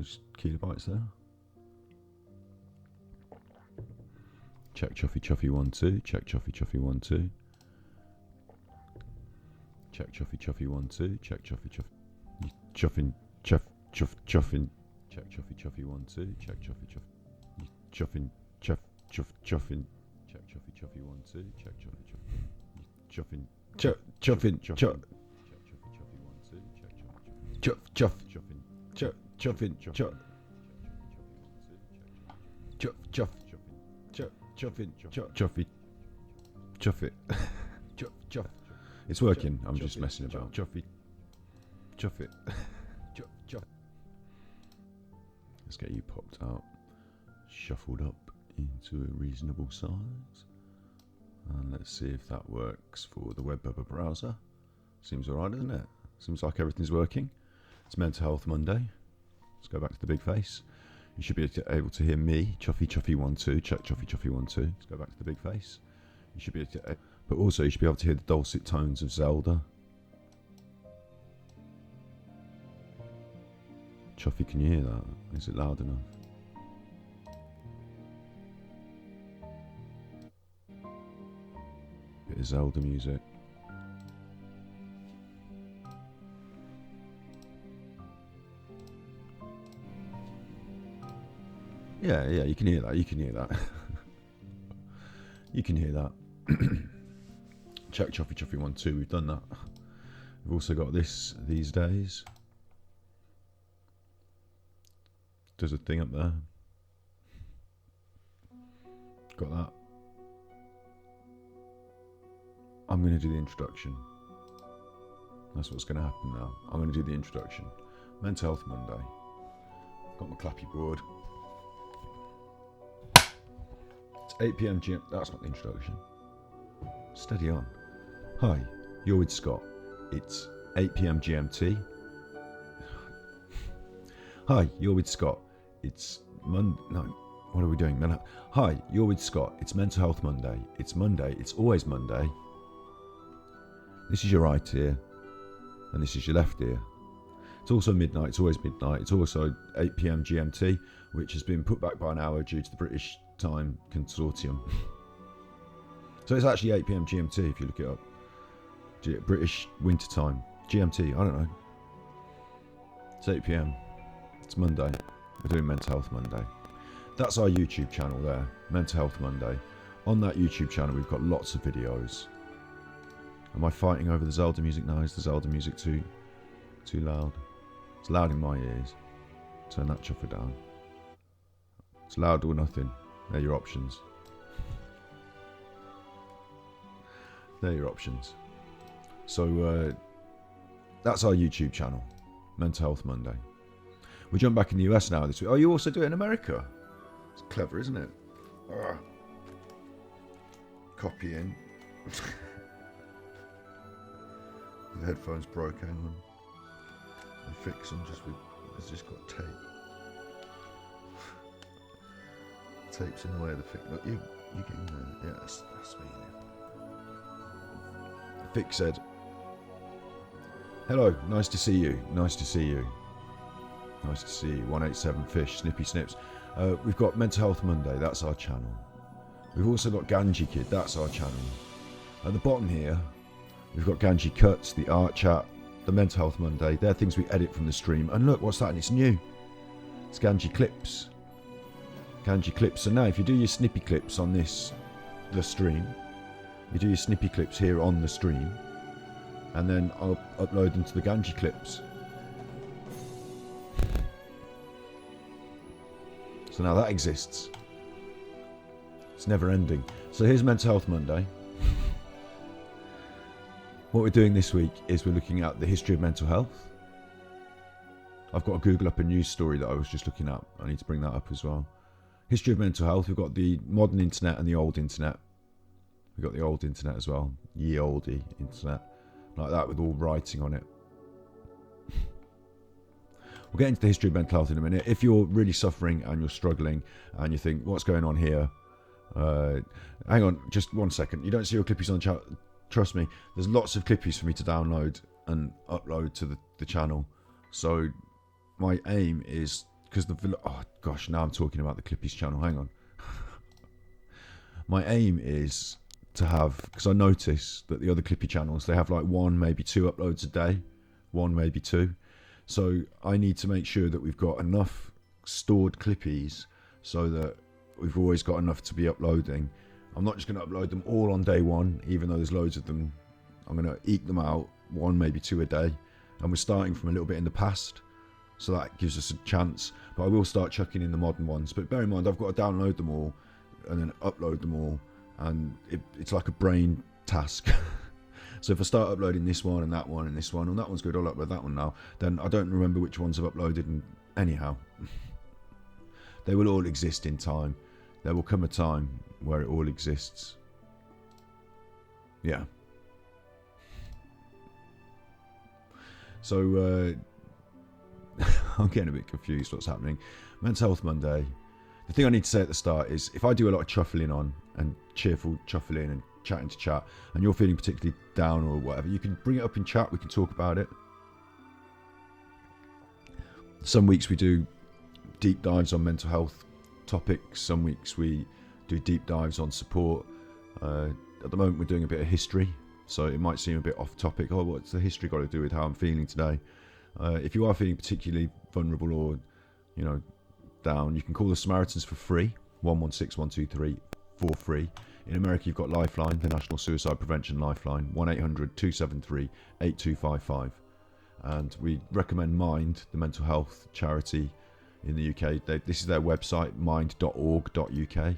those kilobytes there. Check chuffy chuffy 1 2. Check chuffy chuffy 1 2. Check chuffy chuffy 1 2. Check chuffy chuffy. You chuffing chuffing. Check chuffy chuffy 1 2. Check chuffy chuffy. You chuffing chuffing. Check chuffy chuffy 1 2. Check chuffy chuffy. You chuffing chuffing. Check chuffy chuffy 1 2. Check chuffy chuffing. Chuffing chuff. Chuff. Chuffing, chuff it. Chuff. It's working. I'm just messing about. Chuff it. Chuff. Let's get you popped out, shuffled up into a reasonable size, and let's see if that works for the web browser. Seems alright, doesn't it? Seems like everything's working. It's Mental Health Monday. Let's go back to the big face. You should be able to hear me, chuffy 1 2, check chuffy 1 2. Let's go back to the big face. You should be able to, but also you should be able to hear the dulcet tones of Zelda. Chuffy, can you hear that? Is it loud enough? Bit of Zelda music. Yeah, you can hear that. You can hear that. You can hear that. Check chuffy 1 2. We've done that. We've also got this these days. There's a thing up there. Got that. I'm going to do the introduction. That's what's going to happen now. I'm going to do the introduction. Mental Health Monday. Got my clappy board. 8 PM GMT. That's not the introduction. Steady on. Hi, you're with Scott. It's 8 PM GMT. Hi, you're with Scott. It's Monday. No, what are we doing? Hi, you're with Scott. It's Mental Health Monday. It's Monday. It's always Monday. This is your right ear, and this is your left ear. It's also midnight. It's always midnight. It's also 8 PM GMT, which has been put back by an hour due to the British Time Consortium. So it's actually 8 PM GMT if you look it up. British Winter Time. GMT, I don't know. It's 8 PM. It's Monday. We're doing Mental Health Monday. That's our YouTube channel there. Mental Health Monday. On that YouTube channel we've got lots of videos. Am I fighting over the Zelda music now? Is the Zelda music too loud? It's loud in my ears. Turn that chuffer down. It's loud or nothing. They're your options. They're your options. So that's our YouTube channel, Mental Health Monday. We jump back in the US now this week. Oh, you also do it in America? It's clever, isn't it? Copying. The headphones broke, hang on. I fix them it's just got tape. Tape's in the way of the fix. Look, you getting there? Yeah, that's me. Fix said, hello, nice to see you. Nice to see you. 187 Fish, Snippy Snips. We've got Mental Health Monday, that's our channel. We've also got ganjikidd, that's our channel. At the bottom here, we've got ganjikidd, the art chat, the Mental Health Monday. They're things we edit from the stream. And look, what's that? And it's new. It's ganjikids. So now if you do your snippy clips on the stream, you do your snippy clips here on the stream, and then I'll upload them to the ganjikids. So now that exists. It's never ending. So here's Mental Health Monday. What we're doing this week is we're looking at the history of mental health. I've got to Google up a news story that I was just looking at. I need to bring that up as well. History of mental health. We've got the modern internet and the old internet. We've got the old internet as well. Ye olde internet. Like that with all writing on it. We'll get into the history of mental health in a minute. If you're really suffering and you're struggling and you think, what's going on here? Hang on, just 1 second. You don't see your clippies on the chat. Trust me, there's lots of clippies for me to download and upload to the channel. So my aim is, because oh gosh, now I'm talking about the Clippies channel. Hang on. My aim is to have, because I notice that the other Clippy channels, they have like 1, maybe 2 uploads a day, 1, maybe 2. So I need to make sure that we've got enough stored Clippies so that we've always got enough to be uploading. I'm not just going to upload them all on day 1, even though there's loads of them. I'm going to eke them out, 1, maybe 2 a day. And we're starting from a little bit in the past, so that gives us a chance. But I will start chucking in the modern ones. But bear in mind, I've got to download them all and then upload them all, and it's like a brain task. So if I start uploading this one and that one and this one, and that one's good, I'll upload that one now, then I don't remember which ones I've uploaded, and anyhow, they will all exist in time. There will come a time where it all exists. Yeah. So I'm getting a bit confused what's happening. Mental Health Monday. The thing I need to say at the start is, if I do a lot of chuffling on and cheerful chuffling and chatting to chat, and you're feeling particularly down or whatever, you can bring it up in chat, we can talk about it. Some weeks we do deep dives on mental health topics, some weeks we do deep dives on support. At the moment we're doing a bit of history, so it might seem a bit off topic. Oh, what's the history got to do with how I'm feeling today? If you are feeling particularly vulnerable or, you know, down, you can call the Samaritans for free, 116 123 for free. In America, you've got Lifeline, the National Suicide Prevention Lifeline, 1-800-273-8255. And we recommend Mind, the mental health charity in the UK. This is their website, mind.org.uk,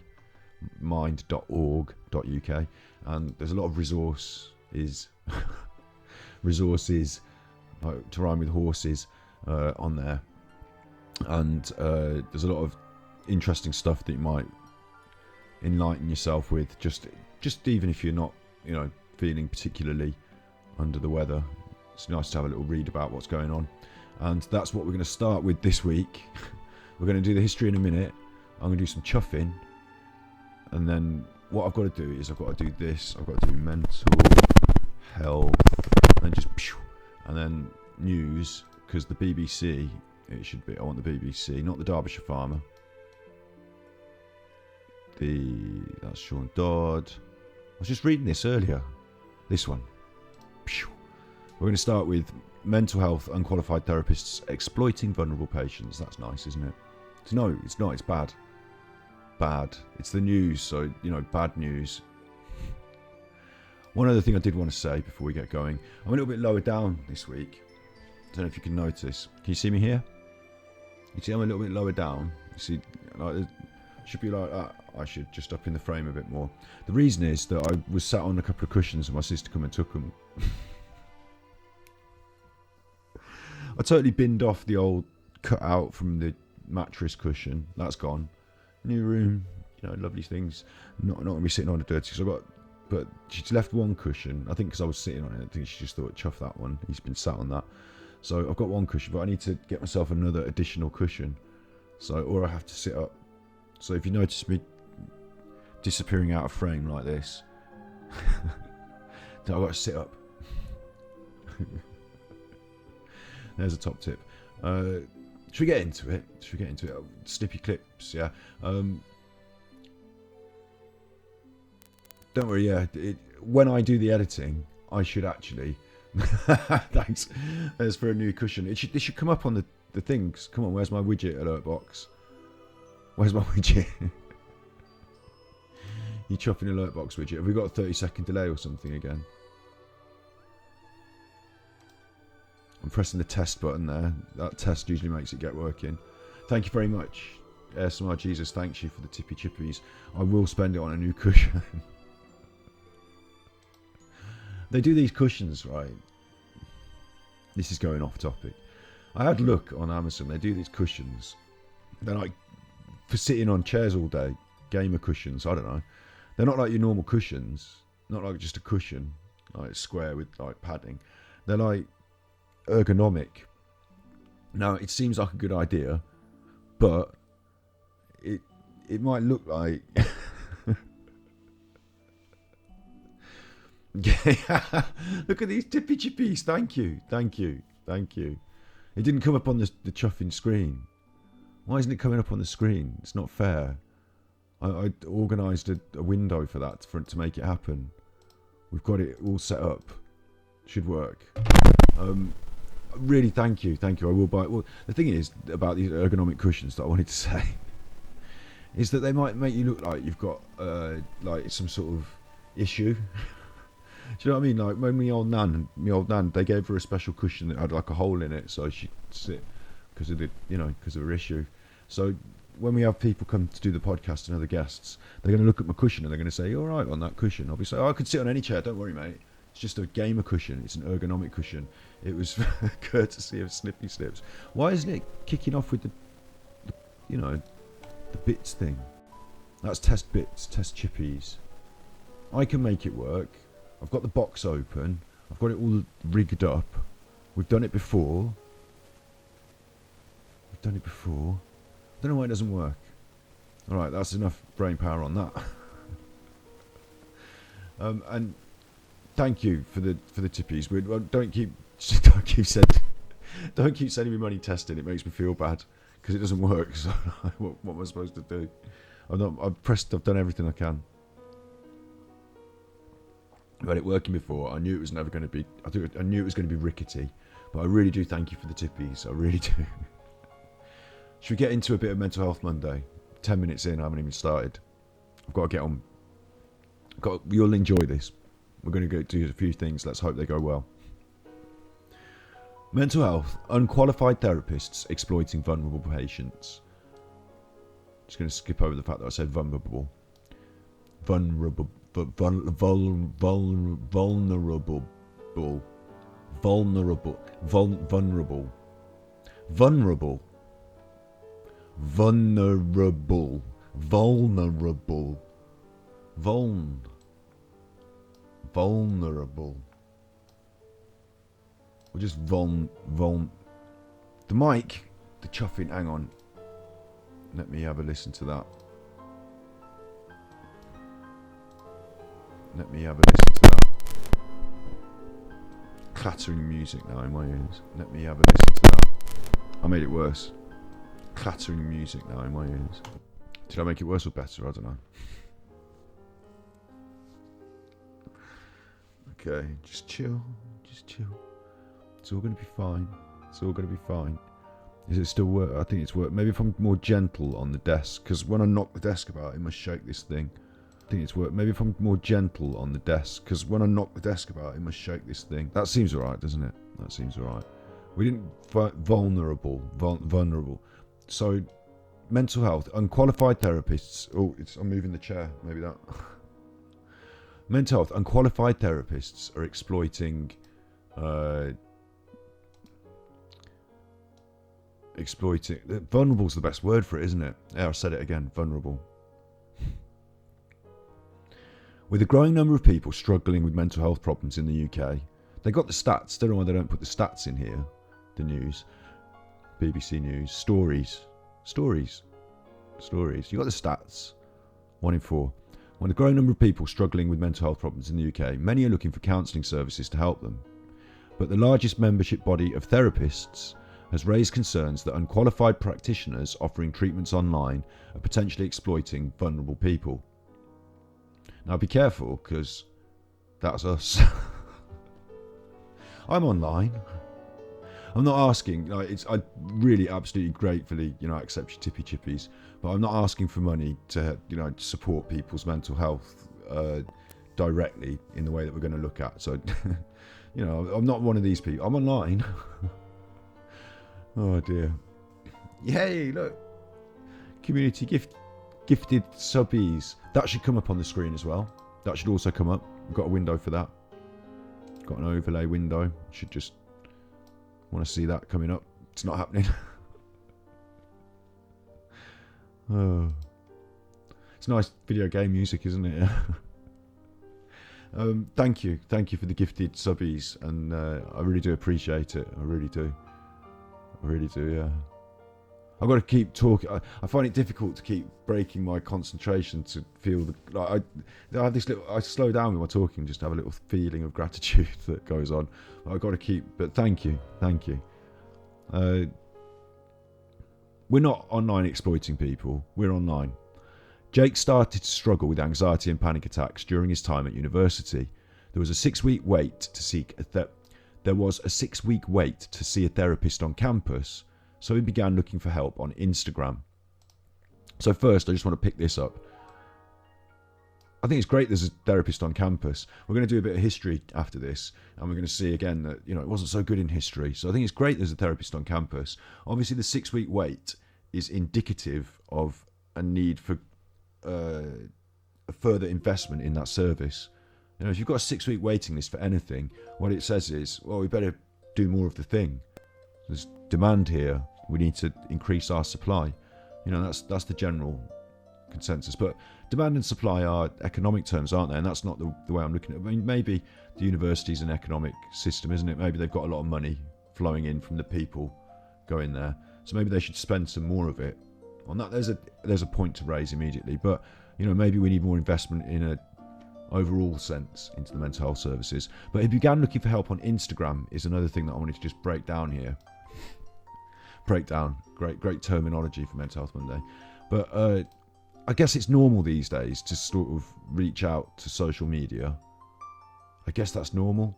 mind.org.uk. And there's a lot of resources, to rhyme with horses, on there. And there's a lot of interesting stuff that you might enlighten yourself with, just even if you're not, you know, feeling particularly under the weather. It's nice to have a little read about what's going on. And that's what we're going to start with this week. We're going to do the history in a minute. I'm going to do some chuffing, and then what I've got to do is I've got to do this. I've got to do mental health, and then just and then news, because the BBC, it should be, I want the BBC, not the Derbyshire Farmer. That's Sean Dodd. I was just reading this earlier. This one. We're going to start with mental health unqualified therapists exploiting vulnerable patients. That's nice, isn't it? No, it's not. It's bad. Bad. It's the news, so, you know, bad news. One other thing I did want to say before we get going. I'm a little bit lower down this week. I don't know if you can notice. Can you see me here? You see I'm a little bit lower down. You see, like, it should be like that. I should just up in the frame a bit more. The reason is that I was sat on a couple of cushions and my sister come and took them. I totally binned off the old cut out from the mattress cushion. That's gone. New room, you know, lovely things. Not going to be sitting on a dirty. So but she's left one cushion. I think because I was sitting on it, I think she just thought, chuff that one. He's been sat on that. So I've got one cushion, but I need to get myself another additional cushion. So, or I have to sit up. So if you notice me disappearing out of frame like this, then I've got to sit up. There's a top tip. Should we get into it? Snippy clips, yeah. Don't worry, yeah. When I do the editing, I should actually... Thanks. There's for a new cushion. This should come up on the things. Come on, where's my widget alert box? Where's my widget? You chopping alert box widget. Have we got a 30-second delay or something again? I'm pressing the test button there. That test usually makes it get working. Thank you very much. ASMR Jesus, thanks you for the tippy chippies. I will spend it on a new cushion. They do these cushions, right? This is going off topic. I had a look on Amazon. They do these cushions. They're like for sitting on chairs all day. Gamer cushions, I don't know. They're not like your normal cushions. Not like just a cushion, like square with like padding. They're like ergonomic. Now it seems like a good idea, but it might look like look at these tippy chippies. Thank you. It didn't come up on the chuffing screen. Why isn't it coming up on the screen? It's not fair. I organised a window for that to make it happen. We've got it all set up. Should work. Really, thank you. I will buy it. Well, the thing is about these ergonomic cushions that I wanted to say is that they might make you look like you've got like some sort of issue. Do you know what I mean? Like when my old nan, they gave her a special cushion that had like a hole in it, so she'd sit because of her issue. So when we have people come to do the podcast and other guests, they're going to look at my cushion and they're going to say, "You're all right on that cushion." Obviously, I could sit on any chair. Don't worry, mate. It's just a gamer cushion. It's an ergonomic cushion. It was courtesy of Snippy Snips. Why isn't it kicking off with the bits thing? That's test bits, test chippies. I can make it work. I've got the box open. I've got it all rigged up. We've done it before. I don't know why it doesn't work. Alright, that's enough brain power on that. And thank you for the tippies. Don't keep sending me money testing. It makes me feel bad because it doesn't work. So what am I supposed to do? I've done everything I can. I've had it working before. I knew it was never going to be. I knew it was going to be rickety, but I really do thank you for the tippies. I really do. Should we get into a bit of Mental Health Monday? 10 minutes in, I haven't even started. I've got to get on. You'll enjoy this. We're going to go do a few things. Let's hope they go well. Mental health. Unqualified therapists exploiting vulnerable patients. Just going to skip over the fact that I said vulnerable. Vulnerable. Or just the mic, the chuffing, hang on. Let me have a listen to that. Clattering music now in my ears. Let me have a listen to that. I made it worse. Clattering music now in my ears. Did I make it worse or better? I don't know. Okay, just chill. It's all going to be fine. Is it still work? I think it's work. Maybe if I'm more gentle on the desk, because when I knock the desk about, it must shake this thing. I think it's work. Maybe if I'm more gentle on the desk, because when I knock the desk about, it must shake this thing. That seems alright, doesn't it? That seems alright. We didn't vulnerable. So, mental health, unqualified therapists. Oh, I'm moving the chair. Maybe that. Mental health, unqualified therapists are exploiting. Vulnerable's the best word for it, isn't it? Yeah, I said it again. Vulnerable. With a growing number of people struggling with mental health problems in the UK, they got the stats. Don't know why they don't put the stats in here. The news, BBC News, stories. You got the stats. 1 in 4. When a growing number of people struggling with mental health problems in the UK, many are looking for counselling services to help them. But the largest membership body of therapists has raised concerns that unqualified practitioners offering treatments online are potentially exploiting vulnerable people. Now be careful, because that's us. I'm online. I'm not asking, I really absolutely gratefully, accept your tippy chippies, but I'm not asking for money to, support people's mental health directly in the way that we're going to look at. So, I'm not one of these people. I'm online. Oh dear. Yay, look. Community gifted subbies. That should come up on the screen as well. That should also come up. We've got a window for that. Got an overlay window. Should just want to see that coming up. It's not happening. Oh. It's nice video game music, isn't it? Thank you for the gifted subbies, and I really do appreciate it. I really do, yeah. I've got to keep talking. I find it difficult to keep breaking my concentration to feel I have this little. I slow down with my talking, just to have a little feeling of gratitude that goes on. I've got to keep. But thank you. we're not online exploiting people. We're online. Jake started to struggle with anxiety and panic attacks during his time at university. There was a 6-week wait to see a therapist on campus, so he began looking for help on Instagram. So first, I just want to pick this up. I think it's great there's a therapist on campus. We're going to do a bit of history after this, and we're going to see again that, it wasn't so good in history. So I think it's great there's a therapist on campus. Obviously, the 6-week wait is indicative of a need for a further investment in that service. If you've got a 6-week waiting list for anything, what it says is, well, we better do more of the thing. There's demand here. We need to increase our supply. That's the general consensus. But demand and supply are economic terms, aren't they? And that's not the way I'm looking at it. I mean, maybe the university's an economic system, isn't it? Maybe they've got a lot of money flowing in from the people going there. So maybe they should spend some more of it. On that, there's a point to raise immediately. But, maybe we need more investment in a overall sense into the mental health services. But he began looking for help on Instagram is another thing that I wanted to just break down here. Breakdown, great terminology for Mental Health Monday. But I guess it's normal these days to sort of reach out to social media. I guess that's normal.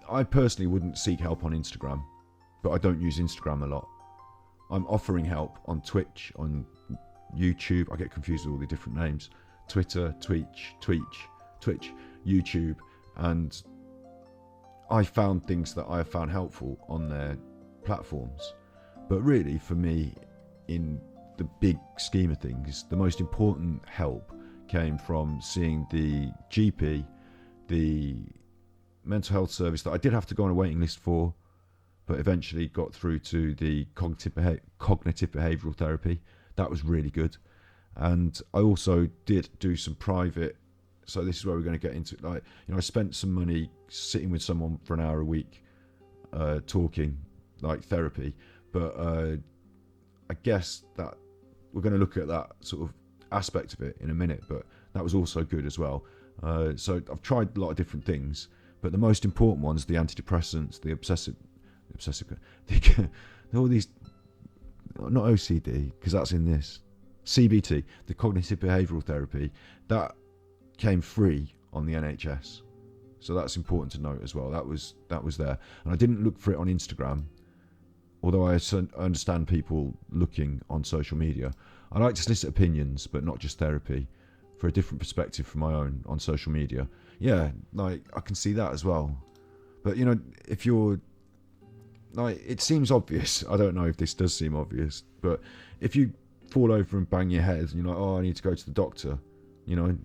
I personally wouldn't seek help on Instagram, but I don't use Instagram a lot. I'm offering help on Twitch, on YouTube. I get confused with all the different names. Twitter, Twitch, YouTube, and I found things that I have found helpful on their platforms. But really, for me, in the big scheme of things, the most important help came from seeing the GP, the mental health service that I did have to go on a waiting list for, but eventually got through to the cognitive behavioural therapy. That was really good. And I also did do some private, so this is where we're going to get into it. I spent some money sitting with someone for an hour a week, talking, like therapy. But I guess that we're going to look at that sort of aspect of it in a minute, but that was also good as well. So I've tried a lot of different things, but the most important ones, the antidepressants, the obsessive, all these, not OCD, because that's in this, CBT, the cognitive behavioural therapy, that came free on the NHS. So that's important to note as well. That was there. And I didn't look for it on Instagram, although I understand people looking on social media. I like to solicit opinions, but not just therapy, for a different perspective from my own on social media. Yeah, I can see that as well. But, if you're, it seems obvious. I don't know if this does seem obvious, but if you fall over and bang your head and you're like, oh, I need to go to the doctor,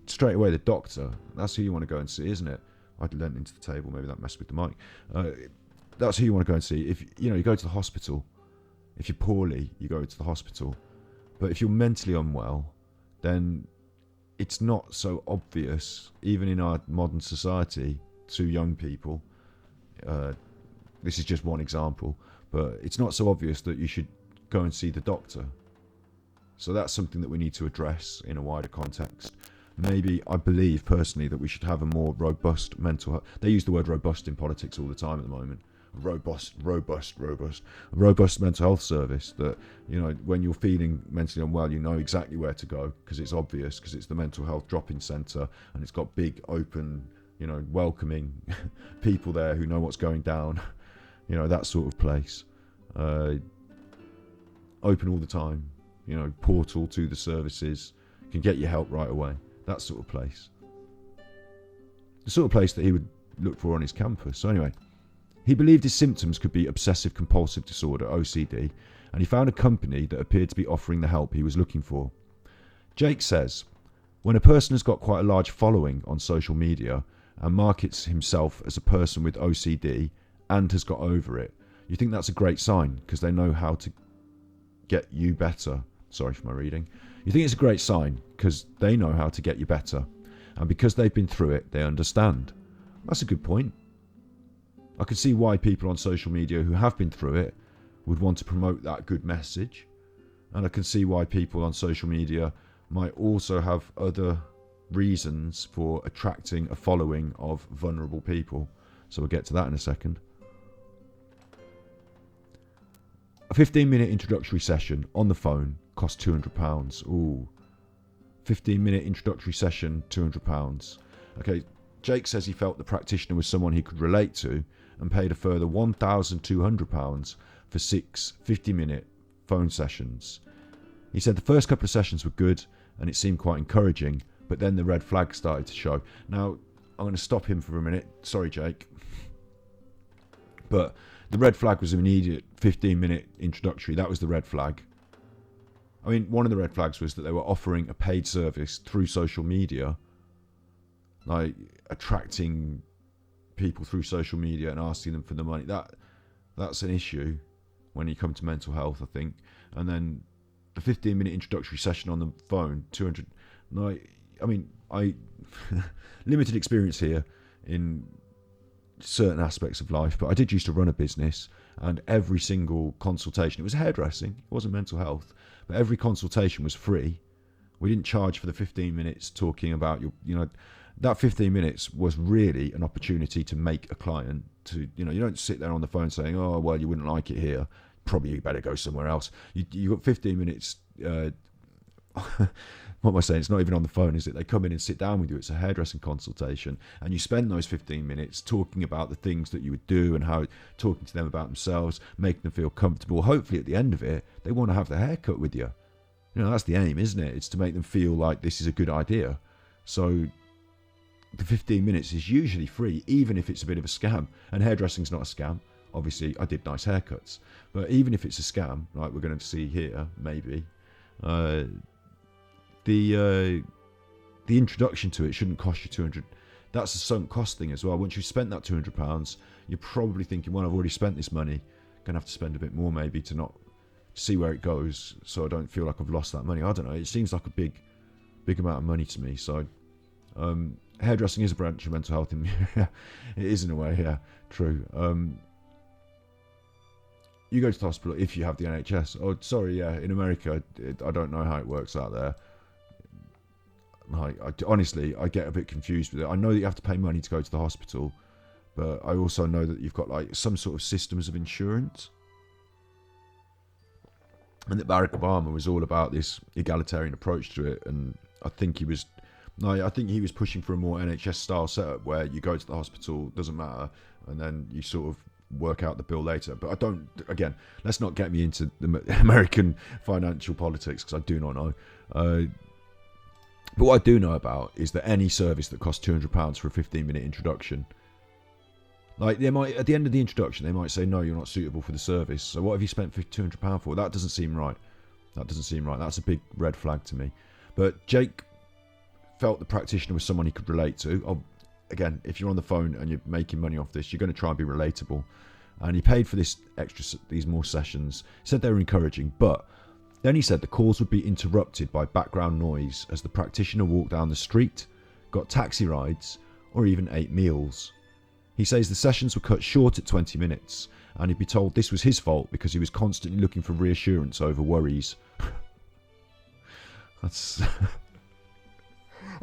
straight away the doctor, that's who you want to go and see, isn't it? I leant into the table, maybe that messed with the mic. That's who you want to go and see. If you go to the hospital, if you're poorly, you go to the hospital. But if you're mentally unwell, then it's not so obvious, even in our modern society, to young people. This is just one example, but it's not so obvious that you should go and see the doctor. So that's something that we need to address in a wider context. Maybe, I believe personally that we should have a more robust mental health. They use the word robust in politics all the time at the moment. Robust mental health service that, when you're feeling mentally unwell, you know exactly where to go because it's obvious, because it's the mental health drop-in centre and it's got big, open, welcoming people there who know what's going down, that sort of place. Open all the time, portal to the services, can get your help right away. That sort of place. The sort of place that he would look for on his campus. So anyway, he believed his symptoms could be obsessive compulsive disorder, OCD, and he found a company that appeared to be offering the help he was looking for. Jake says, when a person has got quite a large following on social media and markets himself as a person with OCD and has got over it, you think that's a great sign because they know how to get you better. Sorry for my reading. You think it's a great sign because they know how to get you better. And because they've been through it, they understand. That's a good point. I can see why people on social media who have been through it would want to promote that good message. And I can see why people on social media might also have other reasons for attracting a following of vulnerable people. So we'll get to that in a second. A 15-minute introductory session on the phone cost £200. Ooh. 15-minute introductory session, £200. Okay, Jake says he felt the practitioner was someone he could relate to and paid a further £1,200 for 6 50-minute phone sessions. He said the first couple of sessions were good and it seemed quite encouraging, but then the red flag started to show. Now, I'm going to stop him for a minute. Sorry, Jake. But the red flag was an immediate 15-minute introductory. That was the red flag. I mean, one of the red flags was that they were offering a paid service through social media, like attracting people through social media and asking them for the money. That's an issue when you come to mental health, I think. And then the 15-minute introductory session on the phone, 200. No, I mean, I limited experience here in certain aspects of life, but I did used to run a business, and every single consultation, it was hairdressing, it wasn't mental health, but every consultation was free. We didn't charge for the 15 minutes talking about that 15 minutes was really an opportunity to make a client. To, you don't sit there on the phone saying, oh, well, you wouldn't like it here, probably you better go somewhere else. You got 15 minutes. What am I saying? It's not even on the phone, is it? They come in and sit down with you. It's a hairdressing consultation, and you spend those 15 minutes talking about the things that you would do and how, talking to them about themselves, making them feel comfortable. Hopefully at the end of it, they want to have their hair cut with you. That's the aim, isn't it? It's to make them feel like this is a good idea. So the 15 minutes is usually free, even if it's a bit of a scam. And hairdressing's not a scam. Obviously, I did nice haircuts. But even if it's a scam, like we're going to see here, maybe, the introduction to it shouldn't cost you 200. That's a sunk cost thing as well. Once you've spent that £200, you're probably thinking, well, I've already spent this money. Going to have to spend a bit more maybe to not see where it goes, so I don't feel like I've lost that money. I don't know. It seems like a big amount of money to me. So hairdressing is a branch of mental health. It is in a way, yeah, true. You go to the hospital if you have the NHS. Oh, sorry, yeah, in America, I don't know how it works out there. Honestly, I get a bit confused with it. I know that you have to pay money to go to the hospital, but I also know that you've got like some sort of systems of insurance, and that Barack Obama was all about this egalitarian approach to it. And I think he was pushing for a more NHS style setup where you go to the hospital, doesn't matter, and then you sort of work out the bill later. But again, let's not get me into the American financial politics, because I do not know. But what I do know about is that any service that costs £200 for a 15-minute introduction, like they might, at the end of the introduction, they might say, no, you're not suitable for the service. So what have you spent £200 for? That doesn't seem right. That's a big red flag to me. But Jake felt the practitioner was someone he could relate to. Again, if you're on the phone and you're making money off this, you're going to try and be relatable. And he paid for these more sessions. He said they were encouraging, but then he said the calls would be interrupted by background noise as the practitioner walked down the street, got taxi rides, or even ate meals. He says the sessions were cut short at 20 minutes, and he'd be told this was his fault because he was constantly looking for reassurance over worries. That's...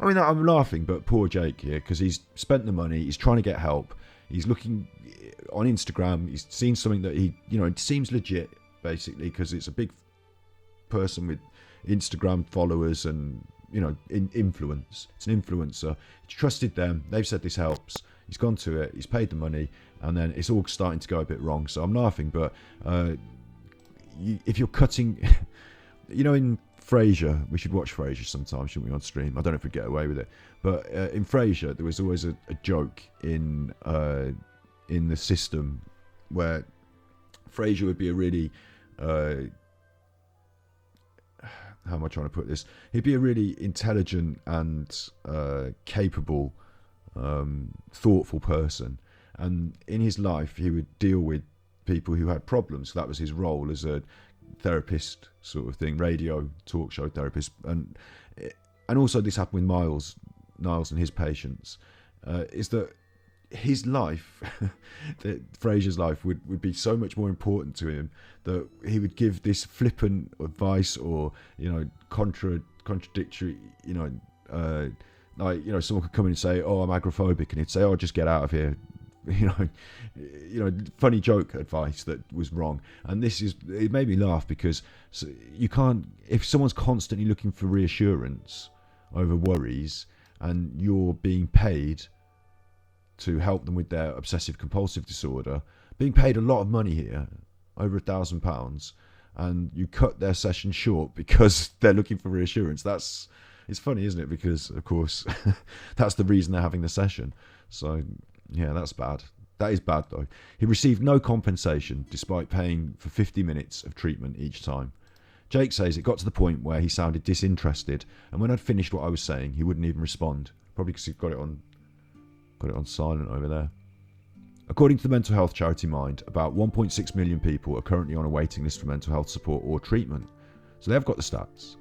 I mean, I'm laughing, but poor Jake here, because he's spent the money, he's trying to get help, he's looking on Instagram, he's seen something that it seems legit, basically, because it's a big person with Instagram followers and, influence. It's an influencer. He's trusted them, they've said this helps, he's gone to it, he's paid the money, and then it's all starting to go a bit wrong. So I'm laughing, but if you're cutting, in Frasier, we should watch Frasier sometime, shouldn't we, on stream? I don't know if we'd get away with it, but in Frasier there was always a joke in the system where Frasier would be a really how am I trying to put this? He'd be a really intelligent and capable, thoughtful person, and in his life he would deal with people who had problems. That was his role as a therapist, sort of thing, radio talk show therapist, and also this happened with Niles and his patients. Is that his life, that Frasier's life would be so much more important to him that he would give this flippant advice or contradictory, someone could come in and say, oh, I'm agoraphobic, and he'd say, oh, just get out of here, funny joke advice that was wrong. And it made me laugh because you can't, if someone's constantly looking for reassurance over worries and you're being paid to help them with their obsessive compulsive disorder, being paid a lot of money here, over £1,000, and you cut their session short because they're looking for reassurance. It's funny, isn't it? Because of course that's the reason they're having the session. So yeah, that's bad. That is bad though. He received no compensation despite paying for 50 minutes of treatment each time. Jake says it got to the point where he sounded disinterested, and when I'd finished what I was saying, he wouldn't even respond. Probably because he got it on silent over there. According to the mental health charity Mind, about 1.6 million people are currently on a waiting list for mental health support or treatment. So they've got the stats.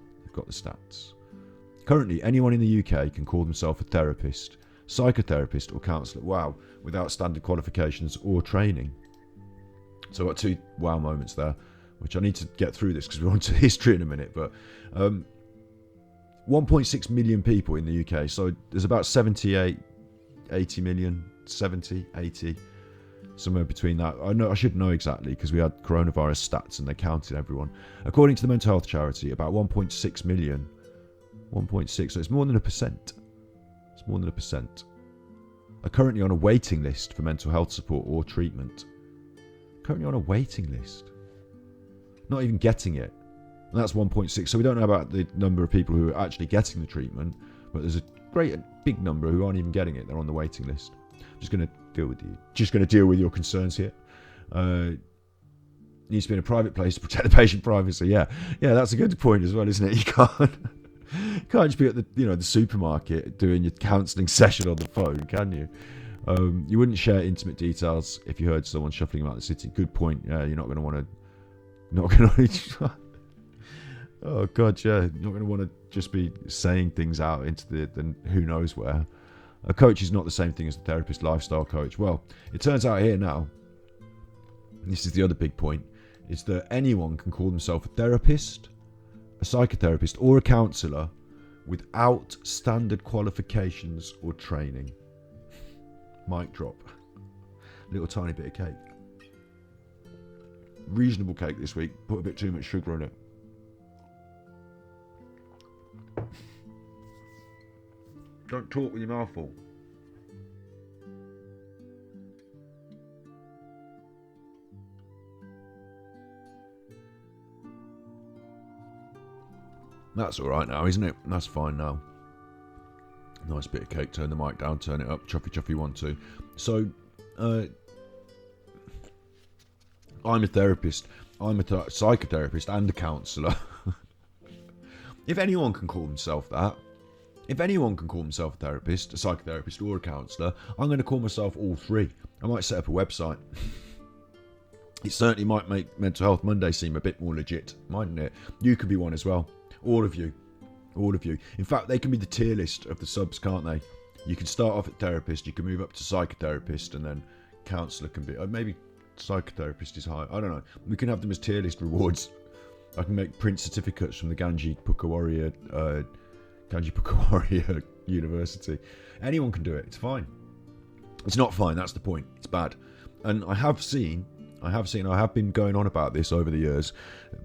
Currently, anyone in the UK can call themselves a therapist, psychotherapist or counsellor. Wow, without standard qualifications or training. So I've got two wow moments there, which I need to get through this because we're on to history in a minute. But 1.6 million people in the UK. So there's about 78, 80 million, 70, 80, somewhere between that. I should know exactly because we had coronavirus stats and they counted everyone. According to the mental health charity, about 1.6 million, 1.6, so it's more than 1%. It's more than 1%. Are currently on a waiting list for mental health support or treatment. Currently on a waiting list. Not even getting it. And that's 1.6. So we don't know about the number of people who are actually getting the treatment, but there's a big number who aren't even getting it. They're on the waiting list. Just going to deal with you. Just going to deal with your concerns here. Needs to be in a private place to protect the patient privacy. Yeah, that's a good point as well, isn't it? You can't just be at the supermarket doing your counselling session on the phone, can you? You wouldn't share intimate details if you heard someone shuffling about the city. Good point. Yeah, you're not going to want to. Oh God, yeah, you're not going to want to just be saying things out into the who knows where. A coach is not the same thing as a therapist, lifestyle coach. Well, it turns out here now, and this is the other big point, is that anyone can call themselves a therapist, a psychotherapist or a counsellor without standard qualifications or training. Mic drop. Little tiny bit of cake. Reasonable cake this week. Put a bit too much sugar on it. Don't talk with your mouth full. That's alright now, isn't it? That's fine now. Nice bit of cake. Turn the mic down, turn it up. Chuffy 1 2. So, I'm a therapist. I'm a psychotherapist and a counsellor. If anyone can call themselves that, if anyone can call themselves a therapist, a psychotherapist or a counsellor, I'm going to call myself all three. I might set up a website. It certainly might make Mental Health Monday seem a bit more legit, mightn't it? You could be one as well. All of you. In fact, they can be the tier list of the subs, can't they? You can start off at therapist, you can move up to psychotherapist, and then counsellor can be... maybe psychotherapist is high. I don't know. We can have them as tier list rewards. I can make print certificates from the Ganjikidd Warrior University. Anyone can do it. It's fine. It's not fine. That's the point. It's bad. And I have been going on about this over the years.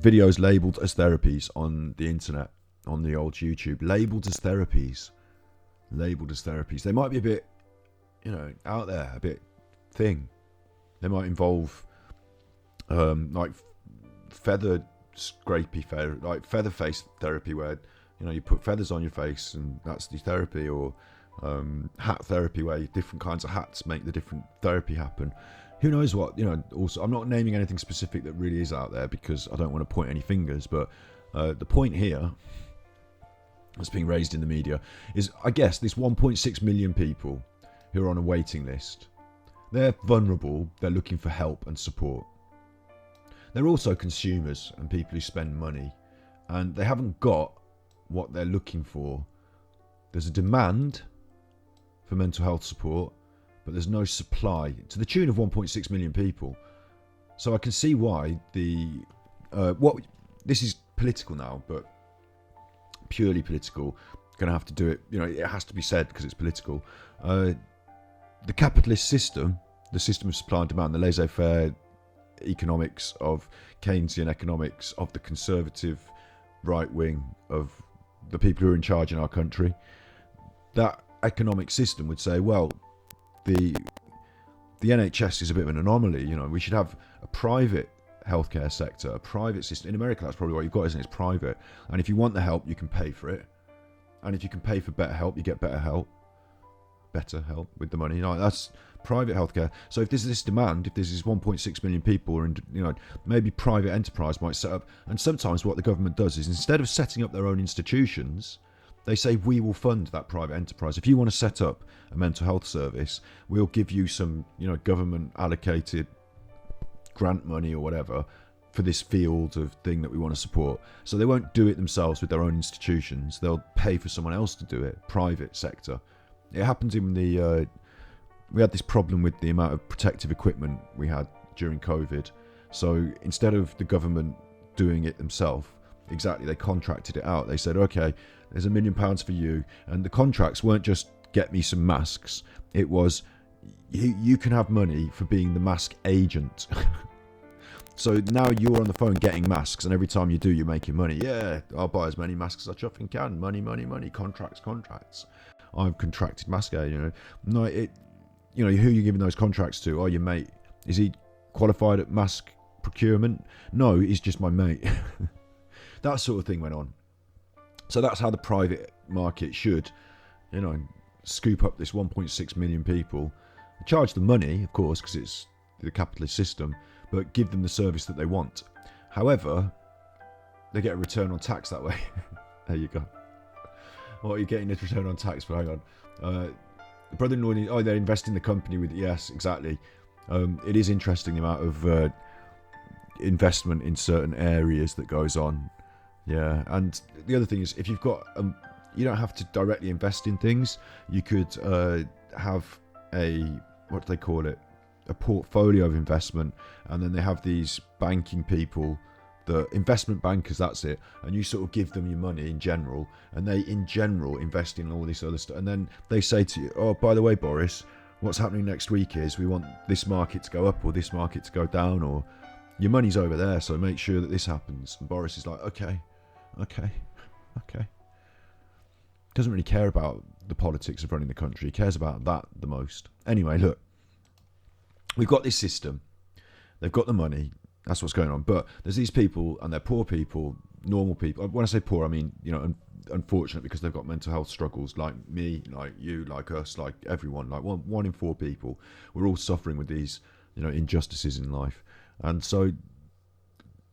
Videos labelled as therapies on the internet, on the old YouTube, labelled as therapies. They might be a bit, out there, a bit thing. They might involve, like feather face therapy, where you put feathers on your face and that's the therapy, or hat therapy, where different kinds of hats make the different therapy happen. Who knows what, also, I'm not naming anything specific that really is out there because I don't want to point any fingers, but the point here that's being raised in the media is, I guess, this 1.6 million people who are on a waiting list. They're vulnerable, they're looking for help and support. They're also consumers and people who spend money, and they haven't got what they're looking for. There's a demand for mental health support, but there's no supply, to the tune of 1.6 million people. So I can see why this is political now, but purely political. Going to have to do it, it has to be said because it's political. The capitalist system the system of supply and demand, the laissez-faire economics of Keynesian economics, of the conservative right wing, of the people who are in charge in our country, that economic system would say, well, the NHS is a bit of an anomaly. We should have a private healthcare sector, a private system. In America, that's probably what you've got, isn't it? It's private. And if you want the help, you can pay for it. And if you can pay for better help, you get better help with the money. That's private healthcare. So if there's this demand, if there's this 1.6 million people, and maybe private enterprise might set up. And sometimes what the government does is, instead of setting up their own institutions, they say, we will fund that private enterprise. If you want to set up a mental health service, we'll give you some, government allocated grant money or whatever for this field of thing that we want to support. So they won't do it themselves with their own institutions. They'll pay for someone else to do it, private sector. It happens in we had this problem with the amount of protective equipment we had during COVID. So instead of the government doing it themselves, they contracted it out. They said, okay, there's £1 million for you. And the contracts weren't just get me some masks. It was, you can have money for being the mask agent. So now you're on the phone getting masks, and every time you do, you're making money. Yeah, I'll buy as many masks as I fucking can. Money, money, money. Contracts. I've contracted mask agent. No, who are you giving those contracts to? Oh, your mate. Is he qualified at mask procurement? No, he's just my mate. That sort of thing went on. So that's how the private market should, scoop up this 1.6 million people, charge them money, of course, because it's the capitalist system, but give them the service that they want. However, they get a return on tax that way. There you go. What are you getting this return on tax for? Hang on. Brother-in-law, they invest in the company with, yes, exactly. It is interesting the amount of investment in certain areas that goes on. Yeah, and the other thing is, if you've got, you don't have to directly invest in things. You could have what do they call it? A portfolio of investment, and then they have these banking people, the investment bankers, that's it, and you sort of give them your money in general, and they in general invest in all this other stuff, and then they say to you, oh, by the way, Boris, what's happening next week is we want this market to go up or this market to go down, or your money's over there, so make sure that this happens. And Boris is like, okay. Doesn't really care about the politics of running the country. He cares about that the most. Anyway, look, we've got this system. They've got the money. That's what's going on. But there's these people, and they're poor people, normal people. When I say poor, I mean, unfortunate, because they've got mental health struggles, like me, like you, like us, like everyone. Like one in 4 people. We're all suffering with these, injustices in life. And so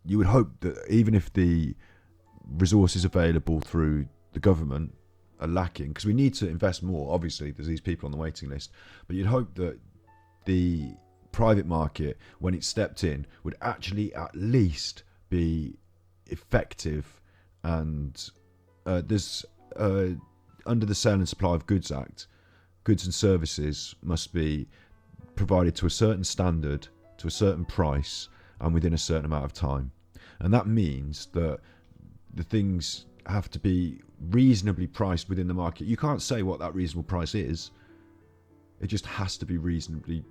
you would hope that even if the resources available through the government are lacking, because we need to invest more, obviously, there's these people on the waiting list, but you'd hope that the private market, when it stepped in, would actually at least be effective. And there's under the Sale and Supply of Goods Act, goods and services must be provided to a certain standard, to a certain price, and within a certain amount of time. And that means that the things have to be reasonably priced within the market. You can't say what that reasonable price is. It just has to be reasonably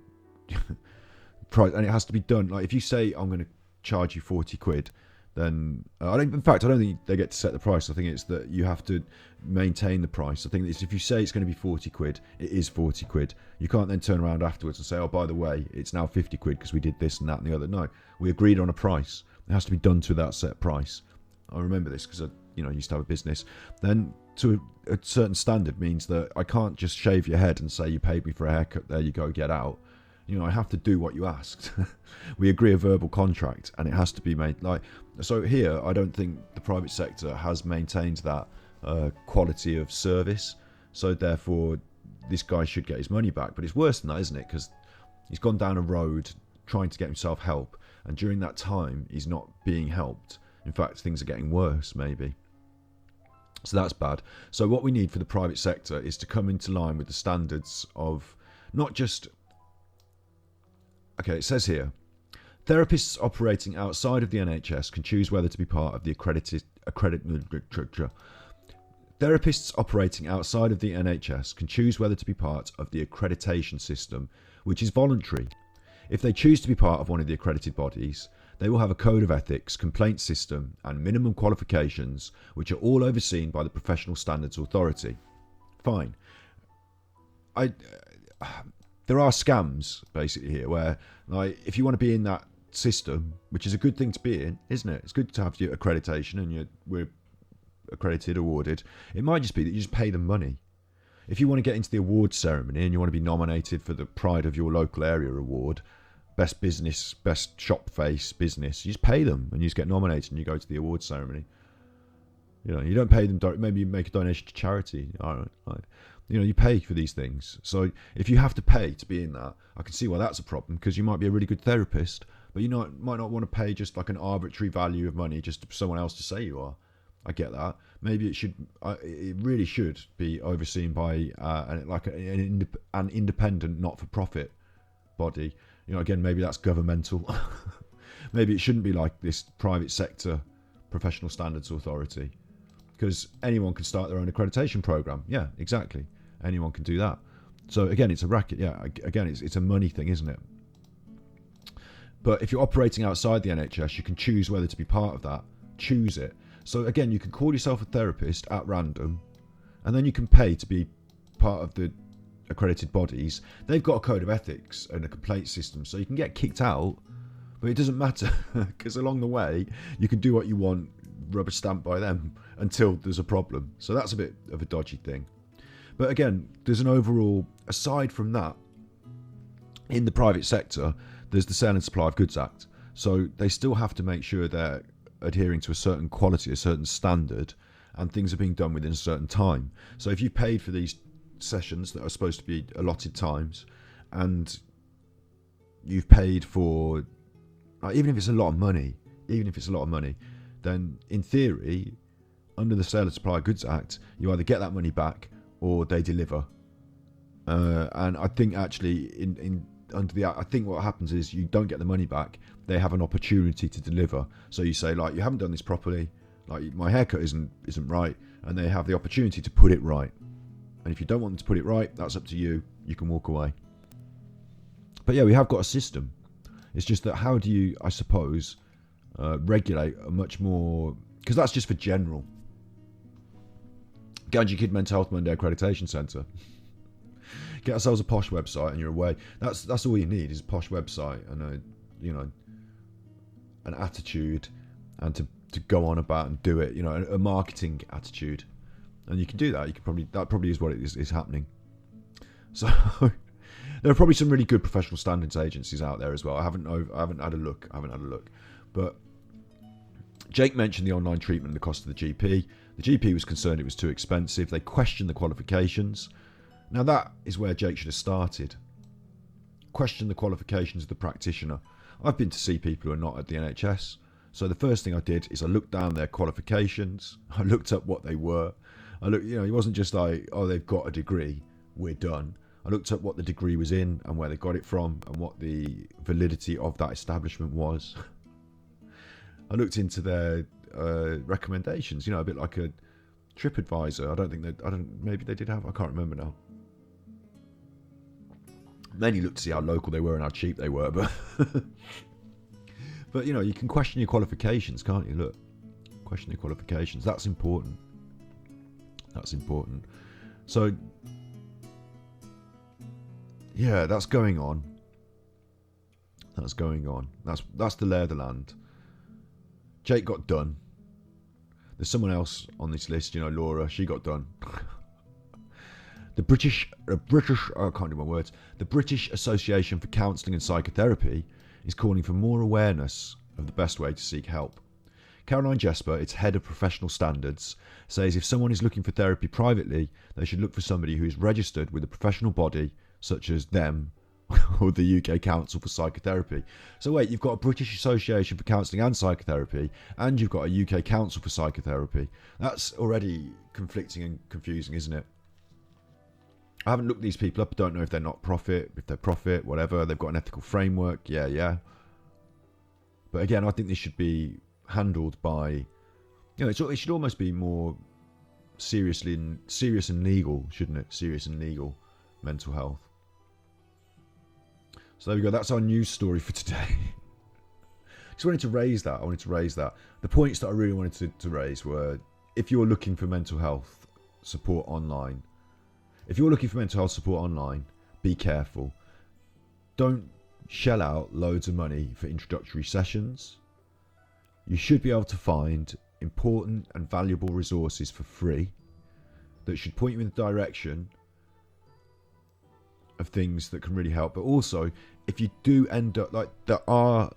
priced, and it has to be done. Like, if you say, I'm going to charge you 40 quid, then I don't think they get to set the price. I think it's that you have to maintain the price. I think it's, if you say it's going to be 40 quid, it is 40 quid. You can't then turn around afterwards and say, oh, by the way, it's now 50 quid because we did this and that and the other. No, we agreed on a price. It has to be done to that set price. I remember this because I used to have a business. Then to a certain standard means that I can't just shave your head and say, you paid me for a haircut, there you go, get out. I have to do what you asked. We agree a verbal contract, and it has to be made like. So here, I don't think the private sector has maintained that quality of service. So therefore, this guy should get his money back. But it's worse than that, isn't it? Because he's gone down a road trying to get himself help, and during that time, he's not being helped. In fact, things are getting worse, maybe. So that's bad. So what we need for the private sector is to come into line with the standards of not just... Okay, it says here, therapists operating outside of the NHS can choose whether to be part of the Therapists operating outside of the NHS can choose whether to be part of the accreditation system, which is voluntary. If they choose to be part of one of the accredited bodies, they will have a code of ethics, complaint system, and minimum qualifications, which are all overseen by the Professional Standards Authority. Fine. There are scams, basically, here, where, like, if you want to be in that system, which is a good thing to be in, isn't it? It's good to have your accreditation and we're accredited, awarded. It might just be that you just pay them money. If you want to get into the awards ceremony and you want to be nominated for the Pride of Your Local Area award, best business, best shop face business, you just pay them and you just get nominated and you go to the awards ceremony. You know, you don't pay them direct. Maybe you make a donation to charity. All right. You know, you pay for these things. So if you have to pay to be in that, I can see why that's a problem, because you might be a really good therapist, but you might not want to pay just like an arbitrary value of money just for someone else to say you are. I get that. Maybe it really should be overseen by an independent, not-for-profit body. You know, again, maybe that's governmental. Maybe it shouldn't be like this private sector professional standards authority, because anyone can start their own accreditation program. Yeah, exactly. Anyone can do that. So again, it's a racket. Yeah, again, it's a money thing, isn't it? But if you're operating outside the NHS, you can choose whether to be part of that. Choose it. So again, you can call yourself a therapist at random, and then you can pay to be part of the accredited bodies. They've got a code of ethics and a complaint system, so you can get kicked out, but it doesn't matter, because along the way, you can do what you want, rubber stamped by them, until there's a problem. So that's a bit of a dodgy thing. But again, there's an overall, aside from that, in the private sector, there's the Sale and Supply of Goods Act. So they still have to make sure they're adhering to a certain quality, a certain standard, and things are being done within a certain time. So if you've paid for these sessions that are supposed to be allotted times, and you've paid for, even if it's a lot of money, then in theory, under the Sale and Supply of Goods Act, you either get that money back or they deliver. And I think actually under the Act, I think what happens is you don't get the money back. They have an opportunity to deliver. So you say, like, you haven't done this properly, like my haircut isn't right, and they have the opportunity to put it right. And if you don't want them to put it right, that's up to you. You can walk away. But yeah, we have got a system. It's just that how do you, I suppose, regulate a much more, because that's just for general. Ganjikidd Mental Health Monday Accreditation Centre. Get ourselves a posh website and you're away. That's all you need, is a posh website and an attitude, and to go on about and do it. You know, a marketing attitude, and you can do that. That probably is what is happening. So there are probably some really good professional standards agencies out there as well. I haven't had a look, but Jake mentioned the online treatment and the cost of the GP. The GP was concerned it was too expensive. They questioned the qualifications. Now that is where Jake should have started. Question the qualifications of the practitioner. I've been to see people who are not at the NHS. So the first thing I did is I looked down their qualifications. I looked up what they were. It wasn't just like, oh, they've got a degree, we're done. I looked up what the degree was in and where they got it from and what the validity of that establishment was. I looked into their recommendations, a bit like a TripAdvisor. Maybe they did have, I can't remember now. Mainly looked to see how local they were and how cheap they were, but but you can question your qualifications, can't you? Look, question your qualifications. That's important. So yeah, that's going on. That's the lay of the land. Jake got done. There's someone else on this list, Laura. She got done. The British Association for Counselling and Psychotherapy is calling for more awareness of the best way to seek help. Caroline Jesper, its head of professional standards, says if someone is looking for therapy privately, they should look for somebody who is registered with a professional body such as them or the UK Council for Psychotherapy. So wait, you've got a British Association for Counselling and Psychotherapy, and you've got a UK Council for Psychotherapy. That's already conflicting and confusing, isn't it? I haven't looked these people up. I don't know if they're not profit, if they're profit, whatever. They've got an ethical framework. Yeah. But again, I think this should be handled by, it should almost be more serious and legal, shouldn't it? Serious and legal mental health. So there we go. That's our news story for today. Just wanted to raise that. The points that I really wanted to raise were, if you're looking for mental health support online, be careful. Don't shell out loads of money for introductory sessions. You should be able to find important and valuable resources for free that should point you in the direction of things that can really help. But also, if you do end up, like, there are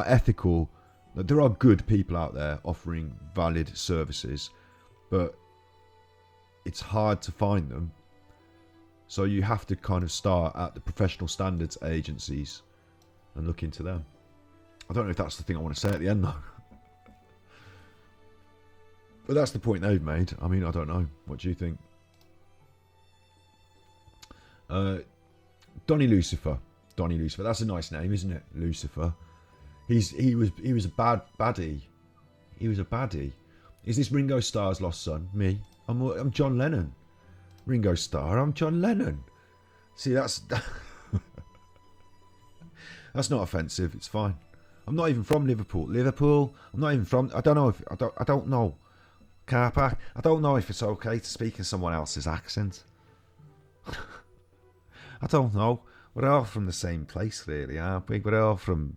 ethical, there are good people out there offering valid services, but it's hard to find them. So you have to kind of start at the professional standards agencies and look into them. I don't know if that's the thing I want to say at the end, though. But that's the point they've made. I mean, I don't know. What do you think? Donny Lucifer. That's a nice name, isn't it? Lucifer. He was a bad baddie. He was a baddie. Is this Ringo Starr's lost son? Me? I'm John Lennon. Ringo Starr. I'm John Lennon. See, that's that's not offensive. It's fine. I'm not even from Liverpool. I'm not even from. I don't know if I don't know. Car park. I don't know if it's okay to speak in someone else's accent. I don't know. We're all from the same place, really, aren't we? We're all from.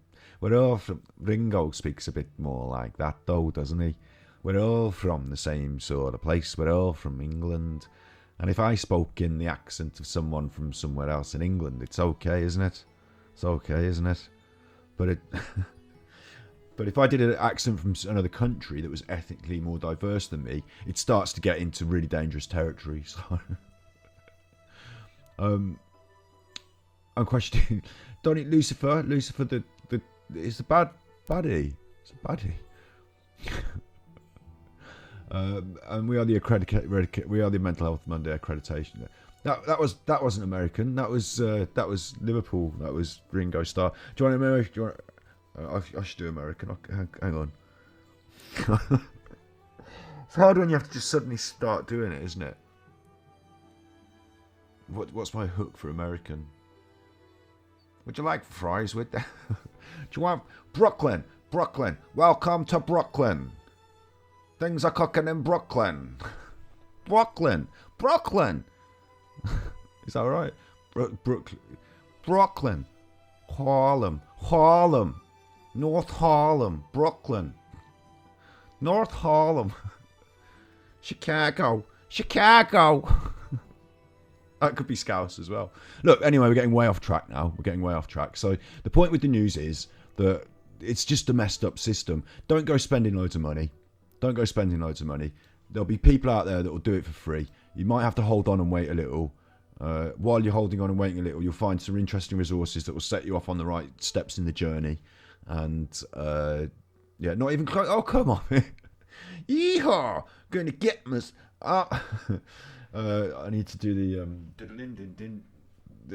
Ringo speaks a bit more like that, though, doesn't he? We're all from the same sort of place. We're all from England. And if I spoke in the accent of someone from somewhere else in England, it's okay, isn't it? It's okay, isn't it? But but if I did an accent from another country that was ethnically more diverse than me, it starts to get into really dangerous territory. So, I'm questioning Donny Lucifer. Lucifer, it's a baddie. It's a baddie. And we are the Mental Health Monday accreditation. That wasn't American. That was Liverpool. That was Ringo Starr. Do you want American? I should do American. Hang on. It's hard when you have to just suddenly start doing it, isn't it? What's my hook for American? Would you like fries with that? Do you want Brooklyn? Welcome to Brooklyn. Things are cooking in Brooklyn. Brooklyn. Is that right? Brooklyn. Harlem. North Harlem. Brooklyn. North Harlem. Chicago. That could be Scouse as well. Look, anyway, we're getting way off track now. So the point with the news is that it's just a messed up system. Don't go spending loads of money. There'll be people out there that will do it for free. You might have to hold on and wait a little. While you're holding on and waiting a little, you'll find some interesting resources that will set you off on the right steps in the journey. And not even close. Oh, come on. Yeehaw! Going to get me. I need to do the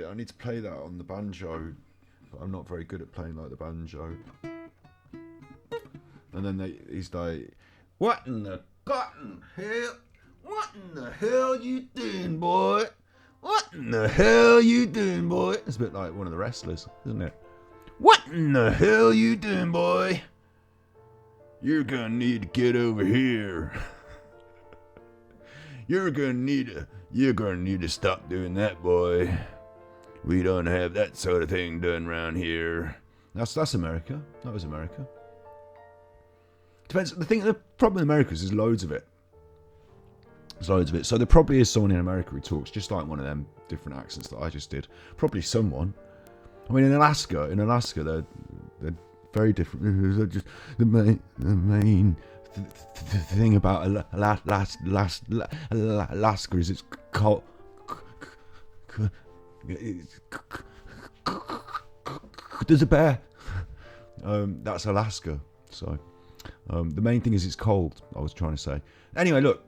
I need to play that on the banjo, but I'm not very good at playing like the banjo. And then he's like, "What in the cotton hell? What in the hell you doing, boy? What in the hell you doing, boy?" It's a bit like one of the wrestlers, isn't it? "What in the hell you doing, boy? You're gonna need to get over here. You're gonna need to stop doing that, boy. We don't have that sort of thing done around here." That's America. That was America. Depends. The problem in America is there's loads of it. So there probably is someone in America who talks just like one of them different accents that I just did. Probably someone. I mean, in Alaska, they're very different. Just the main thing about Alaska is it's cold. There's a bear. That's Alaska. So the main thing is it's cold. I was trying to say. Anyway, look.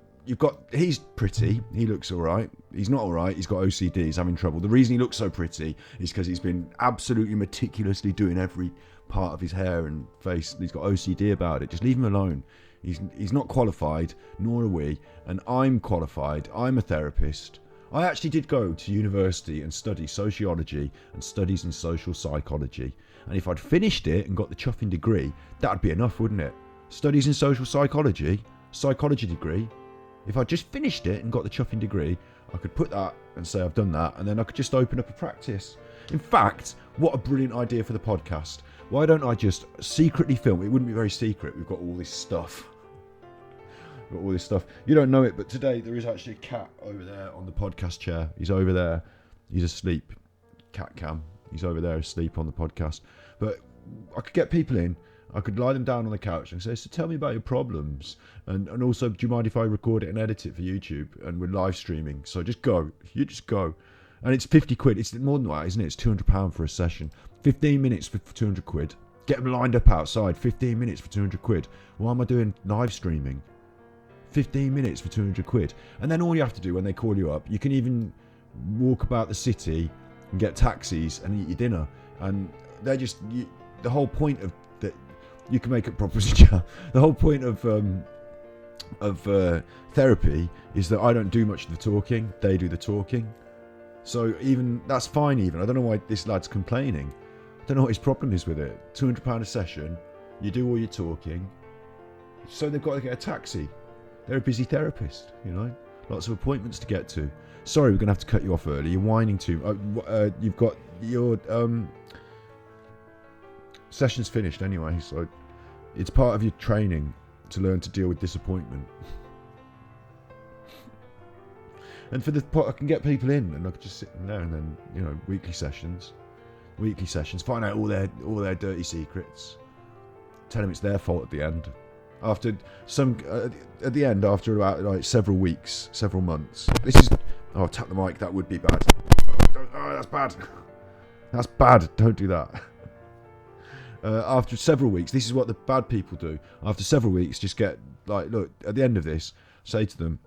He's pretty. He looks all right. He's not all right. He's got OCD. He's having trouble. The reason he looks so pretty is because he's been absolutely meticulously doing every part of his hair and face. He's got OCD about it. Just leave him alone. He's not qualified, nor are we. And I'm qualified. I'm a therapist. I actually did go to university and study sociology and studies in social psychology. And if I'd finished it and got the chuffing degree, that'd be enough, wouldn't it? Studies in social psychology degree. If I just finished it and got the chuffing degree, I could put that and say I've done that, and then I could just open up a practice. In fact, what a brilliant idea for the podcast. Why don't I just secretly film? It wouldn't be very secret. We've got all this stuff. You don't know it, but today there is actually a cat over there on the podcast chair. He's over there. He's asleep. Cat cam. He's over there asleep on the podcast. But I could get people in. I could lie them down on the couch and say, so tell me about your problems. And also, do you mind if I record it and edit it for YouTube? And we're live streaming. So just go. You just go. And it's 50 quid. It's more than that, isn't it? It's £200 for a session. 15 minutes for 200 quid. Get them lined up outside. 15 minutes for 200 quid. Why am I doing live streaming? 15 minutes for 200 quid. And then all you have to do when they call you up, you can even walk about the city and get taxis and eat your dinner. And they're just, the whole point of that, you can make a proposition. The whole point of therapy is that I don't do much of the talking, they do the talking. So even, that's fine even. I don't know why this lad's complaining. I don't know what his problem is with it. £200 a session, you do all your talking, so they've got to get a taxi. They're a busy therapist, you know. Lots of appointments to get to. Sorry, we're going to have to cut you off early. You're whining too. You've got your session's finished anyway, so it's part of your training to learn to deal with disappointment. And for the pot, I can get people in, and I can just sit in there, and then, you know, weekly sessions, find out all their dirty secrets, tell them it's their fault at the end. After about like several weeks, several months. This is, oh, tap the mic. That would be bad. Oh, that's bad. That's bad. Don't do that. After several weeks, this is what the bad people do. After several weeks, just get like, look, at the end of this, say to them,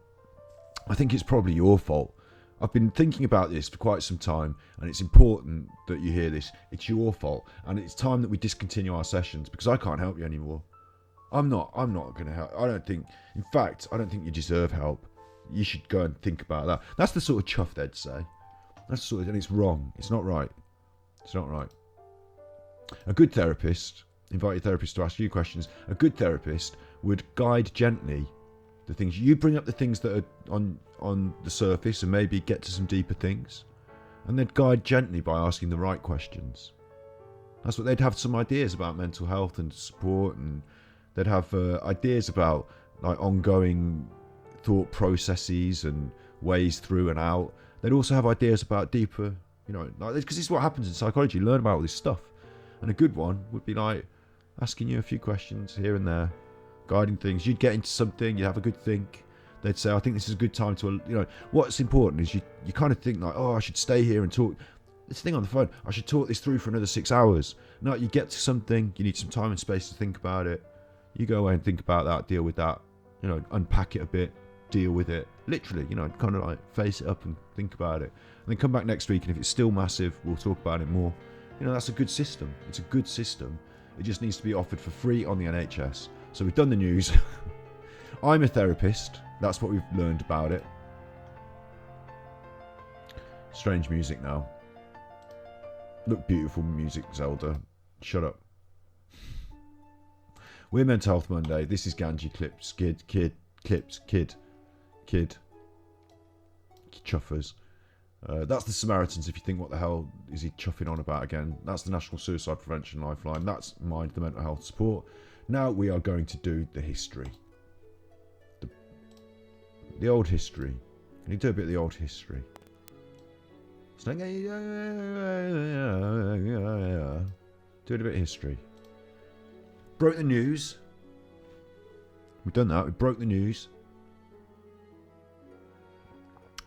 I think it's probably your fault. I've been thinking about this for quite some time, and it's important that you hear this. It's your fault, and it's time that we discontinue our sessions because I can't help you anymore. I'm not going to help. In fact, I don't think you deserve help. You should go and think about that. That's the sort of chuff they'd say. That's the sort of, and it's wrong. It's not right. It's not right. A good therapist, invite your therapist to ask you questions. A good therapist would guide gently the things. You bring up the things that are on the surface and maybe get to some deeper things. And they'd guide gently by asking the right questions. That's what they'd have some ideas about mental health and support, and they'd have ideas about like ongoing thought processes and ways through and out. They'd also have ideas about deeper, you know, like, because this is what happens in psychology. You learn about all this stuff. And a good one would be like asking you a few questions here and there, guiding things. You'd get into something, you'd have a good think. They'd say, I think this is a good time to, you know, what's important is you kind of think like, oh, I should stay here and talk. This thing on the phone, I should talk this through for another 6 hours. No, you get to something, you need some time and space to think about it. You go away and think about that, deal with that, you know, unpack it a bit, deal with it. Literally, you know, kind of like face it up and think about it. And then come back next week, and if it's still massive, we'll talk about it more. You know, that's a good system. It's a good system. It just needs to be offered for free on the NHS. So we've done the news. I'm a therapist. That's what we've learned about it. Strange music now. Look, beautiful music, Zelda. Shut up. We're Mental Health Monday. This is ganjikidd, kid. Chuffers. That's the Samaritans, if you think, what the hell is he chuffing on about again? That's the National Suicide Prevention Lifeline. That's Mind, the mental health support. Now we are going to do the history. The old history. Can you do a bit of the old history? Doing a bit of history. Broke the news. We've done that. We broke the news.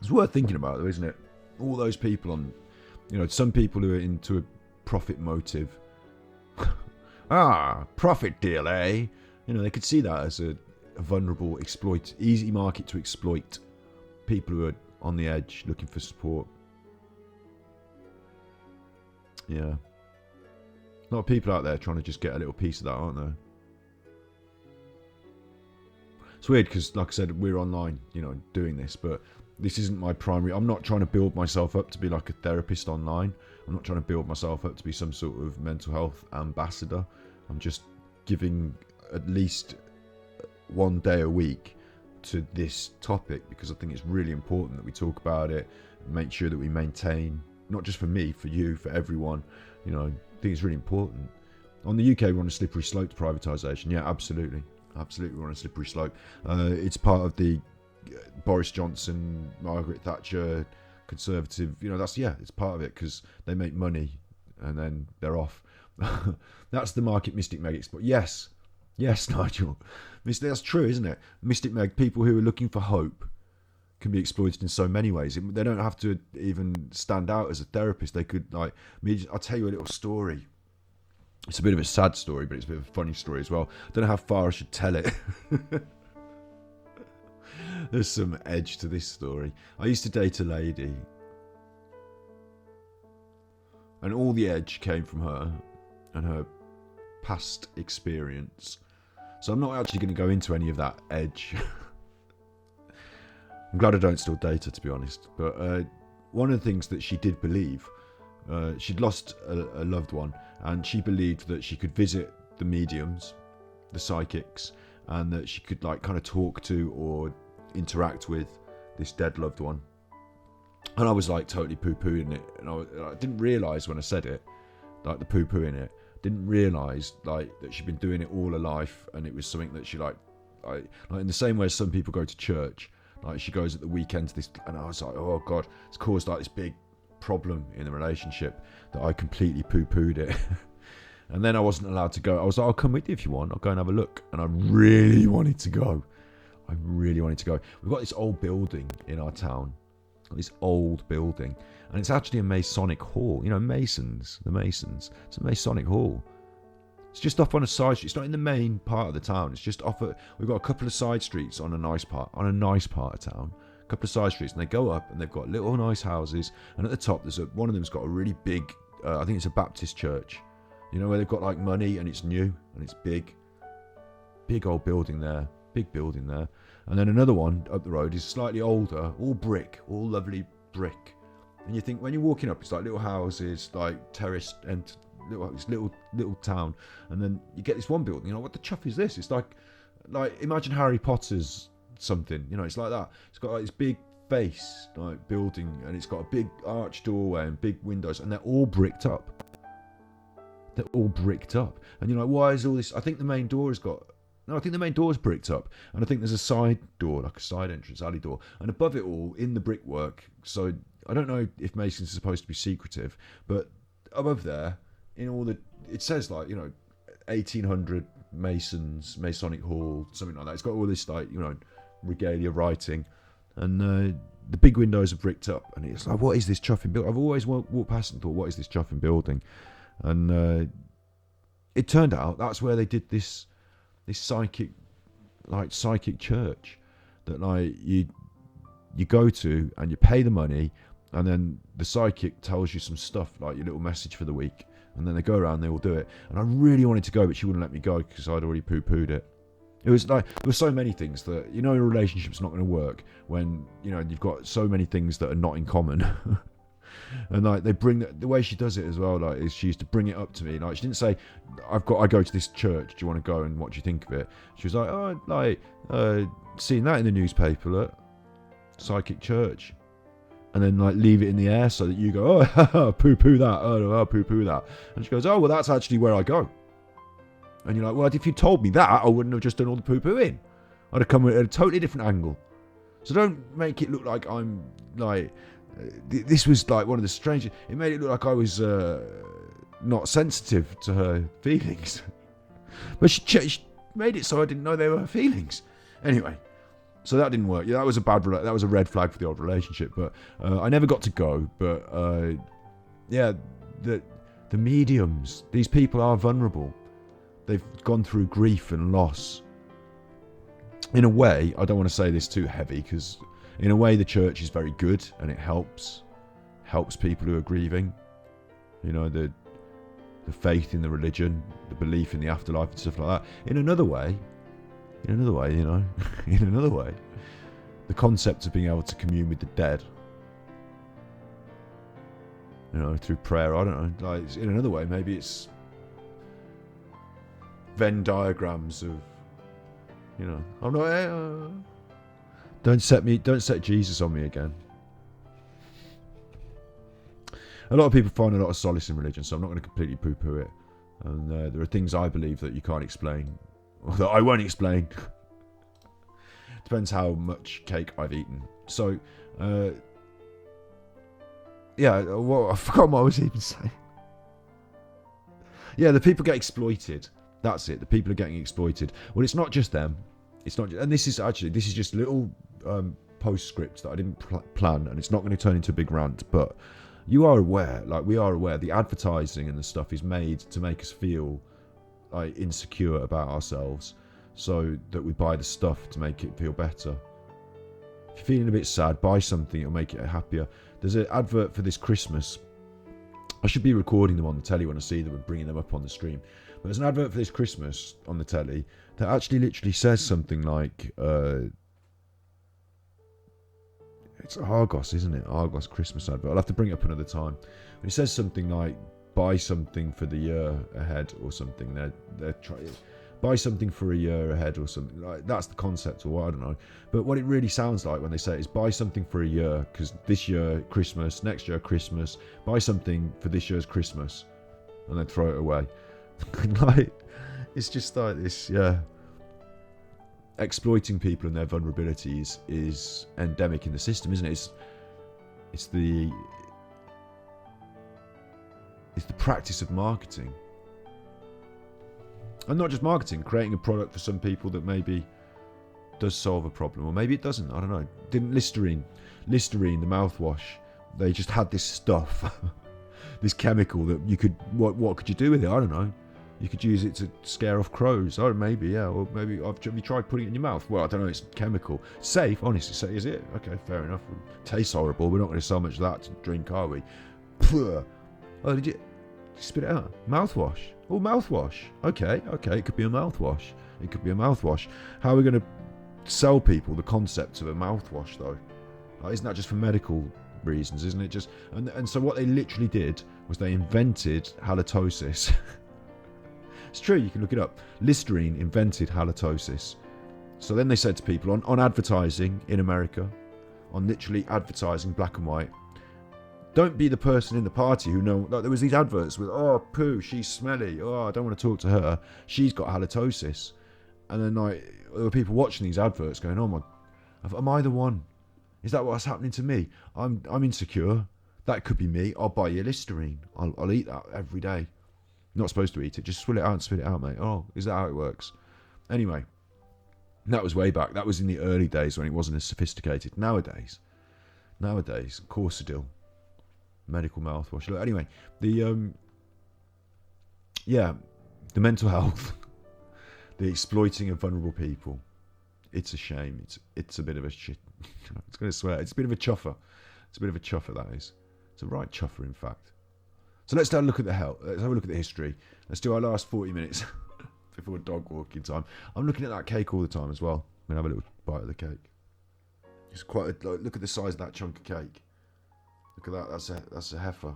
It's worth thinking about, though, isn't it? All those people on, you know, some people who are into a profit motive. Profit deal, eh? You know, they could see that as a vulnerable easy market to exploit. People who are on the edge, looking for support. Yeah. A lot of people out there trying to just get a little piece of that, aren't there? It's weird because, like I said, we're online, you know, doing this, but This isn't my primary. I'm not trying to build myself up to be like a therapist online. I'm not trying to build myself up to be some sort of mental health ambassador. I'm just giving at least one day a week to this topic because I think it's really important that we talk about it, make sure that we maintain, not just for me, for you, for everyone. You know, I think it's really important. On the UK, we're on a slippery slope to privatisation. Yeah, absolutely. Absolutely, we're on a slippery slope. It's part of the Boris Johnson, Margaret Thatcher, Conservative, you know, it's part of it because they make money and then they're off. That's the market Mystic Meg exploit. Yes, Nigel. That's true, isn't it? Mystic Meg, people who are looking for hope can be exploited in so many ways. They don't have to even stand out as a therapist. They could, like, I'll tell you a little story. It's a bit of a sad story, but it's a bit of a funny story as well. I don't know how far I should tell it. There's some edge to this story. I used to date a lady, and all the edge came from her and her past experience. So I'm not actually going to go into any of that edge. I'm glad I don't still date her, to be honest. But one of the things that she did believe, she'd lost a loved one, and she believed that she could visit the mediums, the psychics, and that she could like kind of talk to or interact with this dead loved one. And I was like totally poo-pooing it, and I didn't realise when I said it, like the poo-pooing it, didn't realise like that she'd been doing it all her life, and it was something that she like in the same way as some people go to church, like she goes at the weekend to this, and I was like, oh god, it's caused like this big problem in the relationship that I completely poo-pooed it. And then I wasn't allowed to go. I was like, I'll come with you if you want, I'll go and have a look. And I really wanted to go. We've got this old building in our town, this old building, and it's actually a Masonic hall. You know, the Masons. It's a Masonic hall. It's just off on a side street. It's not in the main part of the town. It's just off. We've got a couple of side streets on a nice part of town. A couple of side streets, and they go up, and they've got little nice houses. And at the top, one of them's got a really big. I think it's a Baptist church. You know, where they've got like money, and it's new and it's big old building there. Big building there. And then another one up the road is slightly older, all brick, all lovely brick. And you think when you're walking up, it's like little houses, like terraced and little town. And then you get this one building, you know, what the chuff is this? It's like imagine Harry Potter's something, you know, it's like that. It's got like this big face, like building, and it's got a big arched doorway and big windows, and they're all bricked up. And you're like, why is all this? I think the main door's bricked up, and I think there's a side door, like a side entrance, alley door, and above it all, in the brickwork, so I don't know if Masons are supposed to be secretive, but above there, it says like, you know, 1800 Masons, Masonic Hall, something like that. It's got all this like, you know, regalia writing, and the big windows are bricked up, and it's like, what is this chuffing building? I've always walked past and thought, what is this chuffing building? And it turned out that's where they did this psychic church that like you go to and you pay the money, and then the psychic tells you some stuff, like your little message for the week, and then they go around and they all do it. And I really wanted to go, but she wouldn't let me go because I'd already poo-pooed it. It was like, there were so many things that, you know, a relationship's not going to work when, you know, you've got so many things that are not in common. And like they bring the way she does it as well, like is she used to bring it up to me. Like she didn't say, I go to this church, do you want to go and what do you think of it? She was like, oh, like seeing that in the newspaper, look, psychic church, and then like leave it in the air so that you go, oh, poo-poo that, oh, poo-poo that, and she goes, oh, well, that's actually where I go. And you're like, well, if you told me that, I wouldn't have just done all the poo-pooing. I'd have come at a totally different angle. So don't make it look like I'm like. This was like one of the strangest. It made it look like I was not sensitive to her feelings, but she made it so I didn't know they were her feelings. Anyway, so that didn't work. Yeah, that was a red flag for the old relationship. But I never got to go. But yeah, the mediums. These people are vulnerable. They've gone through grief and loss. In a way, I don't want to say this too heavy because. In a way, the church is very good and it helps people who are grieving. You know, the faith in the religion, the belief in the afterlife and stuff like that. In another way, you know, the concept of being able to commune with the dead, through prayer. I don't know. Like, in another way, maybe it's Venn diagrams of, I'm not. Don't set Jesus on me again. A lot of people find a lot of solace in religion, so I'm not going to completely poo-poo it. And there are things I believe that you can't explain, or that I won't explain. Depends how much cake I've eaten. So, I forgot what I was even saying. Yeah, the people get exploited. That's it. The people are getting exploited. Well, it's not just them. It's not, and this is just little postscript that I didn't plan, and it's not going to turn into a big rant. But you are aware, we are aware, the advertising and the stuff is made to make us feel like insecure about ourselves, so that we buy the stuff to make it feel better. If you're feeling a bit sad, buy something, it'll make it happier. There's an advert for this Christmas. I should be recording them on the telly when I see them and bringing them up on the stream. But there's an advert for this Christmas on the telly that actually literally says something like, it's Argos, isn't it? Argos Christmas advert. I'll have to bring it up another time. But it says something like, buy something for the year ahead or something. They're trying. Buy something for a year ahead or something. Like, that's the concept, or I don't know. But what it really sounds like when they say it is buy something for a year, because this year Christmas, next year Christmas, buy something for this year's Christmas, and then throw it away. Like, it's just like this, yeah. Exploiting people and their vulnerabilities is endemic in the system, isn't it? It's the practice of marketing. And not just marketing, creating a product for some people that maybe does solve a problem, or maybe it doesn't. I don't know. Didn't Listerine, the mouthwash, they just had this stuff, this chemical that you could, what could you do with it? I don't know. You could use it to scare off crows. Oh, maybe, yeah. Or maybe, have you tried putting it in your mouth? Well, I don't know. It's chemical. Safe, honestly. Is it? Okay, fair enough. Tastes horrible. We're not going to sell much of that to drink, are we? Puh. Oh, did you spit it out? Mouthwash. Oh, mouthwash. Okay. It could be a mouthwash. How are we going to sell people the concept of a mouthwash, though? Isn't that just for medical reasons? Isn't it just? And so what they literally did was they invented halitosis. It's true, you can look it up. Listerine invented halitosis. So then they said to people on advertising in America, on literally advertising black and white, don't be the person in the party who like there was these adverts with, oh, poo, she's smelly. Oh, I don't want to talk to her. She's got halitosis. And then there were people watching these adverts going, oh my, am I the one? Is that what's happening to me? I'm insecure. That could be me. I'll buy you Listerine. I'll eat that every day. Not supposed to eat it, just swill it out and spit it out, mate. Oh, is that how it works? Anyway, that was way back. That was in the early days when it wasn't as sophisticated. Nowadays, Corsadil, medical mouthwash. Look, anyway, the mental health, the exploiting of vulnerable people. It's a shame. It's a bit of a shit. It's going to swear. It's a bit of a chuffer. That is. It's a right chuffer, in fact. So let's have a look at let's have a look at the history. Let's do our last 40 minutes before dog walking time. I'm looking at that cake all the time as well. I'm going to have a little bite of the cake. It's quite look at the size of that chunk of cake. Look at that. That's a heifer.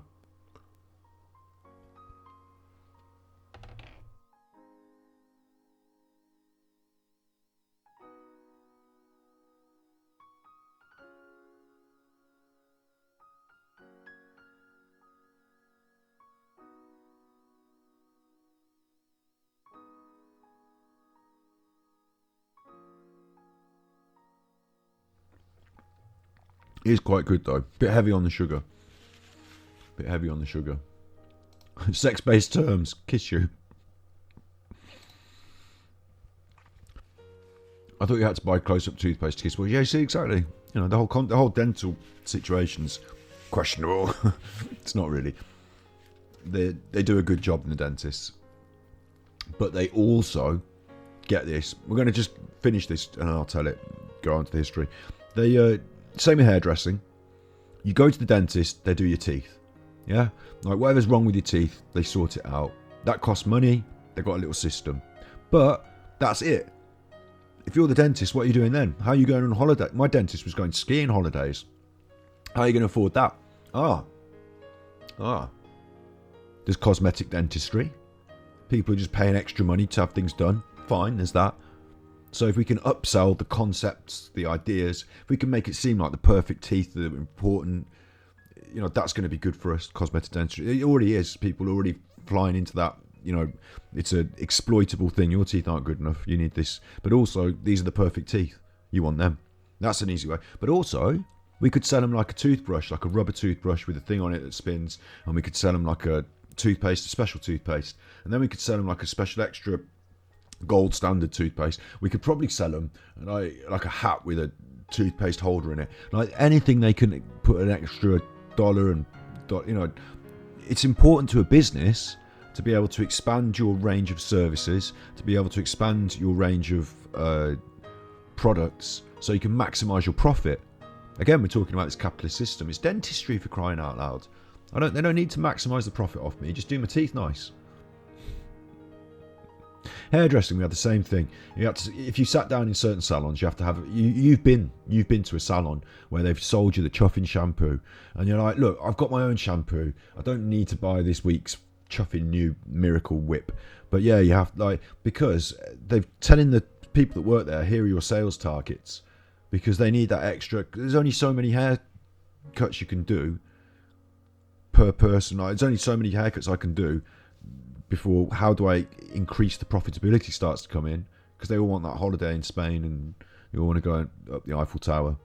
It is quite good though. Bit heavy on the sugar. Sex-based terms. Kiss you. I thought you had to buy close-up toothpaste to kiss. Well, yeah, see, exactly. The whole dental situation's questionable. It's not really. They do a good job in the dentists, but they also get this. We're going to just finish this, and I'll tell it. Go on to the history. They same with hairdressing. You go to the dentist, they do your teeth. Yeah? Like whatever's wrong with your teeth, they sort it out. That costs money. They've got a little system. But that's it. If you're the dentist, what are you doing then? How are you going on holiday? My dentist was going skiing holidays. How are you going to afford that? There's cosmetic dentistry. People are just paying extra money to have things done. Fine, there's that. So if we can upsell the concepts, the ideas, if we can make it seem like the perfect teeth are important, that's going to be good for us, cosmetic dentistry. It already is. People are already flying into that. It's an exploitable thing. Your teeth aren't good enough. You need this. But also, these are the perfect teeth. You want them. That's an easy way. But also, we could sell them like a toothbrush, like a rubber toothbrush with a thing on it that spins. And we could sell them like a toothpaste, a special toothpaste. And then we could sell them like a special extra gold standard toothpaste. We could probably sell them like a hat with a toothpaste holder in it. Like anything they can put an extra dollar and, it's important to a business to be able to expand your range of services, to be able to expand your range of products so you can maximize your profit. Again, we're talking about this capitalist system. It's dentistry, for crying out loud. They don't need to maximize the profit off me. Just do my teeth nice. Hairdressing, we had the same thing. If you sat down in certain salons, you have to have. You've been to a salon where they've sold you the chuffing shampoo, and you're like, look, I've got my own shampoo. I don't need to buy this week's chuffing new Miracle Whip. But yeah, you have because they're telling the people that work there, here are your sales targets, because they need that extra. There's only so many haircuts you can do per person. There's only so many haircuts I can do before. How do I increase the profitability starts to come in? Because they all want that holiday in Spain, and you all want to go up the Eiffel Tower.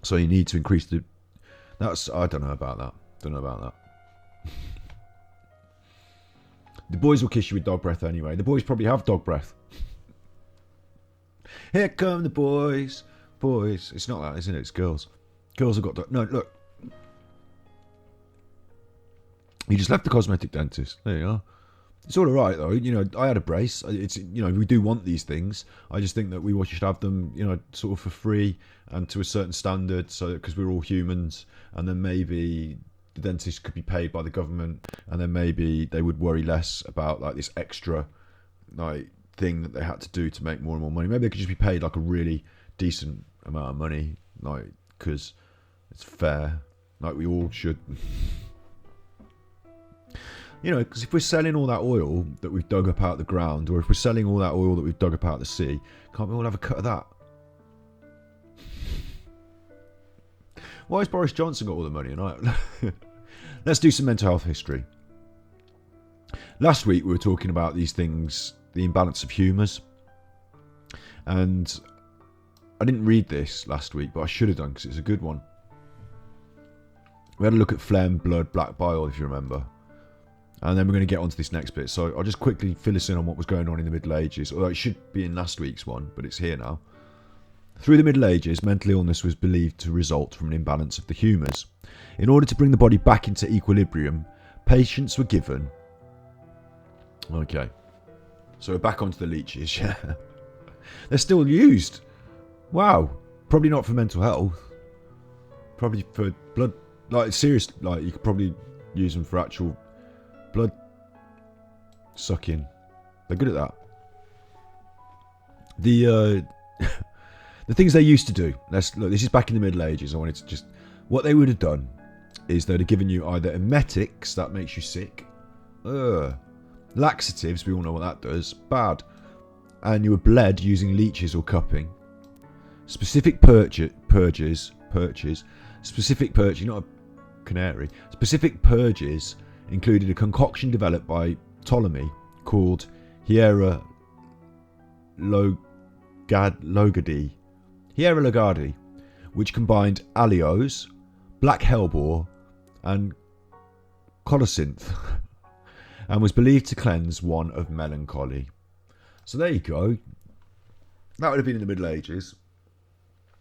So you need to increase I don't know about that. The boys will kiss you with dog breath anyway. The boys probably have dog breath. Here come the boys. Boys. It's not that, isn't it? It's girls. Girls have got dog. No, look. You just left the cosmetic dentist. There you are. It's all right though. I had a brace. It's we do want these things. I just think that we should have them, sort of for free and to a certain standard, so because we're all humans, and then maybe the dentist could be paid by the government, and then maybe they would worry less about like this extra thing that they had to do to make more and more money. Maybe they could just be paid like a really decent amount of money, because it's fair. We all should. Because if we're selling all that oil that we've dug up out of the ground, or if we're selling all that oil that we've dug up out of the sea, can't we all have a cut of that? Why has Boris Johnson got all the money? Let's do some mental health history. Last week we were talking about these things, the imbalance of humours. And I didn't read this last week, but I should have done because it's a good one. We had a look at phlegm, blood, black bile, if you remember. And then we're going to get onto this next bit. So I'll just quickly fill us in on what was going on in the Middle Ages. Although it should be in last week's one, but it's here now. Through the Middle Ages, mental illness was believed to result from an imbalance of the humours. In order to bring the body back into equilibrium, patients were given... Okay. So we're back onto the leeches, yeah. They're still used. Wow. Probably not for mental health. Probably for blood... serious... you could probably use them for actual... blood sucking. They're good at that. The things they used to do. This is back in the Middle Ages. I wanted to just... What they would have done is they'd have given you either emetics, that makes you sick. Laxatives, we all know what that does. Bad. And you were bled using leeches or cupping. Specific purges. Specific purges, not a canary. Specific purges included a concoction developed by Ptolemy called Hiera Logadi, which combined aleos, black hellebore, and colocynth, and was believed to cleanse one of melancholy. So there you go. That would have been in the Middle Ages.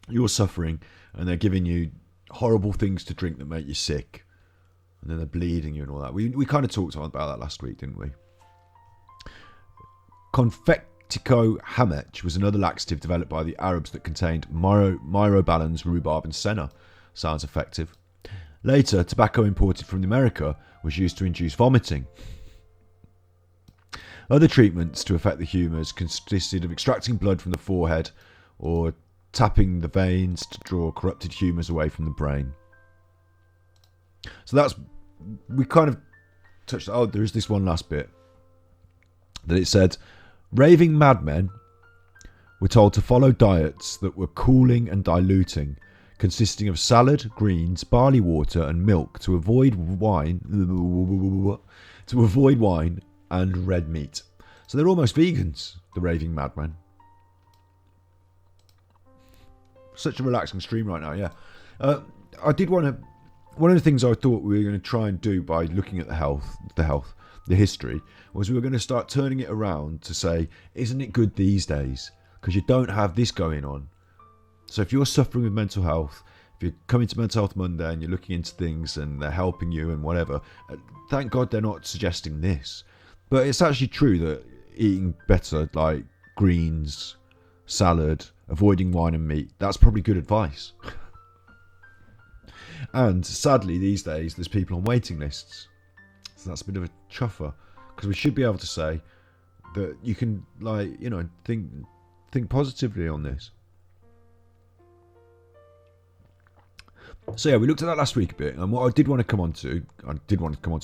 You're suffering, and they're giving you horrible things to drink that make you sick. And then they're bleeding you and all that. We kind of talked about that last week, didn't we? Confectico hamech was another laxative developed by the Arabs that contained myrobalans, rhubarb and senna. Sounds effective. Later, tobacco imported from America was used to induce vomiting. Other treatments to affect the humours consisted of extracting blood from the forehead or tapping the veins to draw corrupted humours away from the brain. So we kind of touched, there is this one last bit that it said, raving madmen were told to follow diets that were cooling and diluting, consisting of salad, greens, barley water and milk to avoid wine and red meat. So they're almost vegans, the raving madmen. Such a relaxing stream right now, yeah. I did want to... One of the things I thought we were going to try and do by looking at the history, was we were going to start turning it around to say, isn't it good these days? Because you don't have this going on. So if you're suffering with mental health, if you're coming to Mental Health Monday and you're looking into things and they're helping you and whatever, thank God they're not suggesting this. But it's actually true that eating better, like greens, salad, avoiding wine and meat, that's probably good advice. And sadly, these days, there's people on waiting lists. So that's a bit of a chuffer. Because we should be able to say that you can, think positively on this. So yeah, we looked at that last week a bit. And what I did want to come on to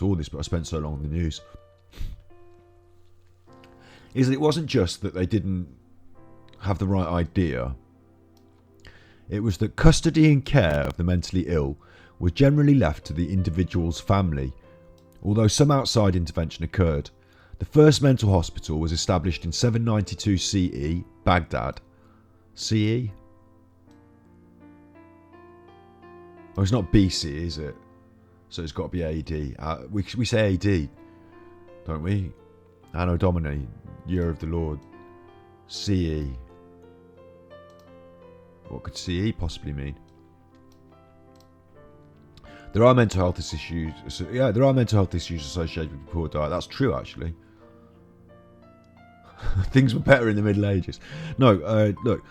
all this, but I spent so long on the news, is that it wasn't just that they didn't have the right idea. It was that custody and care of the mentally ill was generally left to the individual's family, although some outside intervention occurred. The first mental hospital was established in 792 CE, Baghdad. CE? Oh, it's not BC, is it? So it's got to be AD. We say AD, don't we? Anno Domini, Year of the Lord. CE. What could CE possibly mean? There are mental health issues. Yeah, there are mental health issues associated with poor diet. That's true, actually. Things were better in the Middle Ages. No, look.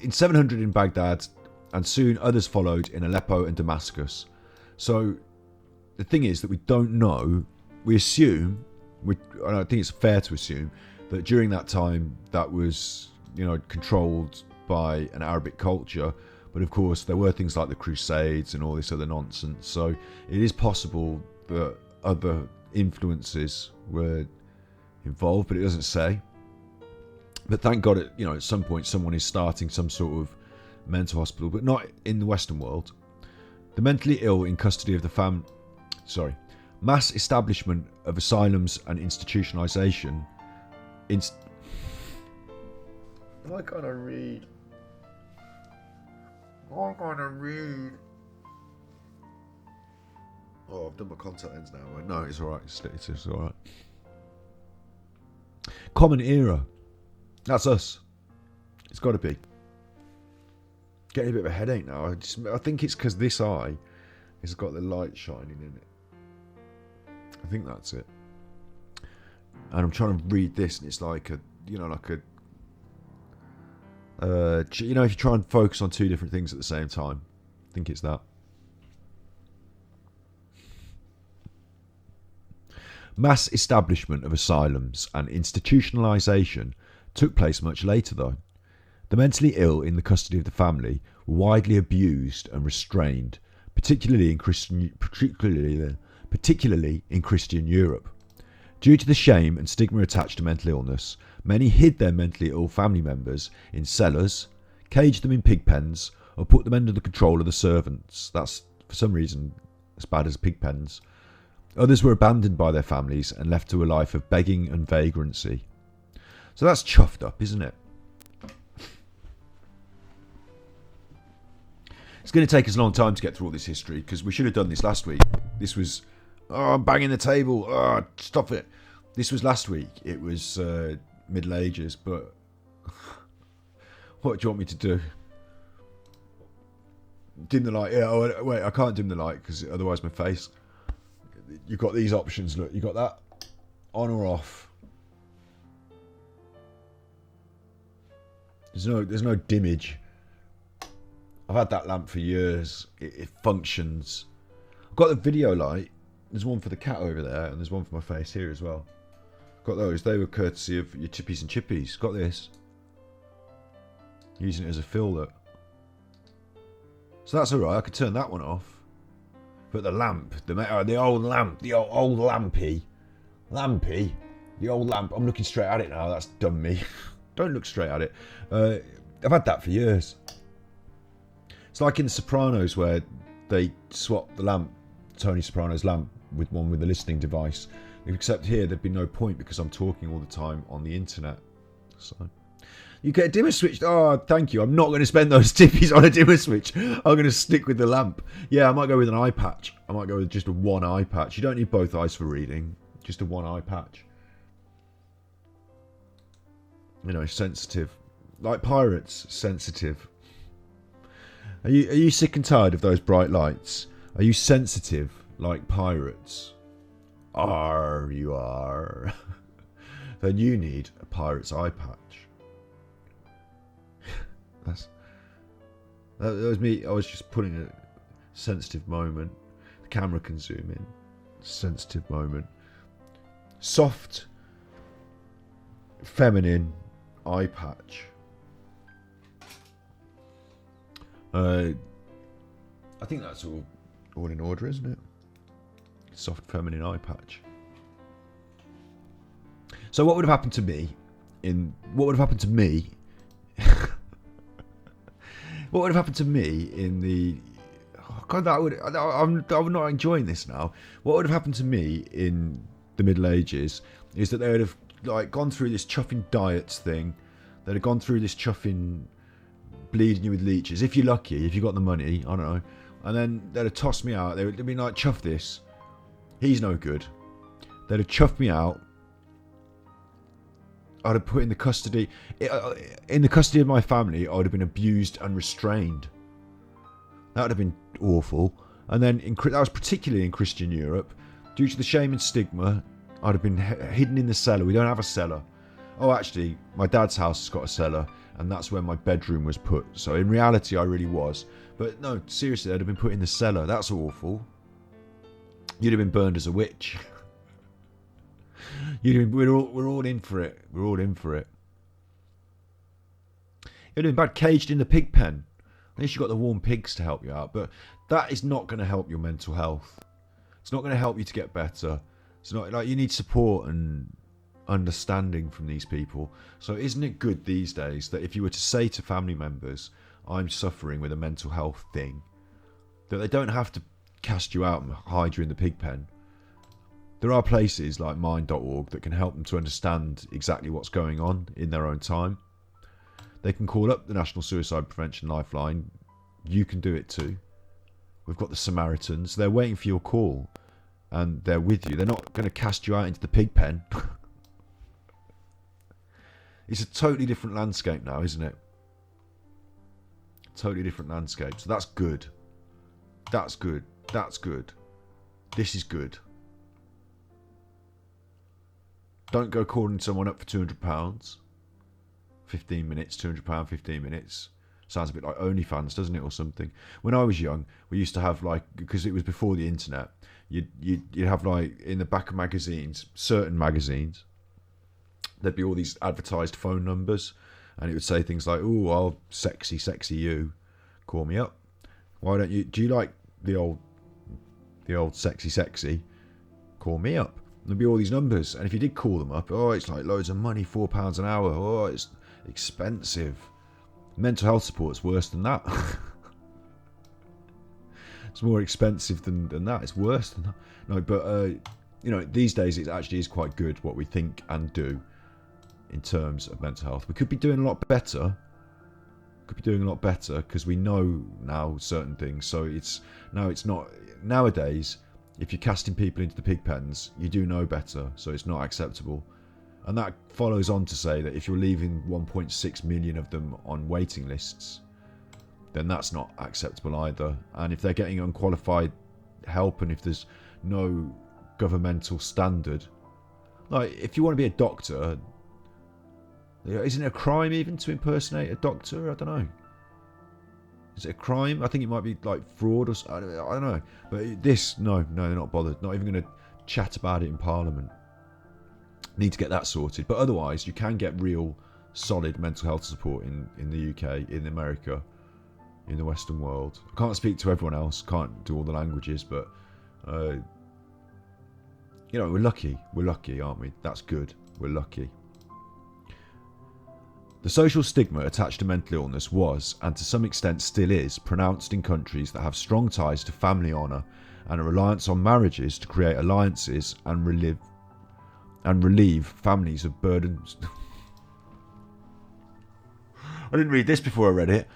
In 700 in Baghdad, and soon others followed in Aleppo and Damascus. So the thing is that we don't know. We assume, and I think it's fair to assume, that during that time that was, controlled by an Arabic culture. But of course, there were things like the Crusades and all this other nonsense. So it is possible that other influences were involved, but it doesn't say. But thank God, at some point, someone is starting some sort of mental hospital, but not in the Western world. The mentally ill in custody of the mass establishment of asylums and institutionalization. Why can't I read? Oh, I've done my contact lens now. No, it's alright. It's alright. Common era. That's us. It's got to be. Getting a bit of a headache now. I think it's because this eye has got the light shining in it. I think that's it. And I'm trying to read this, and it's like if you try and focus on two different things at the same time. I think it's that. Mass establishment of asylums and institutionalisation took place much later, though. The mentally ill in the custody of the family were widely abused and restrained, particularly in Christian Europe. Due to the shame and stigma attached to mental illness, many hid their mentally ill family members in cellars, caged them in pig pens, or put them under the control of the servants. That's, for some reason, as bad as pig pens. Others were abandoned by their families and left to a life of begging and vagrancy. So that's chuffed up, isn't it? It's going to take us a long time to get through all this history, because we should have done this last week. This was... Oh, I'm banging the table. Oh, stop it. This was last week. It was Middle Ages, but... What do you want me to do? Dim the light. Yeah, oh, wait, I can't dim the light, because otherwise my face... You've got these options, look. You've got that on or off. There's no dimmage. I've had that lamp for years. It functions. I've got the video light. There's one for the cat over there, and there's one for my face here as well. Got those. They were courtesy of your chippies and chippies. Got this. Using it as a fillet. So that's alright. I could turn that one off. But the lamp, the old lamp, the old lampy. Lampy. The old lamp. I'm looking straight at it now. That's done me. Don't look straight at it. I've had that for years. It's like in The Sopranos where they swap the lamp, Tony Soprano's lamp, with one with a listening device. Except here there'd be no point because I'm talking all the time on the internet. So you get a dimmer switch. Oh, thank you. I'm not going to spend those tippies on a dimmer switch. I'm going to stick with the lamp. Yeah, I might go with an eye patch. I might go with just a one eye patch. You don't need both eyes for reading. Just a one eye patch. You know, sensitive. Like pirates, sensitive. Are you sick and tired of those bright lights? Are you sensitive like pirates? You are. Then you need a pirate's eye patch. That was me. I was just putting a sensitive moment. The camera can zoom in. Sensitive moment. Soft, feminine eye patch. I think that's all in order, isn't it? Soft, feminine eye patch. So what would have happened to me what would have happened to me in the God, I'm not enjoying this now. What would have happened to me in the Middle Ages is that they would have like gone through this chuffing diets thing. They'd have gone through this chuffing bleeding you with leeches. If you're lucky, if you got the money, I don't know. And then they'd have tossed me out. They'd be like, chuff this. He's no good. They'd have chuffed me out. I'd have put in the custody of my family. I would have been abused and restrained. That would have been awful. And then that was particularly in Christian Europe, due to the shame and stigma. I'd have been hidden in the cellar. We don't have a cellar. Oh, actually, my dad's house has got a cellar, and that's where my bedroom was put. So in reality, I really was. But no, seriously, I'd have been put in the cellar. That's awful. You'd have been burned as a witch. We're all in for it. We're all in for it. It'd have been bad caged in the pig pen. At least you got the warm pigs to help you out. But that is not going to help your mental health. It's not going to help you to get better. It's not like you need support and understanding from these people. So isn't it good these days that if you were to say to family members, I'm suffering with a mental health thing, that they don't have to cast you out and hide you in the pig pen. There are places like mind.org that can help them to understand exactly what's going on in their own time. They can call up the National Suicide Prevention Lifeline. You can do it too. We've got the Samaritans. They're waiting for your call and they're with you. They're not going to cast you out into the pig pen. It's a totally different landscape now, isn't it? Totally different landscape. So that's good. That's good. That's good. This is good. Don't go calling someone up for £200. 15 minutes, £200, 15 minutes. Sounds a bit like OnlyFans, doesn't it, or something? When I was young, we used to have like, because it was before the internet, you'd have like in the back of magazines, certain magazines, there'd be all these advertised phone numbers, and it would say things like, "Oh, I'll sexy you, call me up. Why don't you? Do you like the old sexy? Call me up." And there'd be all these numbers, and if you did call them up, oh, it's like loads of money, £4 an hour. Oh, it's expensive. Mental health support's worse than that. It's more expensive than that. It's worse than that. No, but these days it actually is quite good what we think and do in terms of mental health. We could be doing a lot better. Because we know now certain things. So it's not nowadays. If you're casting people into the pig pens, you do know better. So it's not acceptable. And that follows on to say that if you're leaving 1.6 million of them on waiting lists, then that's not acceptable either. And if they're getting unqualified help, and if there's no governmental standard, like if you want to be a doctor, isn't it a crime even to impersonate a doctor? I don't know. Is it a crime? I think it might be like fraud or I don't know. But this, no, they're not bothered. Not even going to chat about it in Parliament. Need to get that sorted. But otherwise, you can get real, solid mental health support in the UK, in America, in the Western world. I can't speak to everyone else, can't do all the languages, but, we're lucky. We're lucky, aren't we? That's good. We're lucky. The social stigma attached to mental illness was, and to some extent still is, pronounced in countries that have strong ties to family honour and a reliance on marriages to create alliances and relieve families of burdens. I didn't read this before I read it.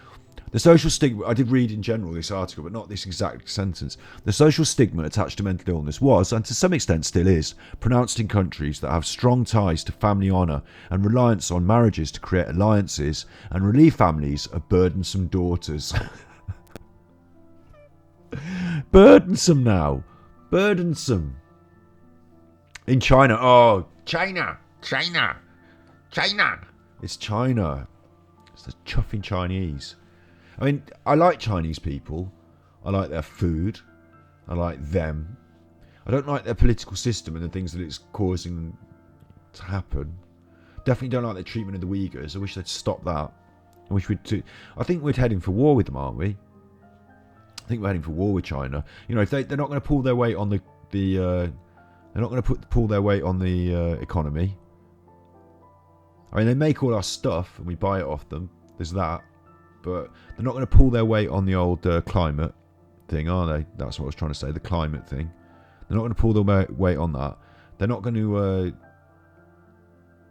The social stigma, I did read in general this article, but not this exact sentence. The social stigma attached to mental illness was, and to some extent still is, pronounced in countries that have strong ties to family honour and reliance on marriages to create alliances and relieve families of burdensome daughters. Burdensome now. Burdensome. In China. Oh, China. It's China. It's the chuffing Chinese. I mean, I like Chinese people. I like their food. I like them. I don't like their political system and the things that it's causing to happen. Definitely don't like their treatment of the Uyghurs. I wish they'd stop that. I think we're heading for war with them, aren't we? I think we're heading for war with China. If they're not going to pull their weight on they're not going to pull their weight on the economy. I mean, they make all our stuff and we buy it off them. There's that. But they're not going to pull their weight on the old climate thing, are they? That's what I was trying to say, the climate thing. They're not going to pull their weight on that. They're not going to...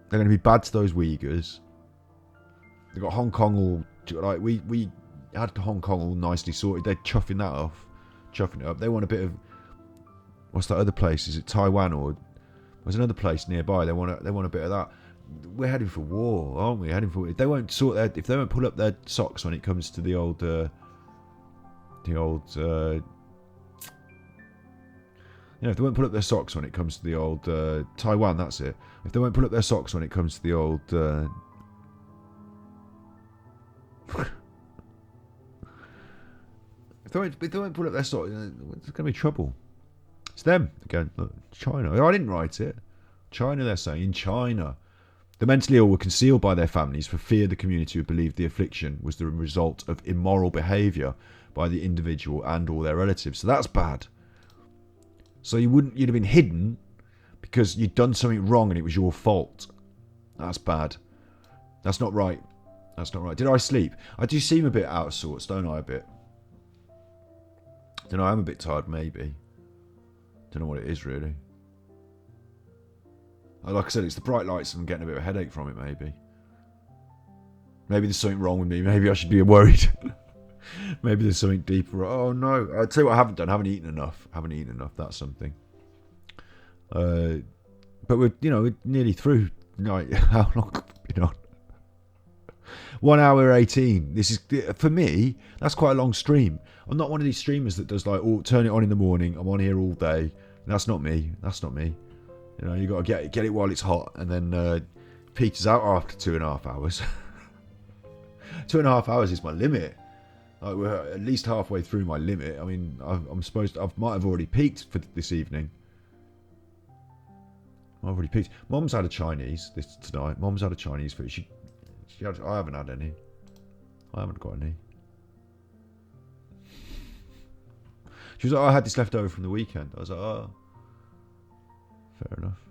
they're going to be bad to those Uyghurs. They've got Hong Kong all... Like, we had Hong Kong all nicely sorted. They're chuffing that off. Chuffing it up. They want a bit of... What's that other place? Is it Taiwan or... There's another place nearby. They want a bit of that. We're heading for war, aren't we? If they won't pull up their socks when it comes to the old if they won't pull up their socks when it comes to the old Taiwan, that's it. If they won't pull up their socks when it comes to the old if they won't pull up their socks, there's going to be trouble. It's them again. Look, China. I didn't write it. China, they're saying. In China. The mentally ill were concealed by their families for fear the community would believe the affliction was the result of immoral behaviour by the individual and all their relatives. So that's bad. So you'd have been hidden because you'd done something wrong and it was your fault. That's bad. That's not right. That's not right. Did I sleep? I do seem a bit out of sorts, don't I, a bit? Don't know, I'm a bit tired, maybe. Don't know what it is, really. Like I said, it's the bright lights and I'm getting a bit of a headache from it, maybe. Maybe there's something wrong with me. Maybe I should be worried. Maybe there's something deeper. Oh, no. I'll tell you what I haven't done. I haven't eaten enough. That's something. But we're nearly through. How long have we been on? 1 hour 18. This is, for me, that's quite a long stream. I'm not one of these streamers that does turn it on in the morning. I'm on here all day. That's not me. You got to get it while it's hot, and then peters out after 2.5 hours. 2.5 hours is my limit. We're at least halfway through my limit. I mean, I might have already peaked for this evening. I've already peaked. Mom's had a Chinese tonight. Mom's had a Chinese food. I haven't had any. I haven't got any. She was like, I had this left over from the weekend. I was like, oh. Fair enough.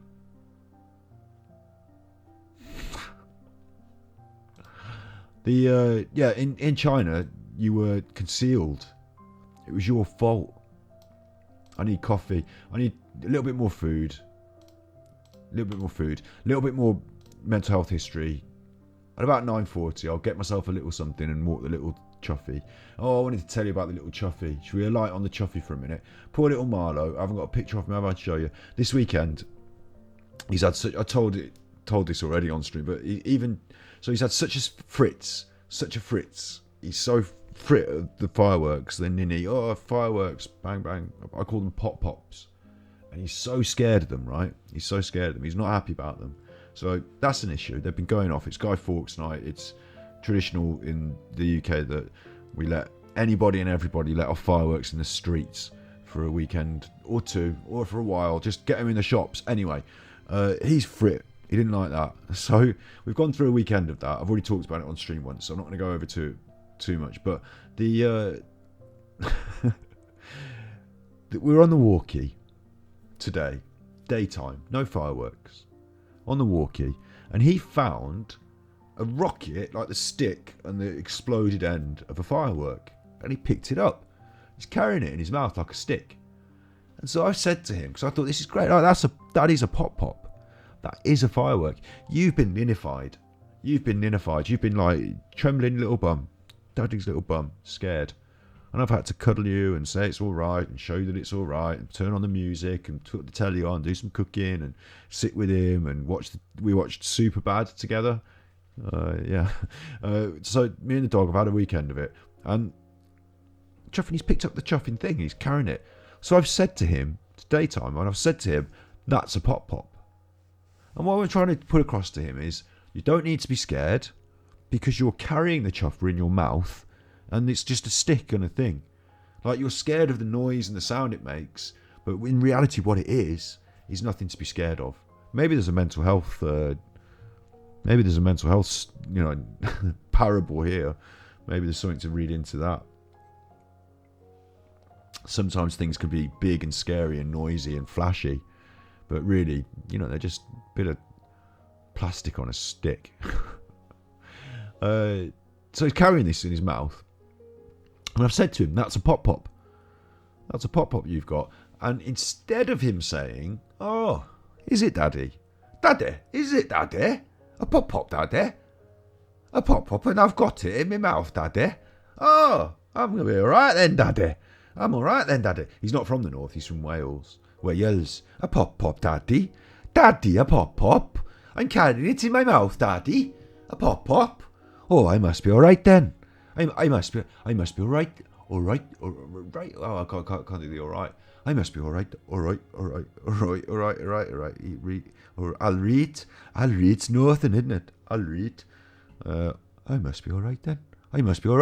In China, you were concealed. It was your fault. I need coffee. I need a little bit more food. A little bit more mental health history. At about 9:40, I'll get myself a little something and walk the little chuffy. Oh, I wanted to tell you about the little chuffy. Should we alight on the chuffy for a minute? Poor little Marlowe. I haven't got a picture of him. I'm about to show you. This weekend, he's had such... I told this already on stream, but he's had such a fritz. He's so frit of the fireworks. Then Ninny, fireworks, bang, bang. I call them pop-pops. And he's so scared of them, right? He's so scared of them. He's not happy about them. So that's an issue. They've been going off. It's Guy Fawkes night. It's traditional in the UK that we let anybody and everybody let off fireworks in the streets for a weekend or two, or for a while. Just get them in the shops. Anyway, he's frit. He didn't like that. So we've gone through a weekend of that. I've already talked about it on stream once, so I'm not going to go over too much. But the we were on the walkie today, daytime, no fireworks, on the walkie, and he found a rocket, like the stick and the exploded end of a firework, and he picked it up. He's carrying it in his mouth like a stick. And so I said to him, because I thought, this is great, oh, that is a pop. That is a firework. You've been ninified. You've been like trembling little bum, daddy's little bum, scared. And I've had to cuddle you and say it's all right and show you that it's all right and turn on the music and put the telly on, do some cooking and sit with him and we watched Superbad together. So me and the dog have had a weekend of it. And he's picked up the chuffing thing. He's carrying it. So I've said to him, it's daytime, and I've said to him, that's a pop. And what we're trying to put across to him is, you don't need to be scared because you're carrying the chuffer in your mouth and it's just a stick and a thing. Like, you're scared of the noise and the sound it makes, but in reality what it is nothing to be scared of. Maybe there's a mental health parable here. Maybe there's something to read into that. Sometimes things can be big and scary and noisy and flashy, but really, they're just a bit of plastic on a stick. So he's carrying this in his mouth. And I've said to him, that's a pop. That's a pop you've got. And instead of him saying, oh, is it, Daddy? Daddy, is it, Daddy? A pop, Daddy? A pop, and I've got it in my mouth, Daddy. Oh, I'm going to be all right then, Daddy. I'm all right then, Daddy. He's not from the north, he's from Wales. Wales. A pop, Daddy. Daddy, a pop. I'm carrying it in my mouth, Daddy. A pop. Oh, I must be all right then. I must be all right. All right. Oh, I can't do the all right. I must be all right. All right. I'll read. It's northern, isn't it? I'll read. I must be all right then. I must be all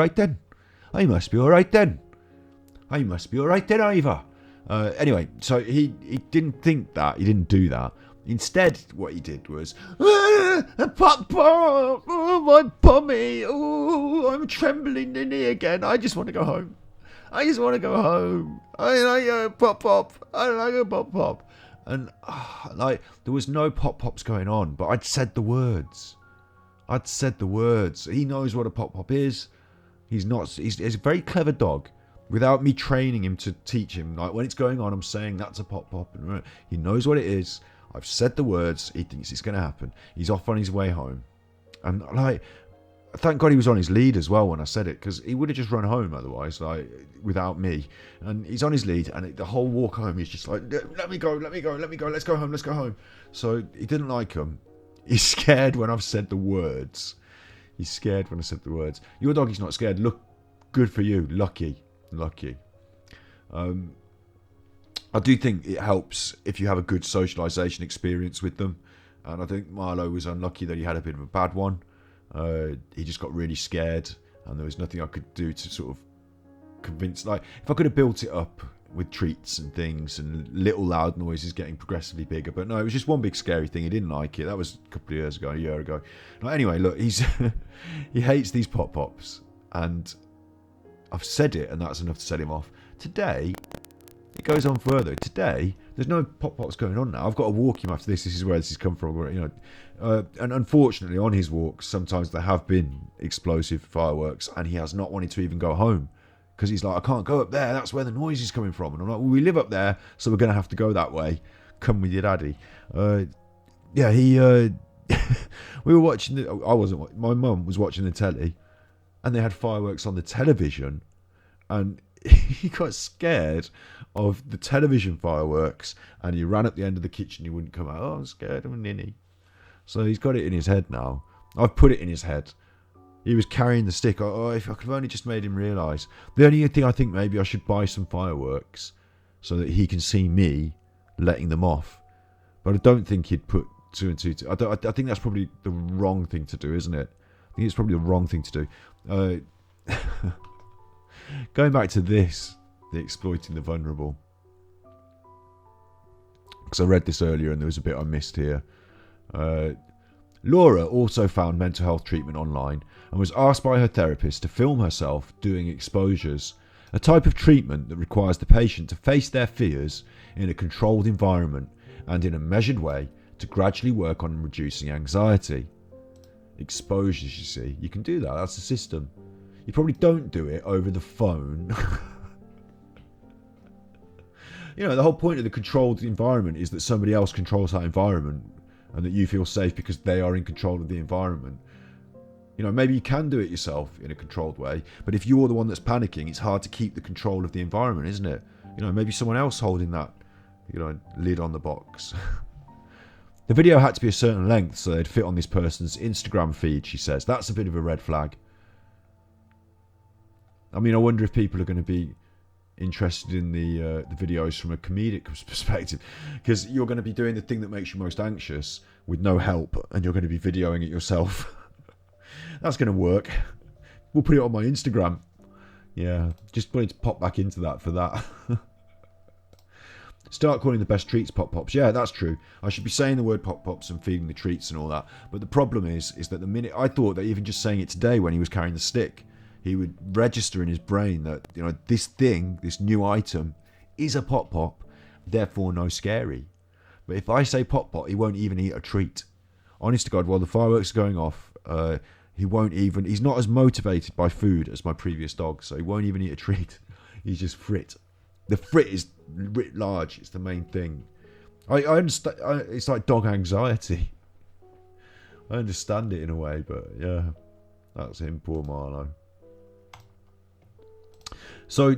right then, Ivor. Anyway, so he didn't think that. He didn't do that. Instead, what he did was, pop, oh, my bummy, oh, I'm trembling in here again. I just want to go home. I like a pop. And there was no pops going on, but I'd said the words. He knows what a pop is. He's a very clever dog. Without me training him to teach him, like when it's going on, I'm saying that's a pop. And he knows what it is. I've said the words. He thinks it's going to happen. He's off on his way home. And thank God he was on his lead as well when I said it, because he would have just run home otherwise, without me. And he's on his lead, and the whole walk home, he's just like, let me go, let's go home. So he didn't like him. He's scared when I've said the words. Your dog is not scared. Look, good for you. Lucky. I do think it helps if you have a good socialisation experience with them. And I think Marlo was unlucky that he had a bit of a bad one. He just got really scared, and there was nothing I could do to sort of convince. Like, if I could have built it up with treats and things and little loud noises getting progressively bigger, but no, it was just one big scary thing. He didn't like it. That was a couple of years ago, a year ago. Anyway, look, he hates these pops, and I've said it, and that's enough to set him off. Today, it goes on further. Today, there's no pops going on now. I've got to walk him after this. This is where this has come from. And unfortunately, on his walks, sometimes there have been explosive fireworks, and he has not wanted to even go home because he's like, I can't go up there. That's where the noise is coming from. And I'm like, well, we live up there, so we're going to have to go that way. Come with your daddy. We were watching. My mum was watching the telly, and they had fireworks on the television, and he got scared of the television fireworks, and he ran up the end of the kitchen. He wouldn't come out. Oh, I'm scared. I'm a ninny. So he's got it in his head now. I've put it in his head. He was carrying the stick. Oh, if I could have only just made him realise. The only thing I think maybe I should buy some fireworks so that he can see me letting them off. But I don't think he'd put two and two. I think that's probably the wrong thing to do, isn't it? I think it's probably the wrong thing to do. Going back to this, the exploiting the vulnerable. Because I read this earlier and there was a bit I missed here. Laura also found mental health treatment online and was asked by her therapist to film herself doing exposures, a type of treatment that requires the patient to face their fears in a controlled environment and in a measured way to gradually work on reducing anxiety. Exposures, you see. You can do that. That's the system. You probably don't do it over the phone. The whole point of the controlled environment is that somebody else controls that environment and that you feel safe because they are in control of the environment. Maybe you can do it yourself in a controlled way, but if you're the one that's panicking, it's hard to keep the control of the environment, isn't it? Maybe someone else holding that, lid on the box. The video had to be a certain length so they'd fit on this person's Instagram feed, she says. That's a bit of a red flag. I wonder if people are going to be interested in the videos from a comedic perspective, because you're going to be doing the thing that makes you most anxious with no help, and you're going to be videoing it yourself. That's going to work. We'll put it on my Instagram. Yeah, just wanted to pop back into that for that. Start calling the best treats Pop Pops. Yeah, that's true. I should be saying the word Pop Pops and feeding the treats and all that. But the problem is that the minute I thought that even just saying it today when he was carrying the stick, he would register in his brain that this thing, this new item, is a Pop Pop, therefore no scary. But if I say Pop Pop, he won't even eat a treat. Honest to God, while the fireworks are going off, he's not as motivated by food as my previous dog, so he won't even eat a treat. He's just frit. The frit is writ large. It's the main thing. I understand. It's like dog anxiety. I understand it in a way, but yeah, that's him, poor Marlo. So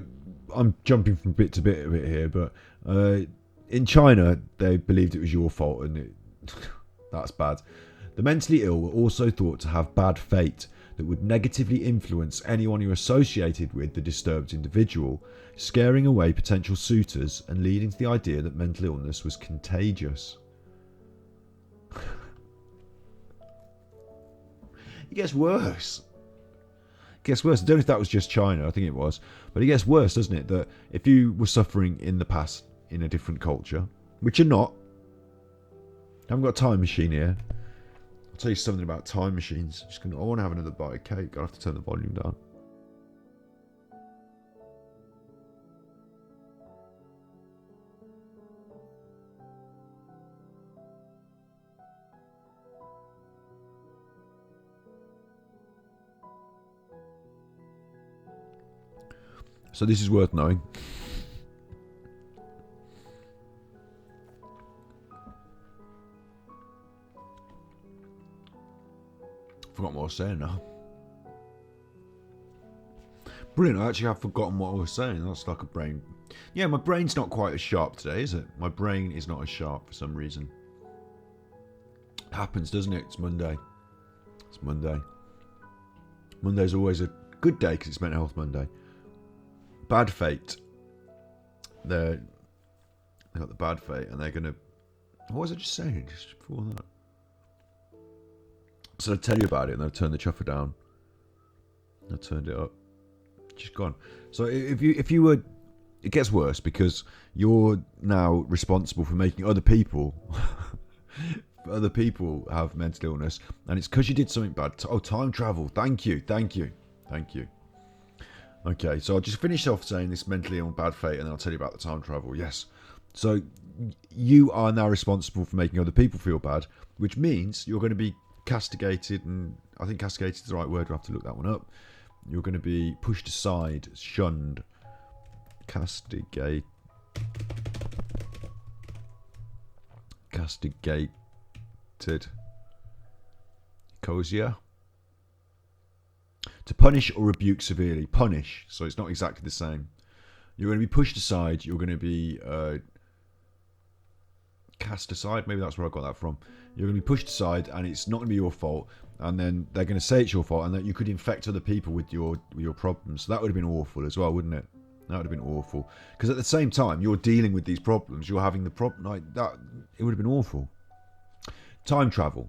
I'm jumping from bit to bit a bit here, but in China they believed it was your fault, and that's bad. The mentally ill were also thought to have bad fate that would negatively influence anyone who associated with the disturbed individual, scaring away potential suitors and leading to the idea that mental illness was contagious. It gets worse. It gets worse. I don't know if that was just China, I think it was, but it gets worse, doesn't it? That if you were suffering in the past in a different culture, which you're not, I haven't got a time machine here. I'll tell you something about time machines. I want to have another bite of cake. I'll have to turn the volume down. So this is worth knowing. Forgot what I was saying now. Brilliant, I actually have forgotten what I was saying. That's like a brain. Yeah, my brain's not quite as sharp today, is it? My brain is not as sharp for some reason. It happens, doesn't it? It's Monday. It's Monday. Monday's always a good day because it's Mental Health Monday. Bad fate. They got the bad fate, and they're gonna. What was I just saying just before that? So I tell you about it, and I turned the chuffer down. I turned it up. Just gone. So if you were, it gets worse because you're now responsible for making other people have mental illness, and it's because you did something bad. Oh, time travel. Thank you. Okay, so I'll just finish off saying this mentally ill and bad fate, and then I'll tell you about the time travel. Yes. So you are now responsible for making other people feel bad, which means you're going to be castigated, and I think castigated is the right word. We'll have to look that one up. You're going to be pushed aside, shunned, castigated, cozier. To punish or rebuke severely. Punish, so it's not exactly the same. You're going to be pushed aside. You're going to be cast aside. Maybe that's where I got that from. You're going to be pushed aside, and it's not going to be your fault. And then they're going to say it's your fault, and that you could infect other people with your problems. So that would have been awful as well, wouldn't it? That would have been awful. Because at the same time, you're dealing with these problems. You're having the problem like that. It would have been awful. Time travel.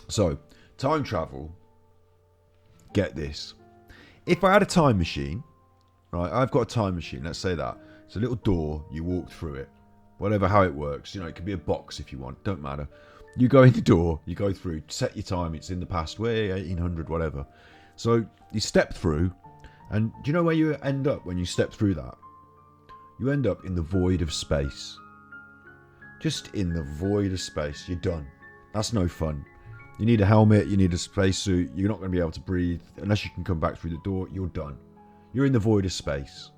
So time travel. Get this. If I had a time machine, right? I've got a time machine. Let's say that it's a little door. You walk through it. whatever how it works. You know, it could be a box if you want, don't matter. You go in the door, you go through, set your time, it's in the past, way 1800, whatever. So you step through, and do you know where you end up when you step through that? You end up in the void of space. Just in the void of space. You're done. That's no fun. You need a helmet, you need a spacesuit, you're not going to be able to breathe. Unless you can come back through the door, you're done. You're in the void of space.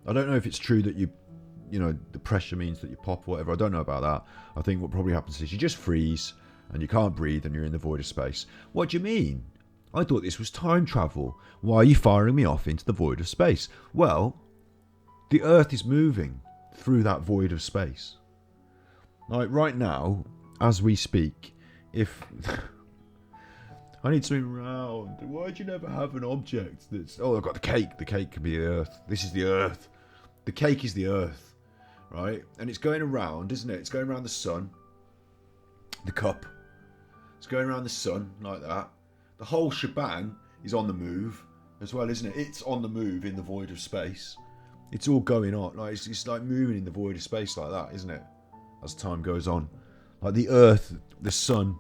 I don't know if it's true that you know, the pressure means that you pop or whatever. I don't know about that. I think what probably happens is you just freeze and you can't breathe and you're in the void of space. What do you mean? I thought this was time travel. Why are you firing me off into the void of space? Well, the Earth is moving through that void of space. Like right now, as we speak, if... I need something round. Why'd you never have an object that's... Oh, I've got the cake. The cake could be the Earth. This is the Earth. The cake is the Earth, right? And it's going around, isn't it? It's going around the sun. The cup. It's going around the sun like that. The whole shebang is on the move as well, isn't it? It's on the move in the void of space. It's all going on. Like it's like moving in the void of space like that, isn't it? As time goes on. Like the Earth, the sun,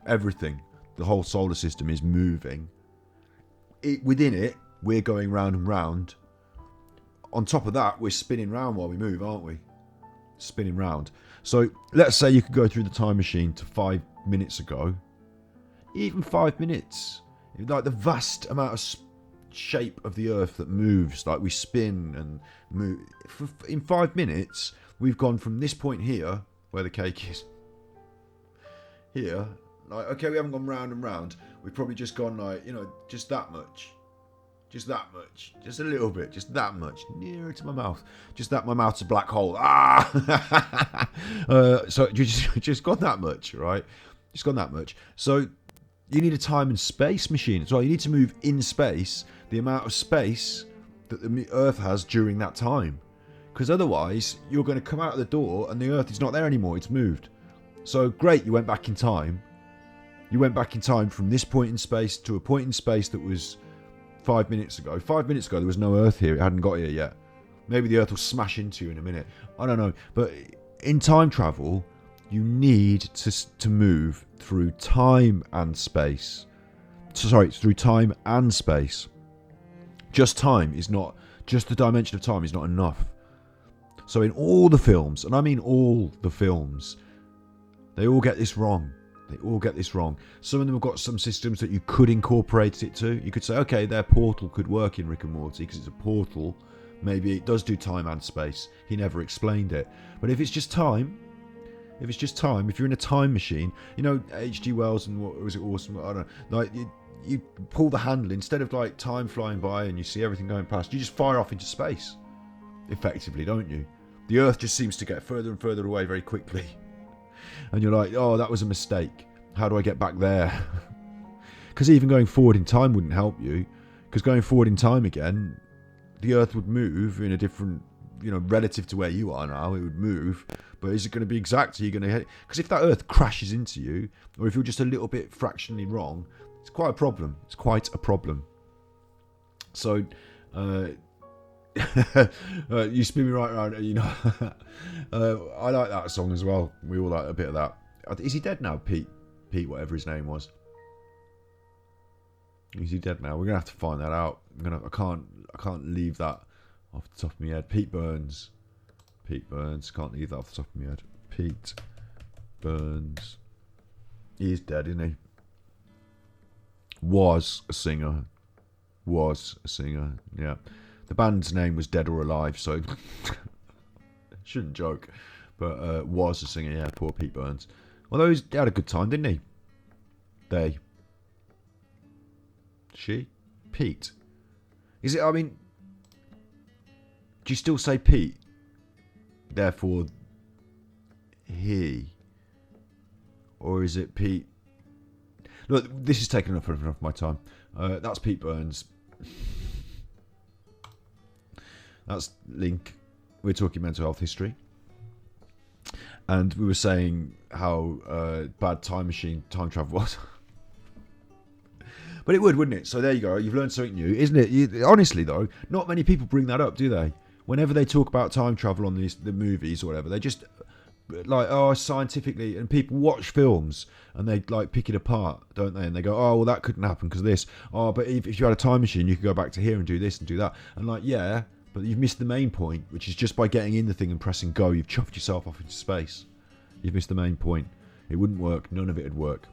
everything. The whole solar system is moving. Within it, we're going round and round. On top of that, we're spinning round while we move, aren't we? Spinning round. So let's say you could go through the time machine to 5 minutes ago. Even 5 minutes. Like the vast amount of shape of the Earth that moves. Like we spin and move. In 5 minutes, we've gone from this point here, where the cake is, here. Like, okay, we haven't gone round and round. We've probably just gone like, you know, just that much. Just that much. Just a little bit. Just that much. Nearer to my mouth. Just that my mouth's a black hole. Ah! So you just gone that much, right? Just gone that much. So you need a time and space machine as well. You need to move in space the amount of space that the Earth has during that time. Because otherwise, you're going to come out of the door and the Earth is not there anymore. It's moved. So great, you went back in time. You went back in time from this point in space to a point in space that was 5 minutes ago. 5 minutes ago, there was no Earth here. It hadn't got here yet. Maybe the Earth will smash into you in a minute. I don't know. But in time travel, you need to move through time and space. Through time and space. Just time is not... Just the dimension of time is not enough. So in all the films, and I mean all the films, they all get this wrong. They all get this wrong. Some of them have got some systems that you could incorporate it to. You could say, okay, their portal could work in Rick and Morty because it's a portal. Maybe it does do time and space. He never explained it. But if it's just time, if you're in a time machine, you know, H.G. Wells and what was it awesome? I don't know. Like you pull the handle instead of like time flying by and you see everything going past. You just fire off into space, effectively, don't you? The Earth just seems to get further and further away very quickly. And you're like, oh, that was a mistake. How do I get back there? Because even going forward in time wouldn't help you. Because going forward in time again, the Earth would move in a different, you know, relative to where you are now, it would move. But is it going to be exact? Are you going to hit? Because if that Earth crashes into you, or if you're just a little bit fractionally wrong, it's quite a problem. It's quite a problem. So, you spin me right around, you know. I like that song as well. We all like a bit of that. Is he dead now, Pete, whatever his name was? Is he dead now? We're gonna have to find that out. I can't leave that off the top of my head. Pete Burns. Can't leave that off the top of my head. Pete Burns. He is dead, isn't he? Was a singer. Yeah. The band's name was Dead or Alive, so shouldn't joke. But was a singer, yeah, poor Pete Burns. Although he had a good time, didn't he? They. She? Pete. Is it, I mean, do you still say Pete? Therefore, he. Or is it Pete? Look, this is taking enough of my time. That's Pete Burns. That's Link. We're talking mental health history. And we were saying how bad time travel was. But it would, wouldn't it? So there you go. You've learned something new, isn't it? Honestly, though, not many people bring that up, do they? whenever they talk about time travel on the movies or whatever, they just like, oh, scientifically, and people watch films and they like pick it apart, don't they? And they go, oh, well, that couldn't happen because of this. Oh, but if you had a time machine, you could go back to here and do this and do that. And like, yeah, but you've missed the main point, which is just by getting in the thing and pressing go, you've chuffed yourself off into space. You've missed the main point. It wouldn't work. None of it would work.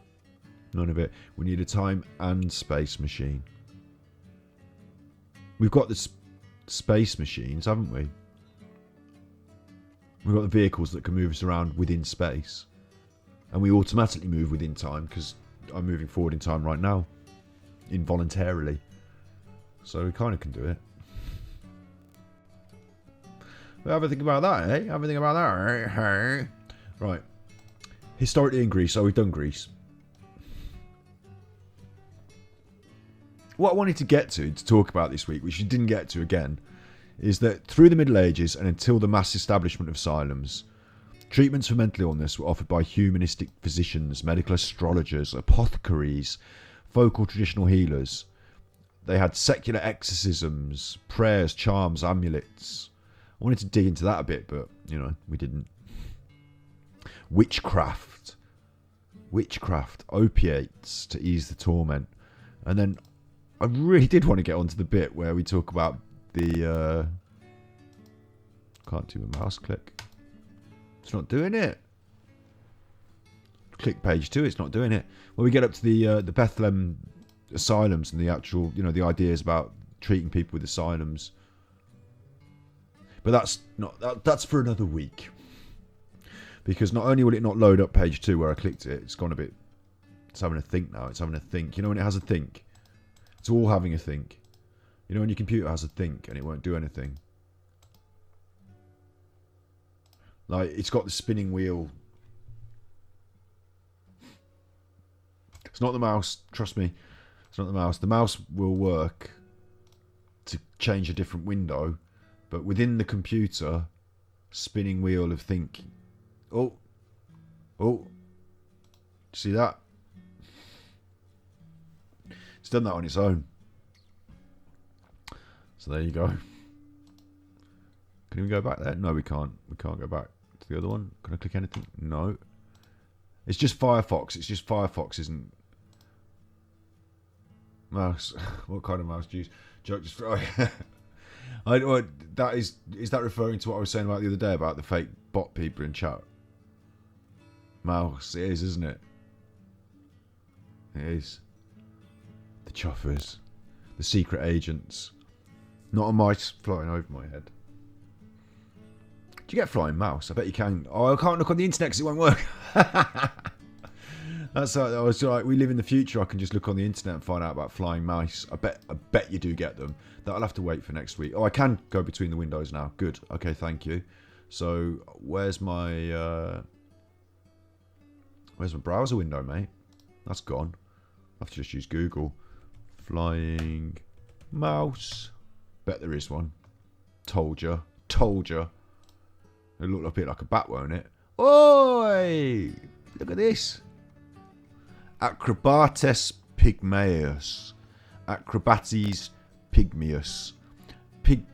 None of it. We need a time and space machine. We've got the space machines, haven't we? We've got the vehicles that can move us around within space. And we automatically move within time because I'm moving forward in time right now. Involuntarily. So we kind of can do it. But have a think about that, eh? Have a think about that, eh? Right. Historically in Greece. So we've done Greece. What I wanted to get to talk about this week, which you didn't get to again, is that through the Middle Ages and until the mass establishment of asylums, treatments for mental illness were offered by humanistic physicians, medical astrologers, apothecaries, folk or traditional healers. They had secular exorcisms, prayers, charms, amulets. I wanted to dig into that a bit, but, you know, we didn't. Witchcraft, opiates to ease the torment. And then I really did want to get onto the bit where we talk about the can't do a mouse click. It's not doing it. Click page 2. It's not doing it. When we get up to the Bethlehem asylums and the actual, you know, the ideas about treating people with asylums. But that's for another week. Because not only will it not load up page 2 where I clicked it, it's gone a bit. It's having a think now. It's having a think. You know when it has a think. It's all having a think. You know when your computer has a think and it won't do anything. Like, it's got the spinning wheel. It's not the mouse, trust me. It's not the mouse. The mouse will work to change a different window, but within the computer, spinning wheel of think. Oh. See that? It's done that on its own. So there you go. Can we go back there? No, we can't. We can't go back to the other one. Can I click anything? No. It's just Firefox. It's just Firefox, isn't mouse. What kind of mouse do you use? Joke just. Is that referring to what I was saying about the other day about the fake bot people in chat? Mouse. It is, isn't it? It is. The chuffers. The secret agents. Not a mice flying over my head. Do you get flying mouse? I bet you can. Oh, I can't look on the internet because it won't work. That's like, I was like, we live in the future. I can just look on the internet and find out about flying mice. I bet you do get them. That'll have to wait for next week. Oh, I can go between the windows now. Good. Okay, thank you. So where's my browser window, mate? That's gone. I have to just use Google. Flying mouse. Bet there is one. Told you. It'll look a bit like a bat, won't it? Oi! Look at this. Acrobates pygmaeus. Acrobates pygmaeus. Pygmy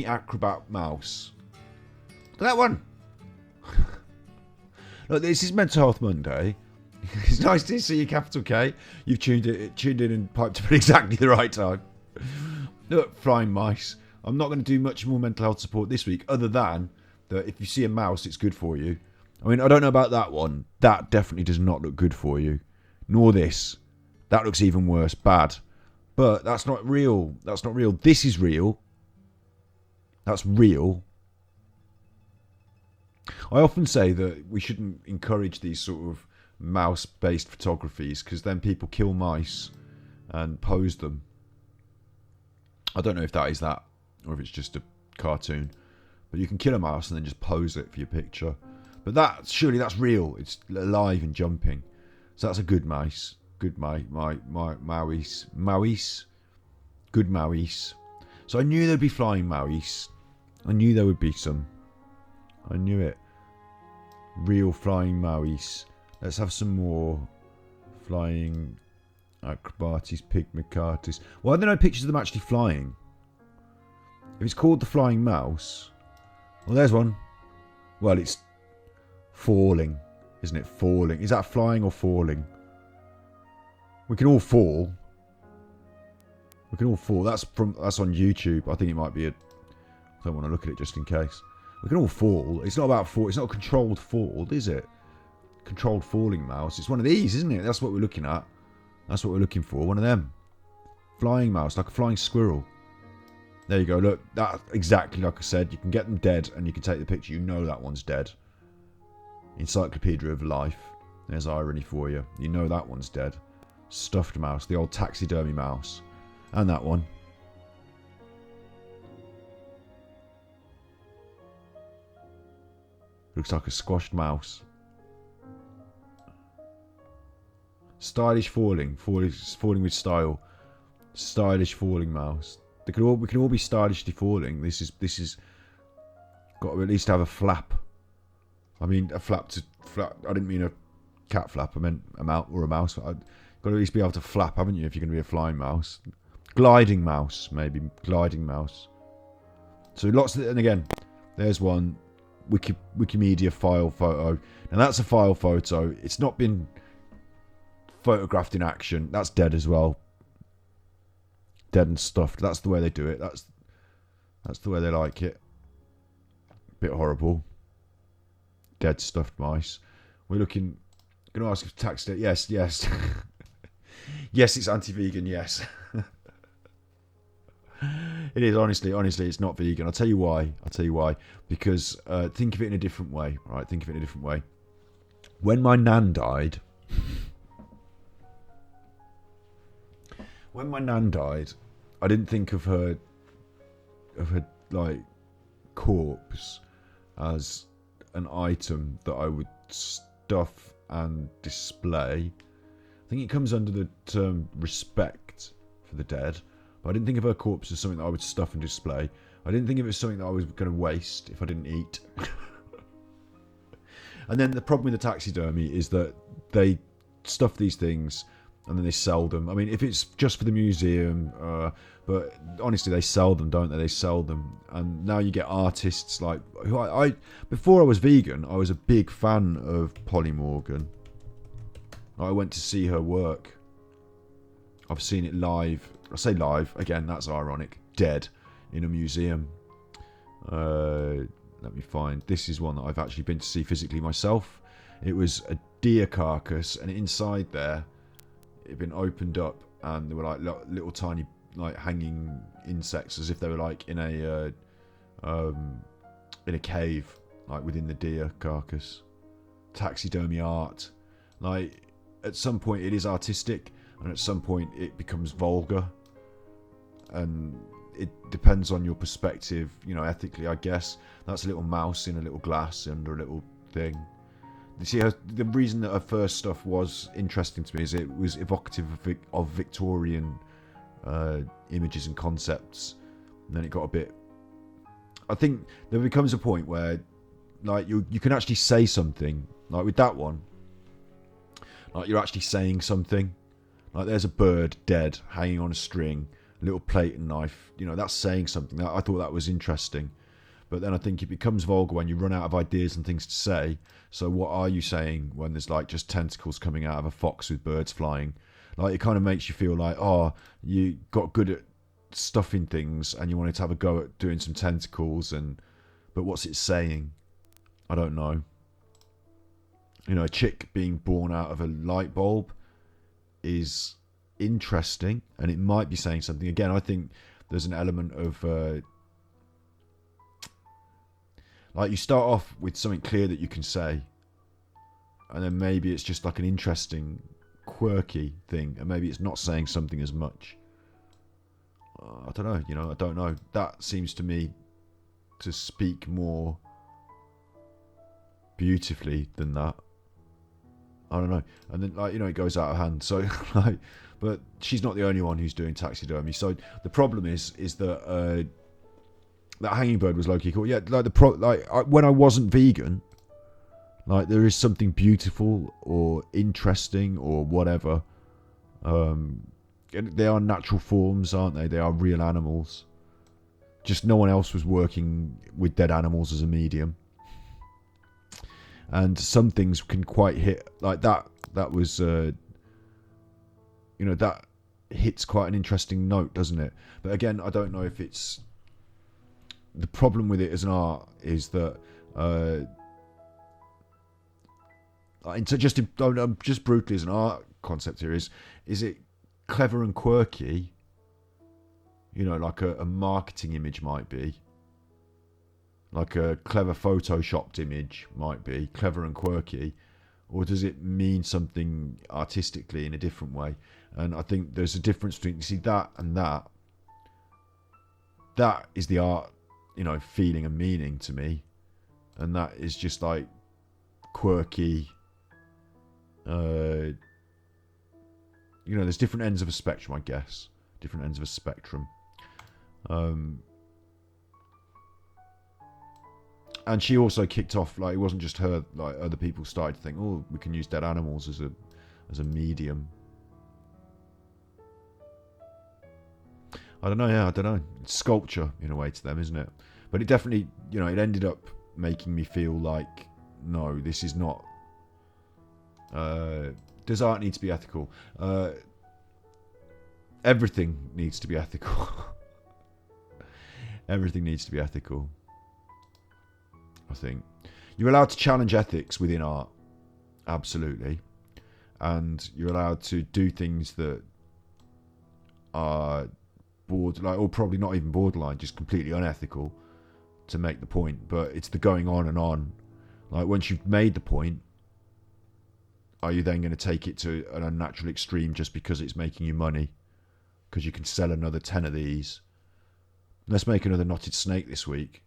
acrobat mouse. Look at that one. Look, this is Mental Health Monday. It's nice to see you, capital K. You've tuned in and piped up at exactly the right time. Look, flying mice. I'm not going to do much more mental health support this week, other than that if you see a mouse, it's good for you. I mean, I don't know about that one. That definitely does not look good for you. Nor this. That looks even worse. Bad. But that's not real. That's not real. This is real. That's real. I often say that we shouldn't encourage these sort of mouse-based photographies because then people kill mice and pose them. I don't know if that is that or if it's just a cartoon. But you can kill a mouse and then just pose it for your picture. But surely that's real. It's alive and jumping. So that's a good mouse. Good mouse. Good mouse. So I knew there'd be flying mouse. I knew there would be some. I knew it. Real flying mouse. Let's have some more flying acrobates, pygmacatus. Why are there no pictures of them actually flying? If it's called the flying mouse, well, there's one. Well, it's falling, isn't it? Falling. Is that flying or falling? We can all fall. We can all fall. That's on YouTube. I think it might be I don't want to look at it just in case. We can all fall. It's not about fall. It's not a controlled fall, is it? Controlled falling mouse. It's one of these, isn't it? That's what we're looking at. That's what we're looking for. One of them. Flying mouse, like a flying squirrel. There you go. Look, that exactly like I said. You can get them dead and you can take the picture. You know that one's dead. Encyclopedia of Life. There's irony for you. You know that one's dead. Stuffed mouse. The old taxidermy mouse. And that one. Looks like a squashed mouse. Stylish falling. Falling with style. Stylish falling mouse. We can all be stylishly falling. This is got to at least have a flap. I mean, a flap. I didn't mean a cat flap. I meant a mouse or a mouse. I've got to at least be able to flap, haven't you? If you're going to be a flying mouse, gliding mouse, maybe gliding mouse. So lots of, and again, there's one Wikimedia file photo. Now that's a file photo. It's not been photographed in action. That's dead as well. Dead and stuffed. That's the way they do it. That's the way they like it. Bit horrible. Dead stuffed mice. We're looking. Going to ask if tax day. Yes. Yes, it's anti-vegan. Yes. It is, honestly, it's not vegan. I'll tell you why. Because think of it in a different way. Right? Think of it in a different way. When my nan died, I didn't think of her like corpse as an item that I would stuff and display. I think it comes under the term respect for the dead. But I didn't think of her corpse as something that I would stuff and display. I didn't think of it as something that I was going to waste if I didn't eat. And then the problem with the taxidermy is that they stuff these things and then they sell them. I mean, if it's just for the museum, but honestly, they sell them, don't they? They sell them. And now you get artists like... Before I was vegan, I was a big fan of Polly Morgan. I went to see her work. I've seen it live. I say live, again, that's ironic. Dead in a museum. Let me find. This is one that I've actually been to see physically myself. It was a deer carcass, and inside there, it had been opened up, and there were like little tiny like hanging insects, as if they were like in a cave, like within the deer carcass. Taxidermy art. Like at some point it is artistic, and at some point it becomes vulgar, and it depends on your perspective, you know, ethically, I guess. That's a little mouse in a little glass under a little thing. You see, the reason that her first stuff was interesting to me is it was evocative of Victorian images and concepts. And then it got a bit... I think there becomes a point where, like, you can actually say something. Like with that one, like you're actually saying something. Like there's a bird dead hanging on a string, a little plate and knife. You know, that's saying something. I thought that was interesting. But then I think it becomes vulgar when you run out of ideas and things to say. So what are you saying when there's like just tentacles coming out of a fox with birds flying? Like it kind of makes you feel like, oh, you got good at stuffing things and you wanted to have a go at doing some tentacles, but what's it saying? I don't know. You know, a chick being born out of a light bulb is interesting, and it might be saying something. Again, I think there's an element of like you start off with something clear that you can say, and then maybe it's just like an interesting, quirky thing, and maybe it's not saying something as much. I don't know. You know, I don't know. That seems to me to speak more beautifully than that. I don't know. And then, like, you know, it goes out of hand. So, like, but she's not the only one who's doing taxidermy. So the problem is that that hanging bird was low-key cool. Yeah, like when I wasn't vegan, like there is something beautiful or interesting or whatever. They are natural forms, aren't they? They are real animals. Just no one else was working with dead animals as a medium. And some things can quite hit like that. That was, that hits quite an interesting note, doesn't it? But again, I don't know if it's the problem with it as an art is that just brutally as an art concept here is it clever and quirky? Like a marketing image might be. Like a clever photoshopped image might be clever and quirky, or does it mean something artistically in a different way? And I think there's a difference between, you see, that and that. That is the art, feeling and meaning to me, and that is just like quirky. There's different ends of a spectrum, I guess. Different ends of a spectrum. And she also kicked off, like, it wasn't just her, like other people started to think, oh, we can use dead animals as a medium. I don't know. It's sculpture in a way to them, isn't it? But it definitely, it ended up making me feel like, no, this is not. Does art need to be ethical? Everything needs to be ethical. Everything needs to be ethical. I think you're allowed to challenge ethics within art, absolutely, and you're allowed to do things that are borderline, or probably not even borderline, just completely unethical, to make the point. But it's the going on and on. Like, once you've made the point, are you then going to take it to an unnatural extreme just because it's making you money? Because you can sell another 10 of these. Let's make another knotted snake this week.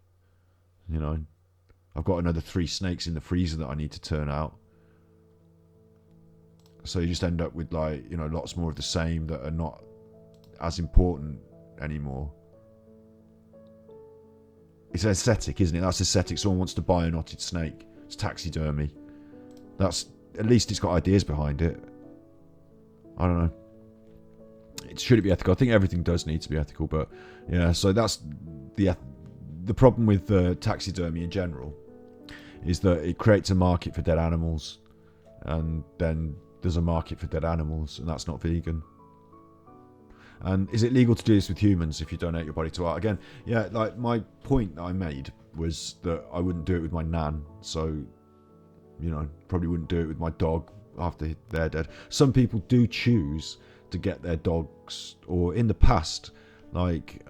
I've got another 3 snakes in the freezer that I need to turn out. So you just end up with, like, lots more of the same that are not as important anymore. It's aesthetic, isn't it? That's aesthetic. Someone wants to buy a knotted snake. It's taxidermy. At least it's got ideas behind it. I don't know. Should it be ethical? I think everything does need to be ethical, but yeah. So that's the problem with taxidermy in general, is that it creates a market for dead animals, and then there's a market for dead animals, and that's not vegan. And is it legal to do this with humans if you donate your body to art? Again, yeah, like my point that I made was that I wouldn't do it with my nan, so probably wouldn't do it with my dog after they're dead. Some people do choose to get their dogs, or in the past, like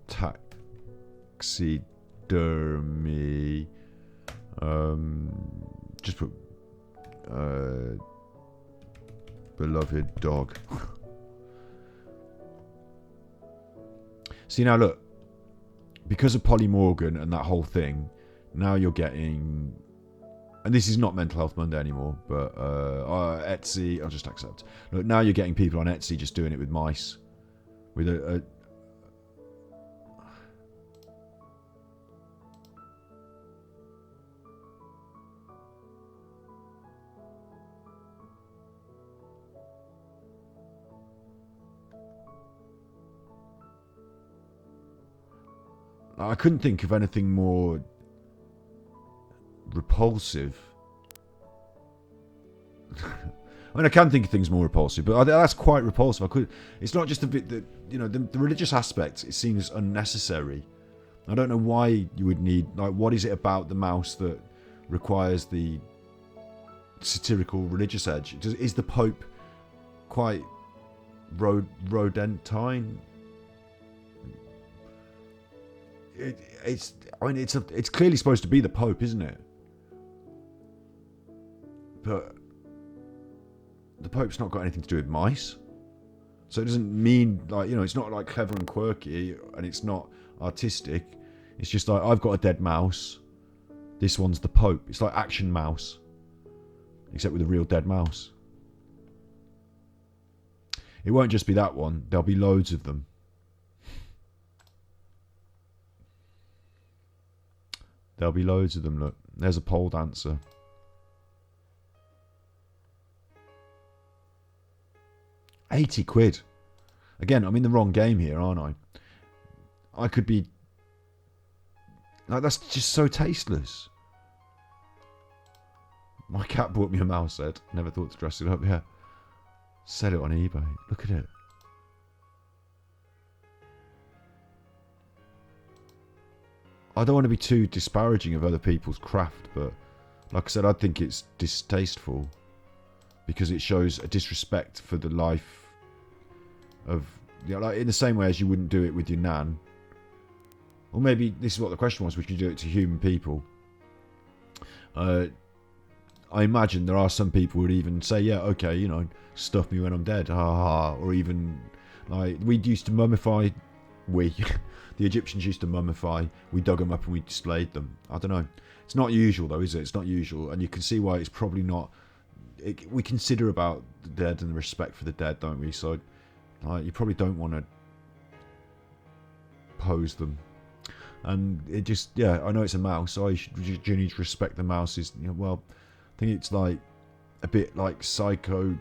taxidermy, just put beloved dog. See, now look, because of Polly Morgan and that whole thing, now you're getting, and this is not Mental Health Monday anymore, but Etsy, I'll just accept. Look, now you're getting people on Etsy just doing it with mice. With a I couldn't think of anything more repulsive. I mean, I can think of things more repulsive, but that's quite repulsive. It's not just a bit that, the religious aspect, it seems unnecessary. I don't know why you would need, like, what is it about the mouse that requires the satirical religious edge? Is the Pope quite rodentine? It's clearly supposed to be the Pope, isn't it? But the Pope's not got anything to do with mice, so it doesn't mean, like, it's not like clever and quirky, and it's not artistic. It's just like, I've got a dead mouse, this one's the Pope. It's like Action Mouse, except with a real dead mouse. It won't just be that one, there'll be loads of them. There'll be loads of them. Look, there's a pole dancer. £80. Again, I'm in the wrong game here, aren't I? I could be... Like, that's just so tasteless. My cat bought me a mouse head. Never thought to dress it up, yeah. Sell it on eBay. Look at it. I don't want to be too disparaging of other people's craft, but like I said, I think it's distasteful because it shows a disrespect for the life of, you know, like in the same way as you wouldn't do it with your nan. Or maybe this is what the question was: would you do it to human people? I imagine there are some people who would even say, yeah, okay, you know, stuff me when I'm dead, ha ha. Or even, like, we used to mummify, the Egyptians used to mummify, we dug them up and we displayed them. I don't know. It's not usual though, is it? It's not usual. And you can see why it's probably not, we consider about the dead and the respect for the dead, don't we? So, like, you probably don't want to pose them. And it just, yeah, I know it's a mouse, so you need to respect the mouse's, you know, well, I think it's like a bit like psycho.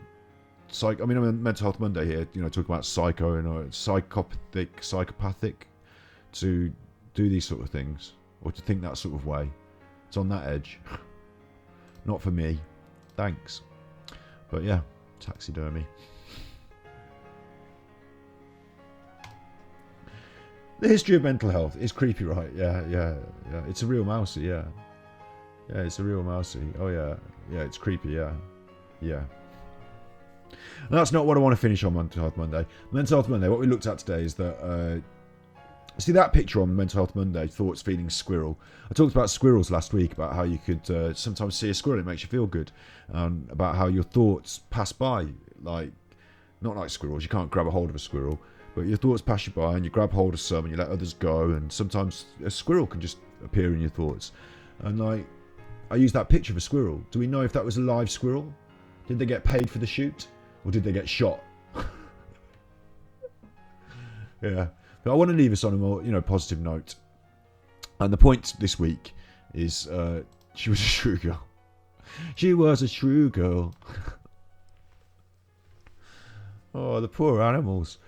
I mean, I'm on Mental Health Monday here, you know, talking about psycho and psychopathic to do these sort of things or to think that sort of way. It's on that edge. Not for me. Thanks. But yeah, taxidermy. The history of mental health is creepy, right? Yeah. It's a real mousey, yeah. Yeah, it's a real mousey. Oh yeah. Yeah, it's creepy, yeah. Yeah. And that's not what I want to finish on Mental Health Monday. Mental Health Monday, what we looked at today is that... see that picture on Mental Health Monday, thoughts, feelings, squirrel. I talked about squirrels last week, about how you could sometimes see a squirrel, it makes you feel good. About how your thoughts pass by, like, not like squirrels, you can't grab a hold of a squirrel, but your thoughts pass you by and you grab hold of some and you let others go, and sometimes a squirrel can just appear in your thoughts. And like, I used that picture of a squirrel. Do we know if that was a live squirrel? Did they get paid for the shoot? Or did they get shot? Yeah. But I want to leave us on a more, you know, positive note. And the point this week is she was a shrew girl. She was a shrew girl. Oh, the poor animals.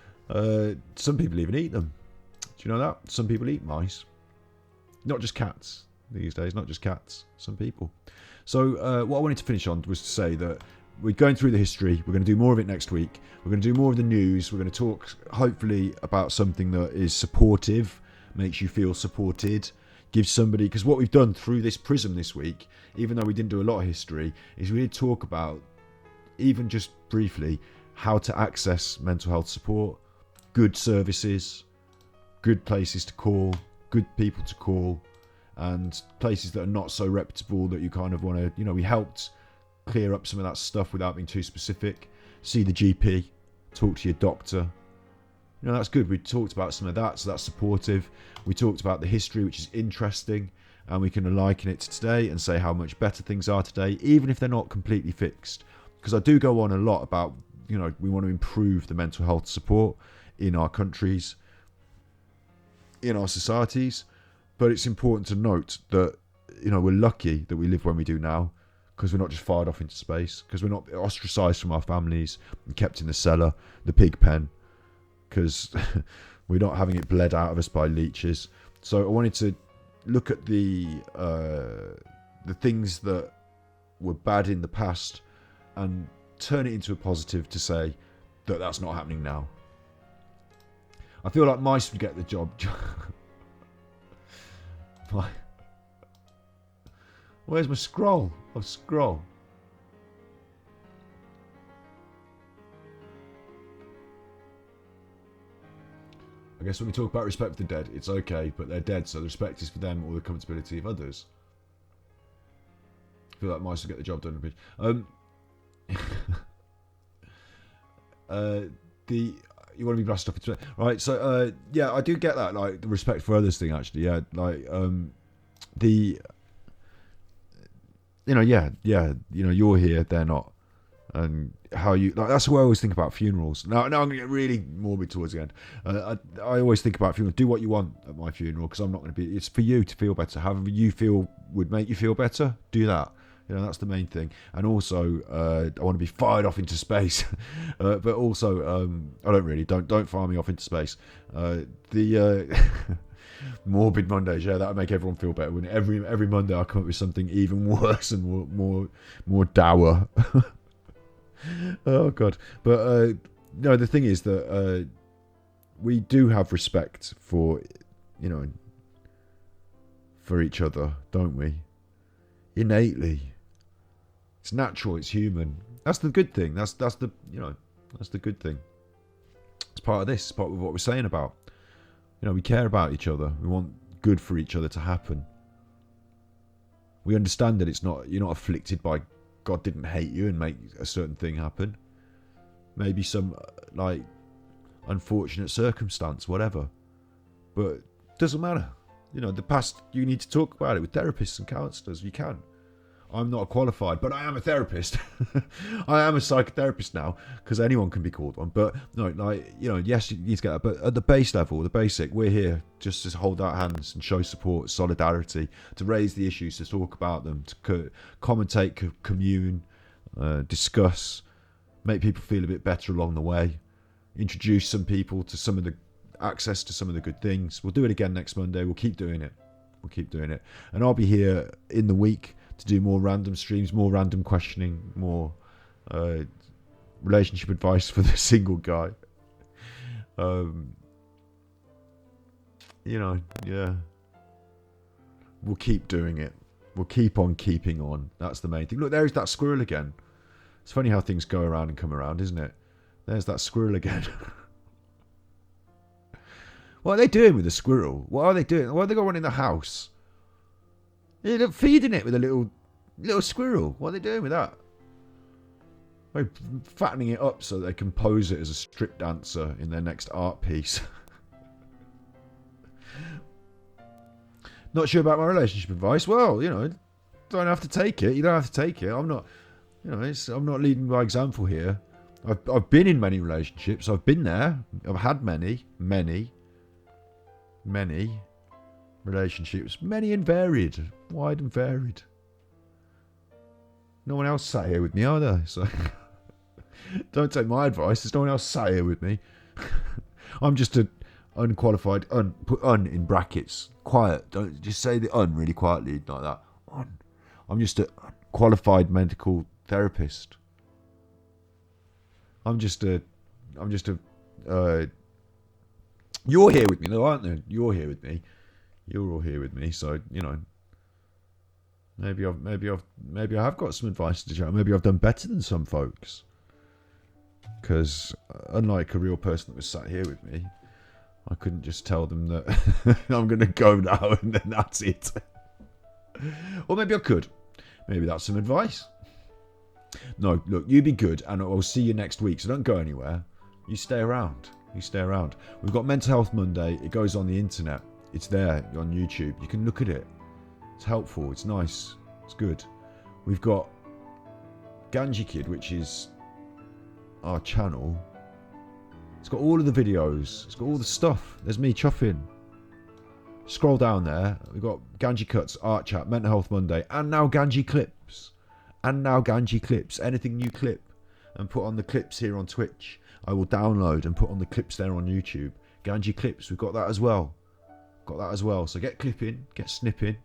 Some people even eat them. Do you know that? Some people eat mice. Not just cats these days, not just cats. Some people. So what I wanted to finish on was to say that we're going through the history. We're going to do more of it next week. We're going to do more of the news. We're going to talk, hopefully, about something that is supportive, makes you feel supported, gives somebody... Because what we've done through this prism this week, even though we didn't do a lot of history, is we did talk about, even just briefly, how to access mental health support, good services, good places to call, good people to call, and places that are not so reputable that you kind of want to... You know, we helped clear up some of that stuff without being too specific. See the GP, talk to your doctor. You know, that's good. We talked about some of that, so that's supportive. We talked about the history, which is interesting, and we can liken it to today and say how much better things are today, even if they're not completely fixed. Because I do go on a lot about, you know, we want to improve the mental health support in our countries, in our societies, but it's important to note that, you know, we're lucky that we live when we do now, because we're not just fired off into space, because we're not ostracised from our families and kept in the cellar, the pig pen, because we're not having it bled out of us by leeches. So I wanted to look at the things that were bad in the past and turn it into a positive to say that that's not happening now. I feel like mice would get the job. Where's my scroll? I'll scroll. I guess when we talk about respect for the dead, it's okay, but they're dead, so the respect is for them or the comfortability of others. I feel like mice will get the job done. You want to be blasted off into it, right? So yeah, I do get that, like the respect for others thing. Actually, yeah, like you know, yeah, you know, you're here, they're not, and how you like. That's what I always think about funerals. Now I'm gonna get really morbid towards the end. I always think about funerals. Do what you want at my funeral, because I'm not going to be. It's for you to feel better. However you feel would make you feel better. Do that. That's the main thing. And also, I want to be fired off into space. But also, I don't really. Don't fire me off into space. The morbid Mondays, yeah, that would make everyone feel better. Wouldn't it? Every Monday, I come up with something even worse and more dour. Oh God! But no, the thing is that we do have respect for, for each other, don't we? Innately, it's natural. It's human. That's the good thing. That's the good thing. It's part of this. It's part of what we're saying about. We care about each other. We want good for each other to happen. We understand that you're not afflicted by God didn't hate you and make a certain thing happen. Maybe some unfortunate circumstance, whatever. But it doesn't matter. The past, you need to talk about it with therapists and counsellors. You can. I'm not qualified, but I am a therapist. I am a psychotherapist now, because anyone can be called one. But no, yes, you need to get that. But at the base level, the basic, we're here just to hold out hands and show support, solidarity, to raise the issues, to talk about them, to commentate, commune, discuss, make people feel a bit better along the way, introduce some people to some of the access to some of the good things. We'll do it again next Monday. We'll keep doing it. And I'll be here in the week to do more random streams, more random questioning, more relationship advice for the single guy. Yeah. We'll keep doing it. We'll keep on keeping on. That's the main thing. Look, there's that squirrel again. It's funny how things go around and come around, isn't it? There's that squirrel again. What are they doing with the squirrel? What are they doing? What are they got in the house? They're feeding it with a little squirrel. What are they doing with that? They're fattening it up so they can pose it as a strip dancer in their next art piece. Not sure about my relationship advice. Well, don't have to take it. You don't have to take it. I'm not, I'm not leading by example here. I've been in many relationships. I've been there. I've had many relationships, many and varied, wide and varied. No one else sat here with me, are there? So don't take my advice. There's no one else sat here with me. I'm just a unqualified, put in brackets, quiet. Don't just say the really quietly like that. I'm just a qualified medical therapist. I'm just a. You're here with me, though, aren't you? You're here with me. You're all here with me, so maybe I have got some advice to share. Maybe I've done better than some folks, because unlike a real person that was sat here with me, I couldn't just tell them that I'm going to go now and then that's it. Or maybe I could. Maybe that's some advice. No, look, you be good, and I'll see you next week. So don't go anywhere. You stay around. We've got Mental Health Monday. It goes on the internet. It's there on YouTube. You can look at it. It's helpful. It's nice. It's good. We've got ganjikidd, which is our channel. It's got all of the videos. It's got all the stuff. There's me chuffing. Scroll down there. We've got Ganji Cuts, Art Chat, Mental Health Monday, and now Ganji Clips. Anything you clip and put on the clips here on Twitch, I will download and put on the clips there on YouTube. Ganji Clips, we've got that as well. So get clipping, get snipping.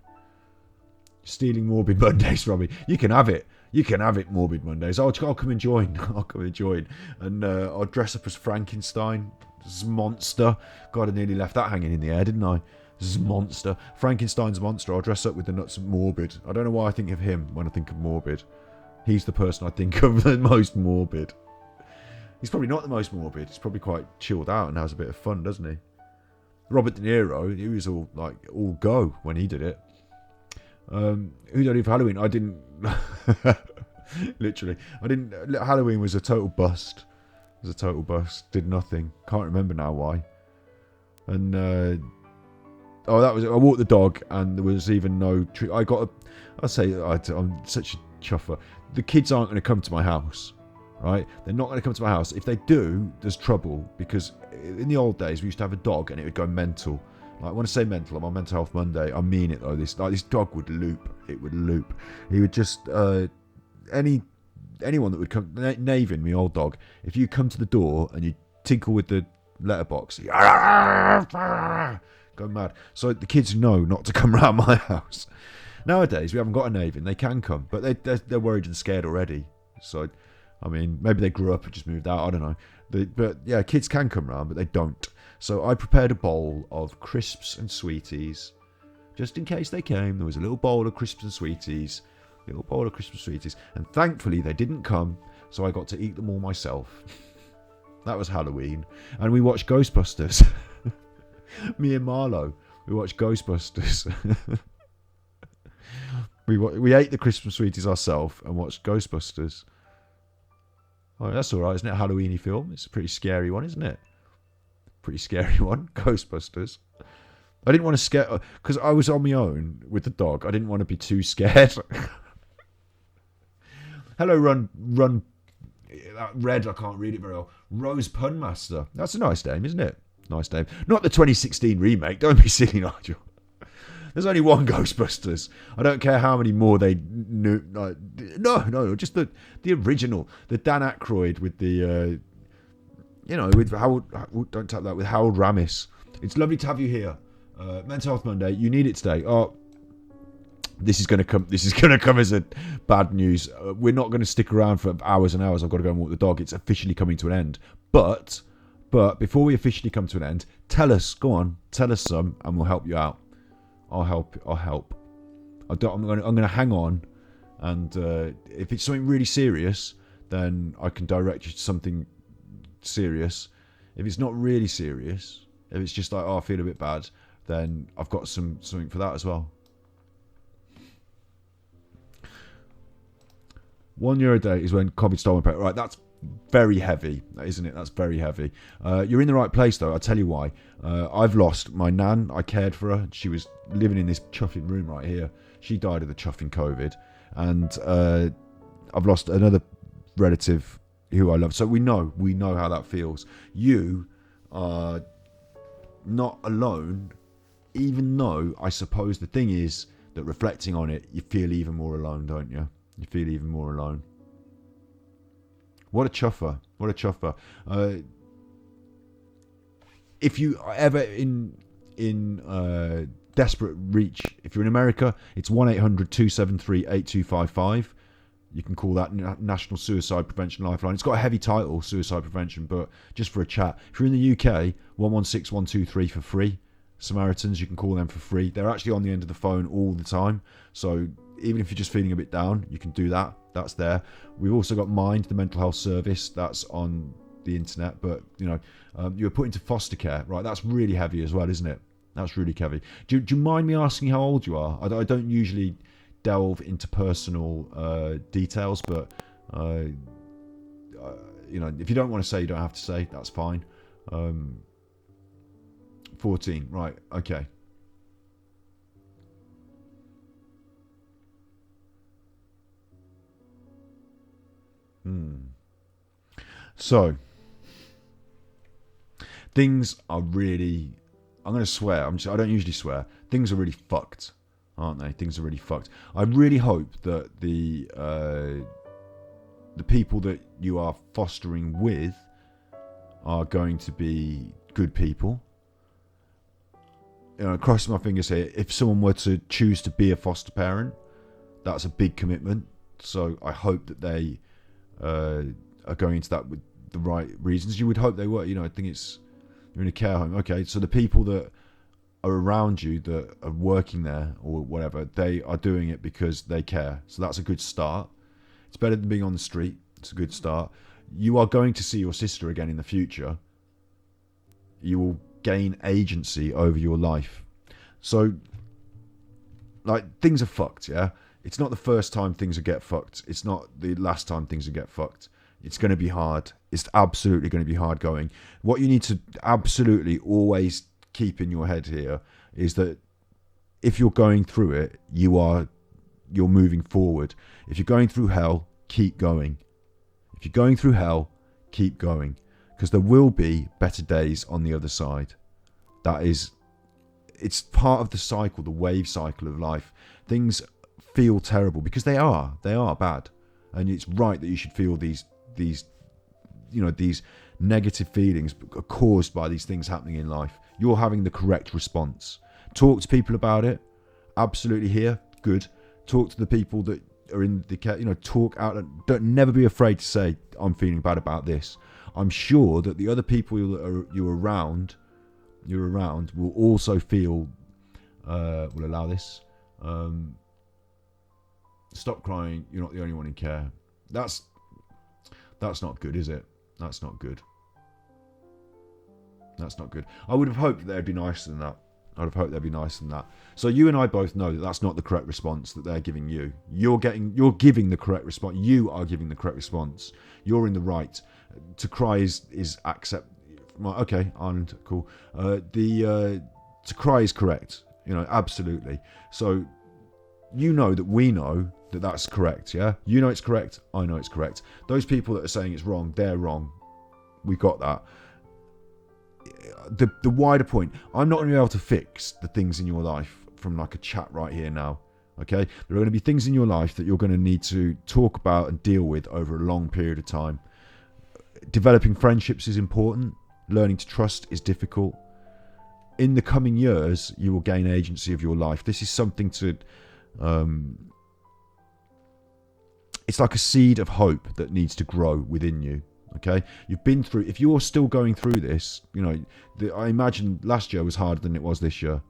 Stealing Morbid Mondays from me. You can have it, Morbid Mondays. I'll come and join. And I'll dress up as Frankenstein. This monster. God, I nearly left that hanging in the air, didn't I? This is monster. Frankenstein's monster. I'll dress up with the nuts of Morbid. I don't know why I think of him when I think of Morbid. He's the person I think of the most morbid. He's probably not the most morbid. He's probably quite chilled out and has a bit of fun, doesn't he? Robert De Niro, he was all go when he did it. Who don't do for Halloween? I didn't. Literally, I didn't. Halloween was a total bust. Did nothing. Can't remember now why. And that was it. I walked the dog, and there was even no tree. I'm such a chuffer. The kids aren't going to come to my house, right? They're not going to come to my house. If they do, there's trouble, because in the old days we used to have a dog and it would go mental Like, when I say mental, I'm on Mental Health Monday. I mean it though. This dog would loop. It would loop. He would just anyone that would come. Navin, my old dog. If you come to the door and you tinkle with the letterbox, go mad. So the kids know not to come round my house. Nowadays we haven't got a Navin. They can come, but they're worried and scared already. So, I mean, maybe they grew up and just moved out. I don't know. But yeah, kids can come round, but they don't. So I prepared a bowl of crisps and sweeties, just in case they came. There was a little bowl of crisps and sweeties, and thankfully they didn't come, so I got to eat them all myself. That was Halloween, and we watched Ghostbusters. Me and Marlo, we watched Ghostbusters. We ate the crisps and sweeties ourselves and watched Ghostbusters. Oh, that's all right, isn't it? A Halloweeny film. It's a pretty scary one, isn't it? Pretty scary one, Ghostbusters. I didn't want to scare, because I was on my own with the dog. I didn't want to be too scared. Hello, run. That red, I can't read it very well. Rose Punmaster. That's a nice name, isn't it? Nice name. Not the 2016 remake. Don't be silly, Nigel. There's only one Ghostbusters. I don't care how many more they knew. No, just the original, the Dan Aykroyd with the. With Harold, don't tap that, with Harold Ramis. It's lovely to have you here. Mental Health Monday. You need it today. Oh, this is going to come as a bad news. We're not going to stick around for hours and hours. I've got to go and walk the dog. It's officially coming to an end. But before we officially come to an end, tell us some, and we'll help you out. I'll help. I'm going to hang on, and if it's something really serious, then I can direct you to something serious. If it's not really serious, if it's just like, I feel a bit bad, then I've got something for that as well. €1 a day is when COVID stole my pet. Right, that's very heavy, isn't it? That's very heavy. You're in the right place though. I'll tell you why. I've lost my nan. I cared for her. She was living in this chuffing room right here. She died of the chuffing COVID, and I've lost another relative who I love. So we know how that feels. You are not alone, even though I suppose the thing is that reflecting on it, you feel even more alone, don't you? You feel even more alone. What a chuffer. If you are ever in desperate reach, if you're in America, it's 1-800-273-8255. You can call that National Suicide Prevention Lifeline. It's got a heavy title, Suicide Prevention, but just for a chat. If you're in the UK, 116-123 for free. Samaritans, you can call them for free. They're actually on the end of the phone all the time. So even if you're just feeling a bit down, you can do that. That's there. We've also got Mind, the mental health service. That's on the internet. But, you were put into foster care. Right, that's really heavy as well, isn't it? That's really heavy. Do you mind me asking how old you are? I don't usually delve into personal details, but if you don't want to say, you don't have to say. That's fine. 14, right? Okay. So things are really. I'm going to swear. I don't usually swear. Things are really fucked, aren't they? Things are really fucked. I really hope that the people that you are fostering with are going to be good people. Crossing my fingers here. If someone were to choose to be a foster parent, that's a big commitment. So I hope that they are going into that with the right reasons. You would hope they were. I think you're in a care home. Okay, so the people that are around you that are working there or whatever, they are doing it because they care. So that's a good start. It's better than being on the street. It's a good start. You are going to see your sister again in the future. You will gain agency over your life. So, things are fucked, yeah? It's not the first time things will get fucked. It's not the last time things will get fucked. It's going to be hard. It's absolutely going to be hard going. What you need to absolutely always keep in your head here is that if you're going through it, you're moving forward. If you're going through hell, keep going. If you're going through hell, keep going. Because there will be better days on the other side. That is it's part of the cycle, the wave cycle of life. Things feel terrible because they are bad, and it's right that you should feel these negative feelings are caused by these things happening in life. You're having the correct response. Talk to people about it. Absolutely here, good. Talk to the people that are in the, talk out. Don't never be afraid to say, I'm feeling bad about this. I'm sure that the other people you're around will also feel, will allow this. Stop crying. You're not the only one in care. That's not good, is it? That's not good. That's not good. I would have hoped that they'd be nicer than that. I'd have hoped they'd be nicer than that. So you and I both know that that's not the correct response that they're giving you. You're giving the correct response. You are giving the correct response. You're in the right. To cry is accept. Okay, Ireland, cool. To cry is correct. Absolutely. So you know that we know that that's correct. Yeah, you know it's correct. I know it's correct. Those people that are saying it's wrong, they're wrong. We got that. The wider point, I'm not going to be able to fix the things in your life from like a chat right here now. Okay, there are going to be things in your life that you're going to need to talk about and deal with over a long period of time. Developing friendships is important. Learning to trust is difficult. In the coming years, you will gain agency of your life. This is something to it's like a seed of hope that needs to grow within you. Okay, you've been through. If you're still going through this, I imagine last year was harder than it was this year.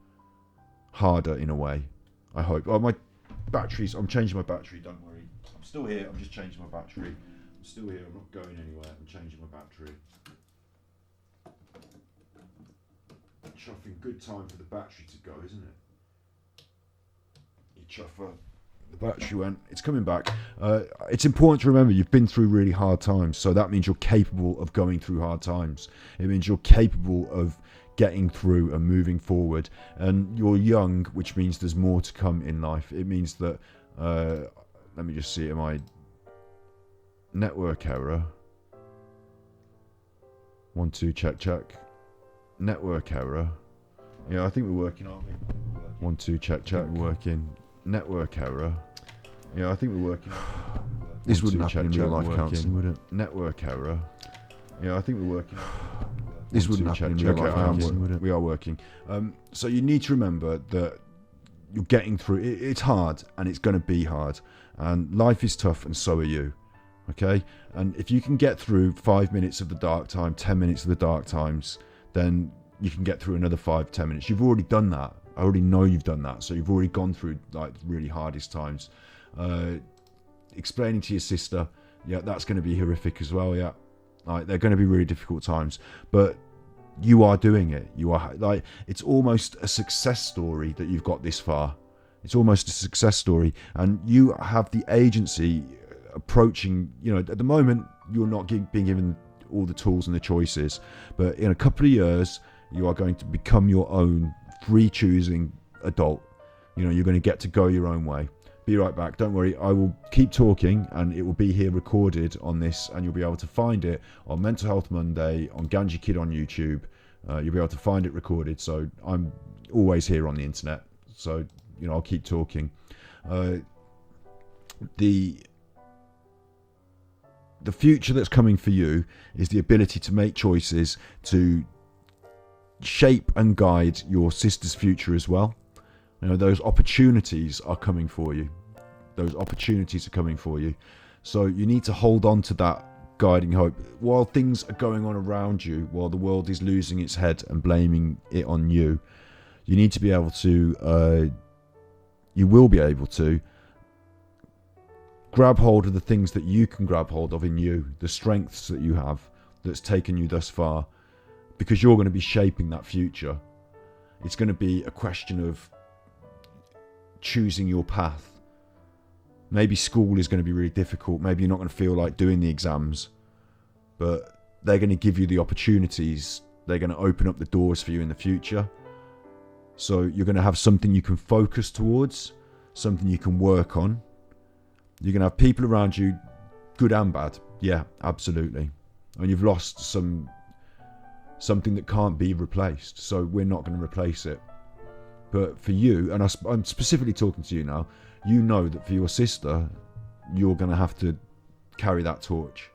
Harder in a way, I hope. Oh, my batteries. I'm changing my battery. Don't worry. I'm still here. I'm just changing my battery. I'm still here. I'm not going anywhere. I'm changing my battery. Chuffing. Good time for the battery to go, isn't it? You chuffer. The battery went. It's coming back. It's important to remember you've been through really hard times, so that means you're capable of going through hard times. It means you're capable of getting through and moving forward. And you're young, which means there's more to come in life. It means that. Let me just see. Am I network error? 1 2 check. Network error. Yeah, I think we're working, aren't we? 1 2 check. We're working. Network error. Yeah, I think we're working. This wouldn't happen in real life counselling, would it? Network error. Yeah, I think we're working. This wouldn't happen in real life counselling, would it? We are working. So you need to remember that you're getting through. It's hard, and it's going to be hard, and life is tough, and so are you. Okay, and if you can get through 5 minutes of the dark time, 10 minutes of the dark times, then you can get through another 5-10 minutes. You've already done that. I already know you've done that, so you've already gone through like really hardest times. Explaining to your sister, yeah, that's going to be horrific as well. Yeah, like they're going to be really difficult times, but you are doing it. You are like, it's almost a success story that you've got this far. It's almost a success story, and you have the agency approaching. At the moment, you're not being given all the tools and the choices, but in a couple of years, you are going to become your own free choosing adult. You're going to get to go your own way. Be right back. Don't worry. I will keep talking, and it will be here recorded on this, and you'll be able to find it on Mental Health Monday, on ganjikidd on YouTube. You'll be able to find it recorded. So I'm always here on the internet. So I'll keep talking. The future that's coming for you is the ability to make choices to shape and guide your sister's future as well. Those opportunities are coming for you. Those opportunities are coming for you. So you need to hold on to that guiding hope. While things are going on around you, while the world is losing its head and blaming it on you, you need to be able to, you will be able to grab hold of the things that you can grab hold of in you, the strengths that you have that's taken you thus far, because you're going to be shaping that future. It's going to be a question of choosing your path. Maybe school is going to be really difficult. Maybe you're not going to feel like doing the exams, but they're going to give you the opportunities. They're going to open up the doors for you in the future. So you're going to have something you can focus towards, something you can work on. You're going to have people around you, good and bad. Yeah, absolutely. And you've lost something that can't be replaced. So we're not going to replace it. But for you, and I'm specifically talking to you now, you know that for your sister, you're going to have to carry that torch.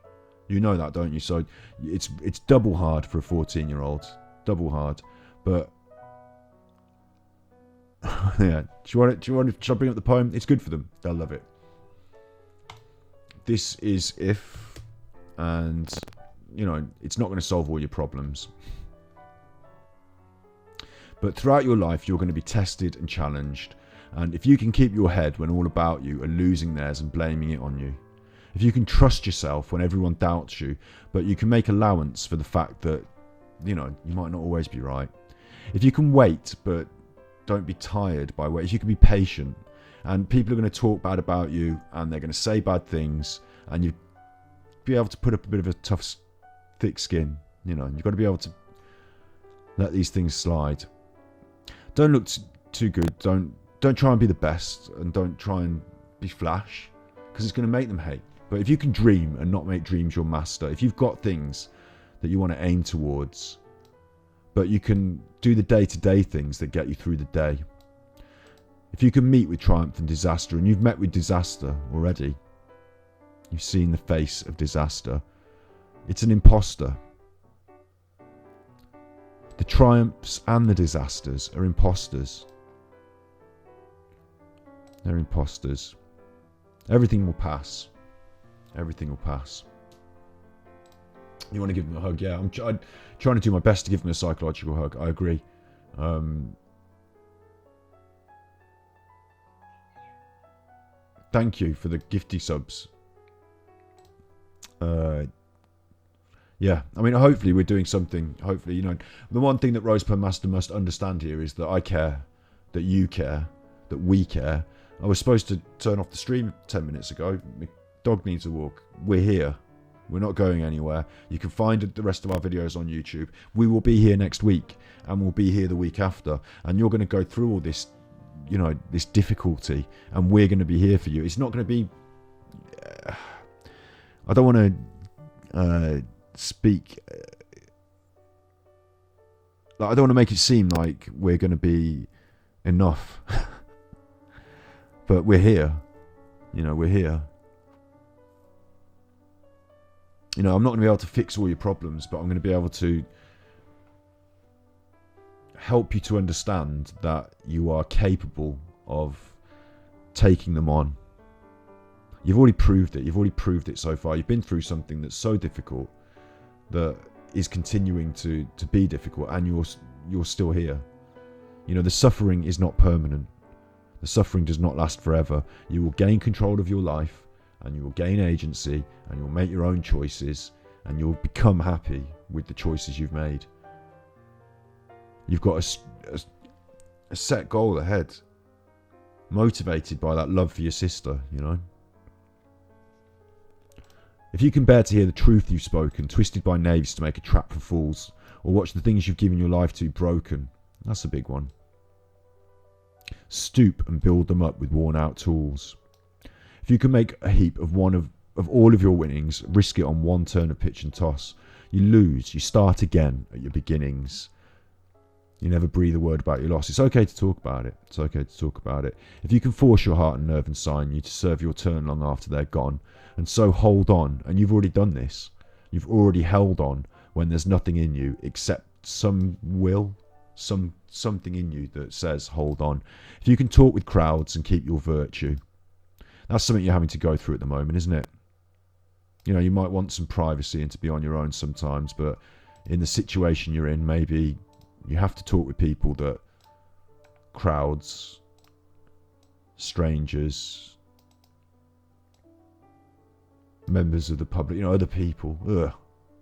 You know that, don't you? So it's double hard for a 14-year-old. Double hard. But yeah, should I bring up the poem? It's good for them. They'll love it. This is if, and it's not going to solve all your problems. But throughout your life, you're going to be tested and challenged. And if you can keep your head when all about you are losing theirs and blaming it on you, if you can trust yourself when everyone doubts you, but you can make allowance for the fact that, you might not always be right. If you can wait, but don't be tired by waiting. If you can be patient, and people are going to talk bad about you, and they're going to say bad things, and you be able to put up a bit of a tough, thick skin. You've got to be able to let these things slide. Don't look too good. Don't try and be the best, and don't try and be flash, because it's going to make them hate. But if you can dream and not make dreams your master, if you've got things that you want to aim towards, but you can do the day-to-day things that get you through the day. If you can meet with triumph and disaster, and you've met with disaster already, you've seen the face of disaster, it's an imposter. The triumphs and the disasters are imposters. They're imposters. Everything will pass. Everything will pass. You want to give them a hug? Yeah, I'm trying to do my best to give them a psychological hug. I agree. Thank you for the gifty subs. Yeah, I mean, hopefully we're doing something. Hopefully, the one thing that Rose Per Master must understand here is that I care, that you care, that we care. I was supposed to turn off the stream 10 minutes ago. My dog needs a walk. We're here. We're not going anywhere. You can find the rest of our videos on YouTube. We will be here next week, and we'll be here the week after. And you're going to go through all this, this difficulty, and we're going to be here for you. It's not going to be... I don't want to speak... I don't want to make it seem like we're going to be enough. But we're here. We're here. I'm not going to be able to fix all your problems, but I'm going to be able to help you to understand that you are capable of taking them on. You've already proved it. You've already proved it so far. You've been through something that's so difficult that is continuing to be difficult, and you're still here. The suffering is not permanent. The suffering does not last forever. You will gain control of your life, and you will gain agency, and you'll make your own choices, and you'll become happy with the choices you've made. You've got a set goal ahead, motivated by that love for your sister, If you can bear to hear the truth you've spoken, twisted by knaves to make a trap for fools, or watch the things you've given your life to broken, that's a big one. Stoop and build them up with worn-out tools. If you can make a heap of all of your winnings, risk it on one turn of pitch and toss, you lose, you start again at your beginnings. You never breathe a word about your loss. It's okay to talk about it. It's okay to talk about it. If you can force your heart and nerve and sign you to serve your turn long after they're gone, and so hold on, and you've already done this. You've already held on when there's nothing in you except some will, something in you that says hold on. If you can talk with crowds and keep your virtue, that's something you're having to go through at the moment, isn't it? You might want some privacy and to be on your own sometimes, but in the situation you're in, maybe you have to talk with people that crowds, strangers, members of the public, other people. Ugh,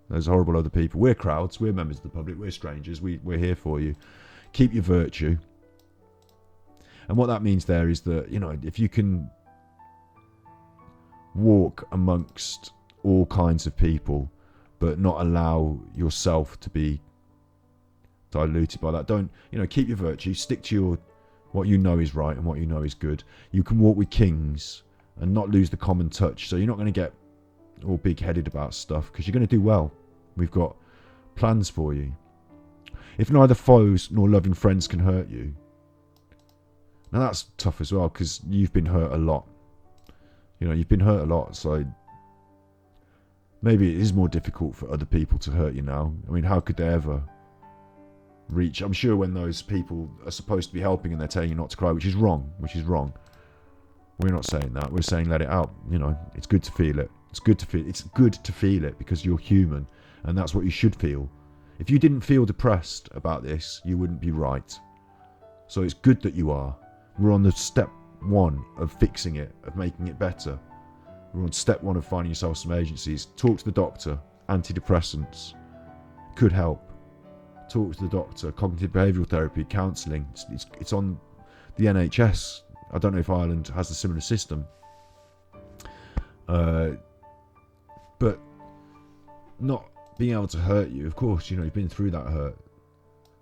those horrible other people. We're crowds, we're members of the public, we're strangers, we're here for you. Keep your virtue. And what that means there is that, if you can walk amongst all kinds of people, but not allow yourself to be diluted by that. Don't, keep your virtue, stick to what you know is right and what you know is good. You can walk with kings and not lose the common touch. So you're not going to get all big-headed about stuff, because you're going to do well. We've got plans for you. If neither foes nor loving friends can hurt you, Now that's tough as well, because you've been hurt a lot. You've been hurt a lot, so maybe it is more difficult for other people to hurt you now. I mean, how could they ever reach? I'm sure when those people are supposed to be helping and they're telling you not to cry, which is wrong. We're not saying that. We're saying let it out. It's good to feel it. It's good to feel it because you're human, and that's what you should feel. If you didn't feel depressed about this, you wouldn't be right. So it's good that you are. We're on the step 1 of fixing it, of making it better. We're on step 1 of finding yourself some agencies. Talk to the doctor. Antidepressants could help. Talk to the doctor. Cognitive behavioural therapy, counselling. It's on the NHS. I don't know if Ireland has a similar system. But not being able to hurt you, of course, you've been through that hurt.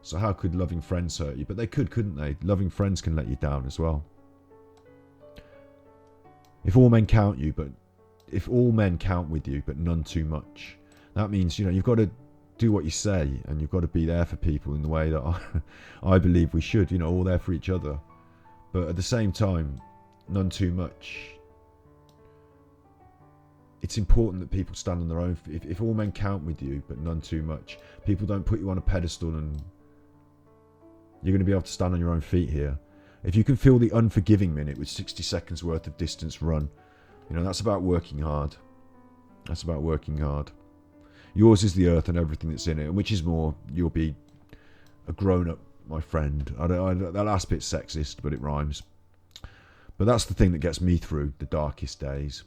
So how could loving friends hurt you? But they couldn't they? Loving friends can let you down as well. If all men count with you, but none too much, that means, you've got to do what you say, and you've got to be there for people in the way that I believe we should, all there for each other. But at the same time, none too much. It's important that people stand on their own. If all men count with you, but none too much, people don't put you on a pedestal, and you're going to be able to stand on your own feet here. If you can feel the unforgiving minute with 60 seconds worth of distance run, that's about working hard. Yours is the earth and everything that's in it, and which is more, you'll be a grown-up, my friend. That last bit's sexist, but it rhymes. But that's the thing that gets me through the darkest days.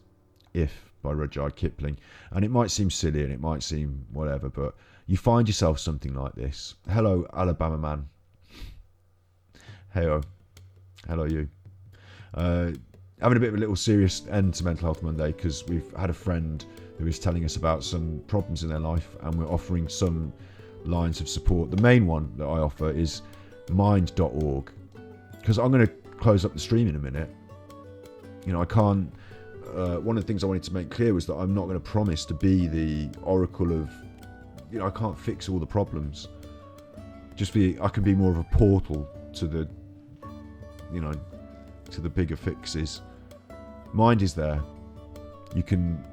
If, by Rudyard Kipling. And it might seem silly and it might seem whatever, but you find yourself something like this. Hello, Alabama man. Heyo. Hello, you. Having a bit of a little serious end to Mental Health Monday, because we've had a friend who is telling us about some problems in their life, and we're offering some lines of support. The main one that I offer is mind.org, because I'm going to close up the stream in a minute. I can't. One of the things I wanted to make clear was that I'm not going to promise to be the oracle of, I can't fix all the problems. I can be more of a portal to the, to the bigger fixes. Mind is there. You can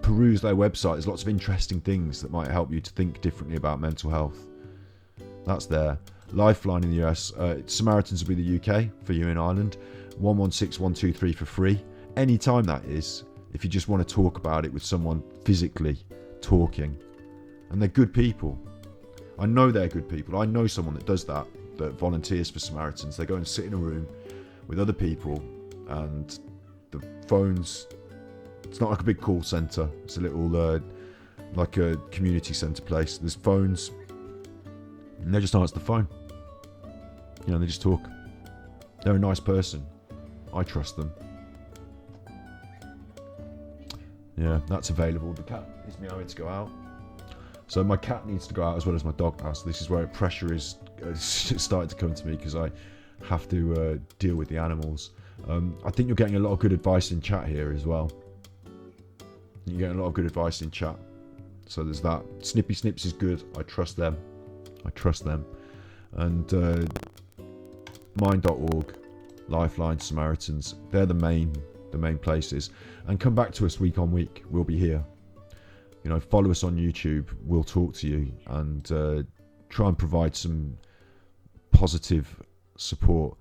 peruse their website. There's lots of interesting things that might help you to think differently about mental health. That's there. Lifeline in the US. Samaritans will be the UK for you in Ireland. 116123 for free. Anytime that is, if you just want to talk about it with someone physically talking. And they're good people. I know they're good people. I know someone that does that volunteers for Samaritans. They go and sit in a room with other people, and the phones, it's not like a big call centre. It's a little, like a community centre place. There's phones, and they just answer the phone. They just talk. They're a nice person. I trust them. Yeah, that's available. The cat is meowing to go out. So my cat needs to go out as well as my dog now. So this is where pressure is starting to come to me, because I have to deal with the animals. I think you're getting a lot of good advice in chat here as well. You're getting a lot of good advice in chat. So there's that. Snippy Snips is good. I trust them. And mind.org, Lifeline, Samaritans, they're the main places. And come back to us week on week. We'll be here. Follow us on YouTube. We'll talk to you and try and provide some positive support.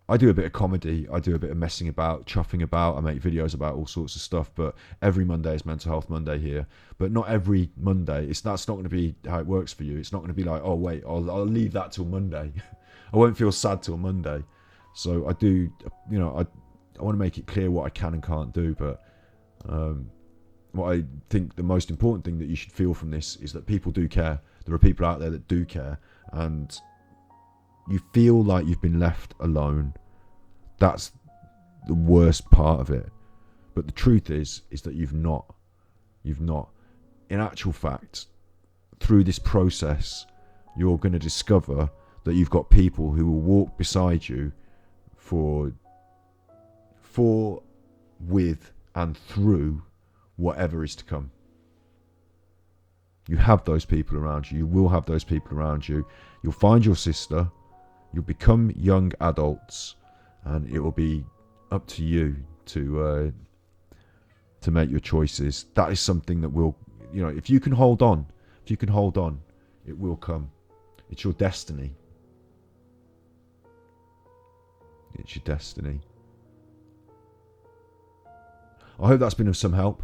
I do a bit of comedy. I do a bit of messing about, chuffing about. I make videos about all sorts of stuff. But every Monday is Mental Health Monday here. But not every Monday. That's not going to be how it works for you. It's not going to be like, oh wait, I'll leave that till Monday. I won't feel sad till Monday. So I do, I want to make it clear what I can and can't do. But what I think the most important thing that you should feel from this is that people do care. There are people out there that do care, and you feel like you've been left alone. That's the worst part of it. But the truth is that you've not. In actual fact, through this process, you're going to discover that you've got people who will walk beside you for, with, and through whatever is to come. You have those people around you. You will have those people around you. You'll find your sister. You'll become young adults, and it will be up to you to make your choices. That is something that will, if you can hold on, it will come. It's your destiny. It's your destiny. I hope that's been of some help.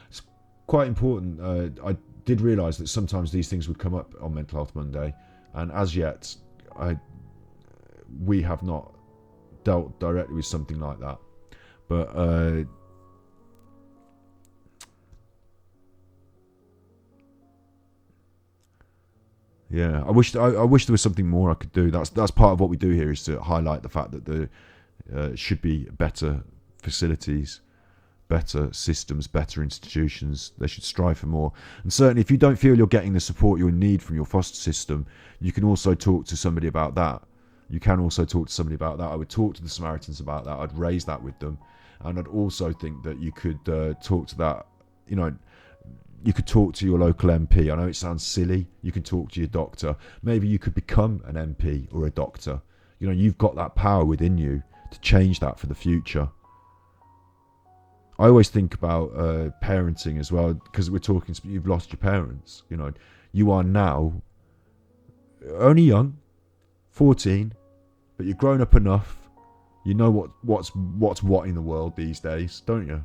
It's quite important. I did realise that sometimes these things would come up on Mental Health Monday, and as yet, we have not dealt directly with something like that. But yeah, I wish there was something more I could do. That's part of what we do here, is to highlight the fact that there should be better facilities, better systems, better institutions. They should strive for more. And certainly, if you don't feel you're getting the support you need from your foster system, you can also talk to somebody about that. I would talk to the Samaritans about that. I'd raise that with them. And I'd also think that you could talk to that, you could talk to your local MP. I know it sounds silly. You can talk to your doctor. Maybe you could become an MP or a doctor. You've got that power within you to change that for the future. I always think about parenting as well, because we're talking, you've lost your parents. You are now only young, 14, but you're grown up enough. You know what's what in the world these days, don't you?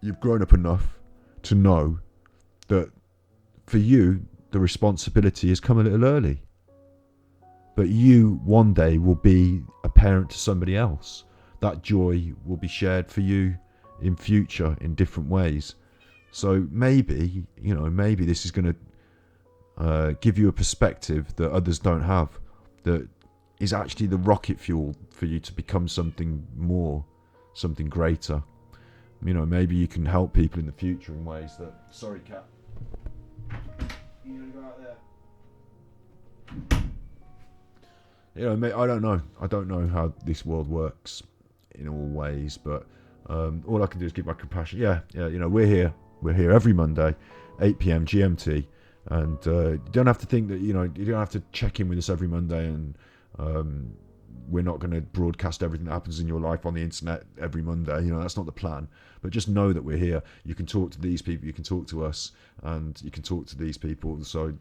You've grown up enough to know that for you, the responsibility has come a little early. But you one day will be a parent to somebody else. That joy will be shared for you in future in different ways. So maybe this is going to give you a perspective that others don't have, that is actually the rocket fuel for you to become something more, something greater. Maybe you can help people in the future in ways that... Sorry, cat. You gonna go out there? I don't know. I don't know how this world works in all ways, but all I can do is give my compassion. Yeah. We're here. We're here every Monday, 8 p.m. GMT, and you don't have to think that you don't have to check in with us every Monday, and we're not going to broadcast everything that happens in your life on the internet every Monday. That's not the plan. But just know that we're here. You can talk to these people, you can talk to us, and you can talk to these people. So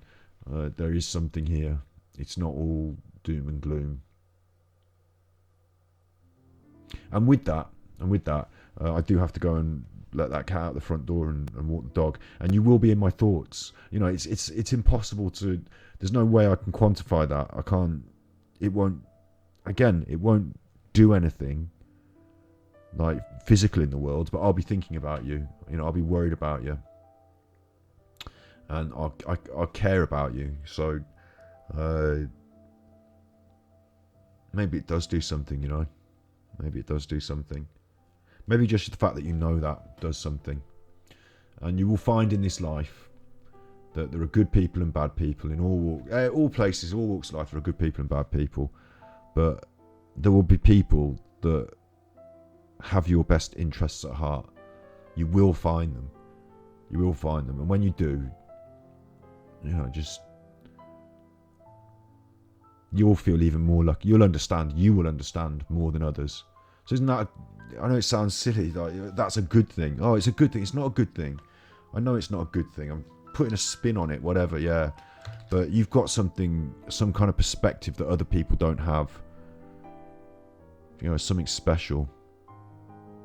there is something here. It's not all doom and gloom. And with that, I do have to go and let that cat out the front door and walk the dog. And you will be in my thoughts. It's impossible to. There's no way I can quantify that. I can't. It won't do anything like physical in the world, but I'll be thinking about you. I'll be worried about you, and I care about you. So maybe it does do something. Maybe it does do something. Maybe just the fact that that does something. And you will find in this life that there are good people and bad people in all places, all walks of life. There are good people and bad people, but there will be people that have your best interests at heart. You will find them. And when you do, you'll feel even more lucky. You will understand more than others. So isn't that, I know it sounds silly, like that's a good thing. Oh, it's a good thing. It's not a good thing. I know it's not a good thing. I'm putting a spin on it, whatever, yeah. But you've got some kind of perspective that other people don't have. Something special.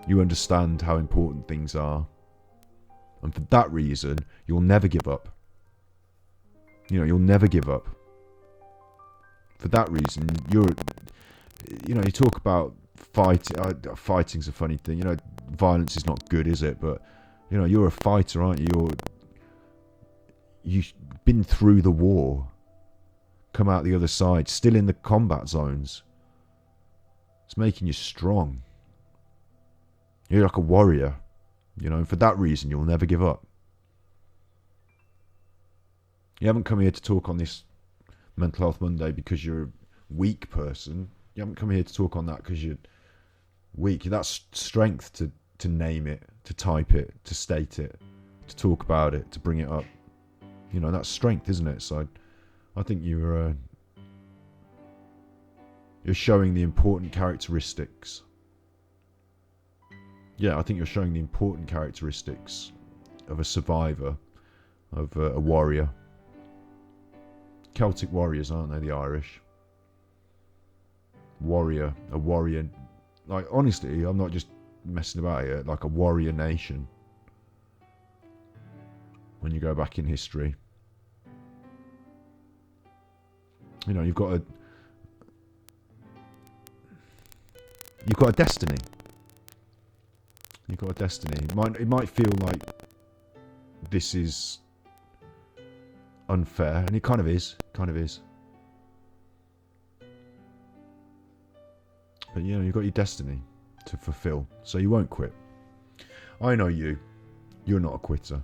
You understand how important things are. And for that reason, you'll never give up. You'll never give up. For that reason, you talk about fighting's a funny thing. Violence is not good, is it? But, you're a fighter, aren't you? You've been through the war, come out the other side, still in the combat zones. It's making you strong. You're like a warrior, and for that reason, you'll never give up. You haven't come here to talk on this Mental Health Monday because you're a weak person. You haven't come here to talk on that because you're weak. That's strength to name it, to type it, to state it, to talk about it, to bring it up. You know, that's strength, isn't it? So I think you're showing the important characteristics. Yeah, I think you're showing the important characteristics of a survivor, of a warrior. Celtic warriors, aren't they, the Irish? Warrior, a warrior. Like, honestly, I'm not just messing about here. Like a warrior nation. When you go back in history, you know, you've got a destiny. You've got a destiny. It might feel like this is unfair, and it kind of is. But you know, you've got your destiny to fulfill, so you won't quit. I know you. You're not a quitter.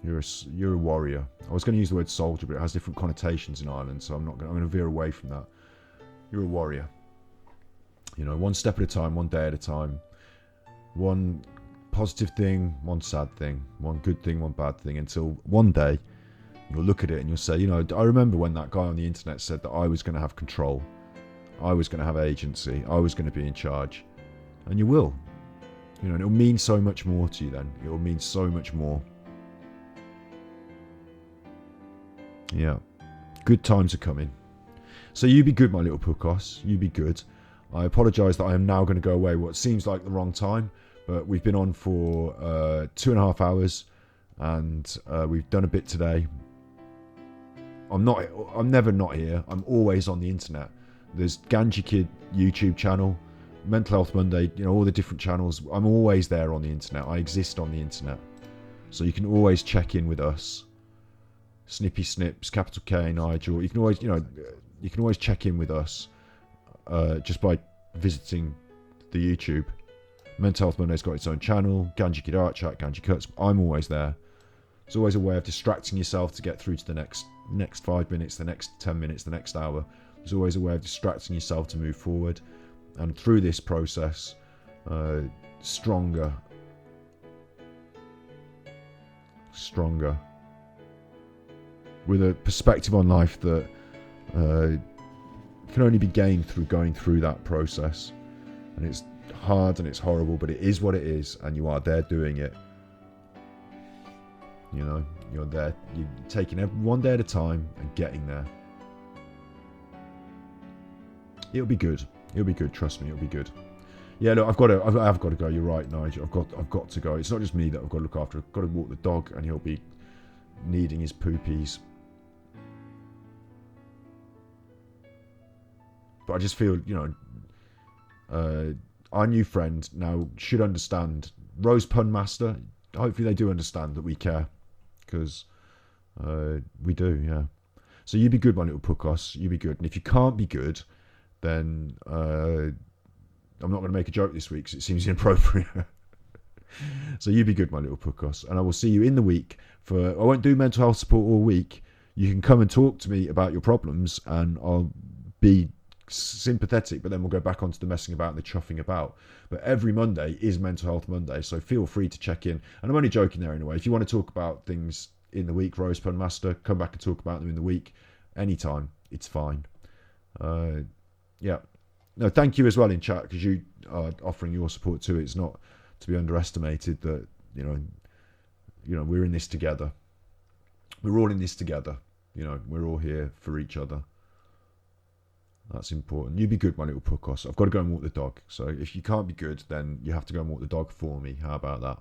You're a warrior. I was going to use the word soldier, but it has different connotations in Ireland, so I'm going to veer away from that. You're a warrior. You know, one step at a time, one day at a time. One positive thing, one sad thing. One good thing, one bad thing. Until one day, you'll look at it and you'll say, you know, I remember when that guy on the internet said that I was going to have control. I was going to have agency. I was going to be in charge. And you will. You know, and it'll mean so much more to you then. It'll mean so much more. Yeah. Good times are coming. So you be good, my little Pukos. You be good. I apologise that I am now going to go away what seems like the wrong time, but we've been on for 2.5 hours and we've done a bit today. I'm never not here. I'm always on the internet. There's ganjikidd YouTube channel, Mental Health Monday, you know, all the different channels. I'm always there on the internet. I exist on the internet. So you can always check in with us. Snippy Snips, Capital K, Nigel. You can always check in with us just by visiting the YouTube. Mental Health Monday's got its own channel. Ganjikidd Art Chat, Ganjikudds. I'm always there. It's always a way of distracting yourself to get through to the next 5 minutes, the next 10 minutes, the next hour. There's always a way of distracting yourself to move forward. And through this process, stronger, with a perspective on life that can only be gained through going through that process. And it's hard and it's horrible, but it is what it is, and you are there doing it. You know, you're there, you're taking one day at a time and getting there. It'll be good. Trust me, it'll be good. Yeah, look, I've got to go. You're right, Nigel. I've got to go. It's not just me that I've got to look after. I've got to walk the dog, and he'll be needing his poopies. But I just feel, you know, our new friend now should understand. Rose Pun Master, hopefully they do understand that we care. Because we do, yeah. So you be good, my little Pukos. You be good. And if you can't be good, then I'm not going to make a joke this week because it seems inappropriate. So you be good, my little Pukos. And I will see you in the week I won't do mental health support all week. You can come and talk to me about your problems and I'll be sympathetic, but then we'll go back onto the messing about and the chuffing about. But every Monday is Mental Health Monday, so feel free to check in. And I'm only joking there anyway. If you want to talk about things in the week, Rose Pun Master, come back and talk about them in the week. Anytime. It's fine. Yeah. No, thank you as well in chat, because you are offering your support too. It's not to be underestimated that, you know, we're in this together. We're all in this together. You know, we're all here for each other. That's important. You be good, my little Pukos. I've got to go and walk the dog. So if you can't be good, then you have to go and walk the dog for me. How about that?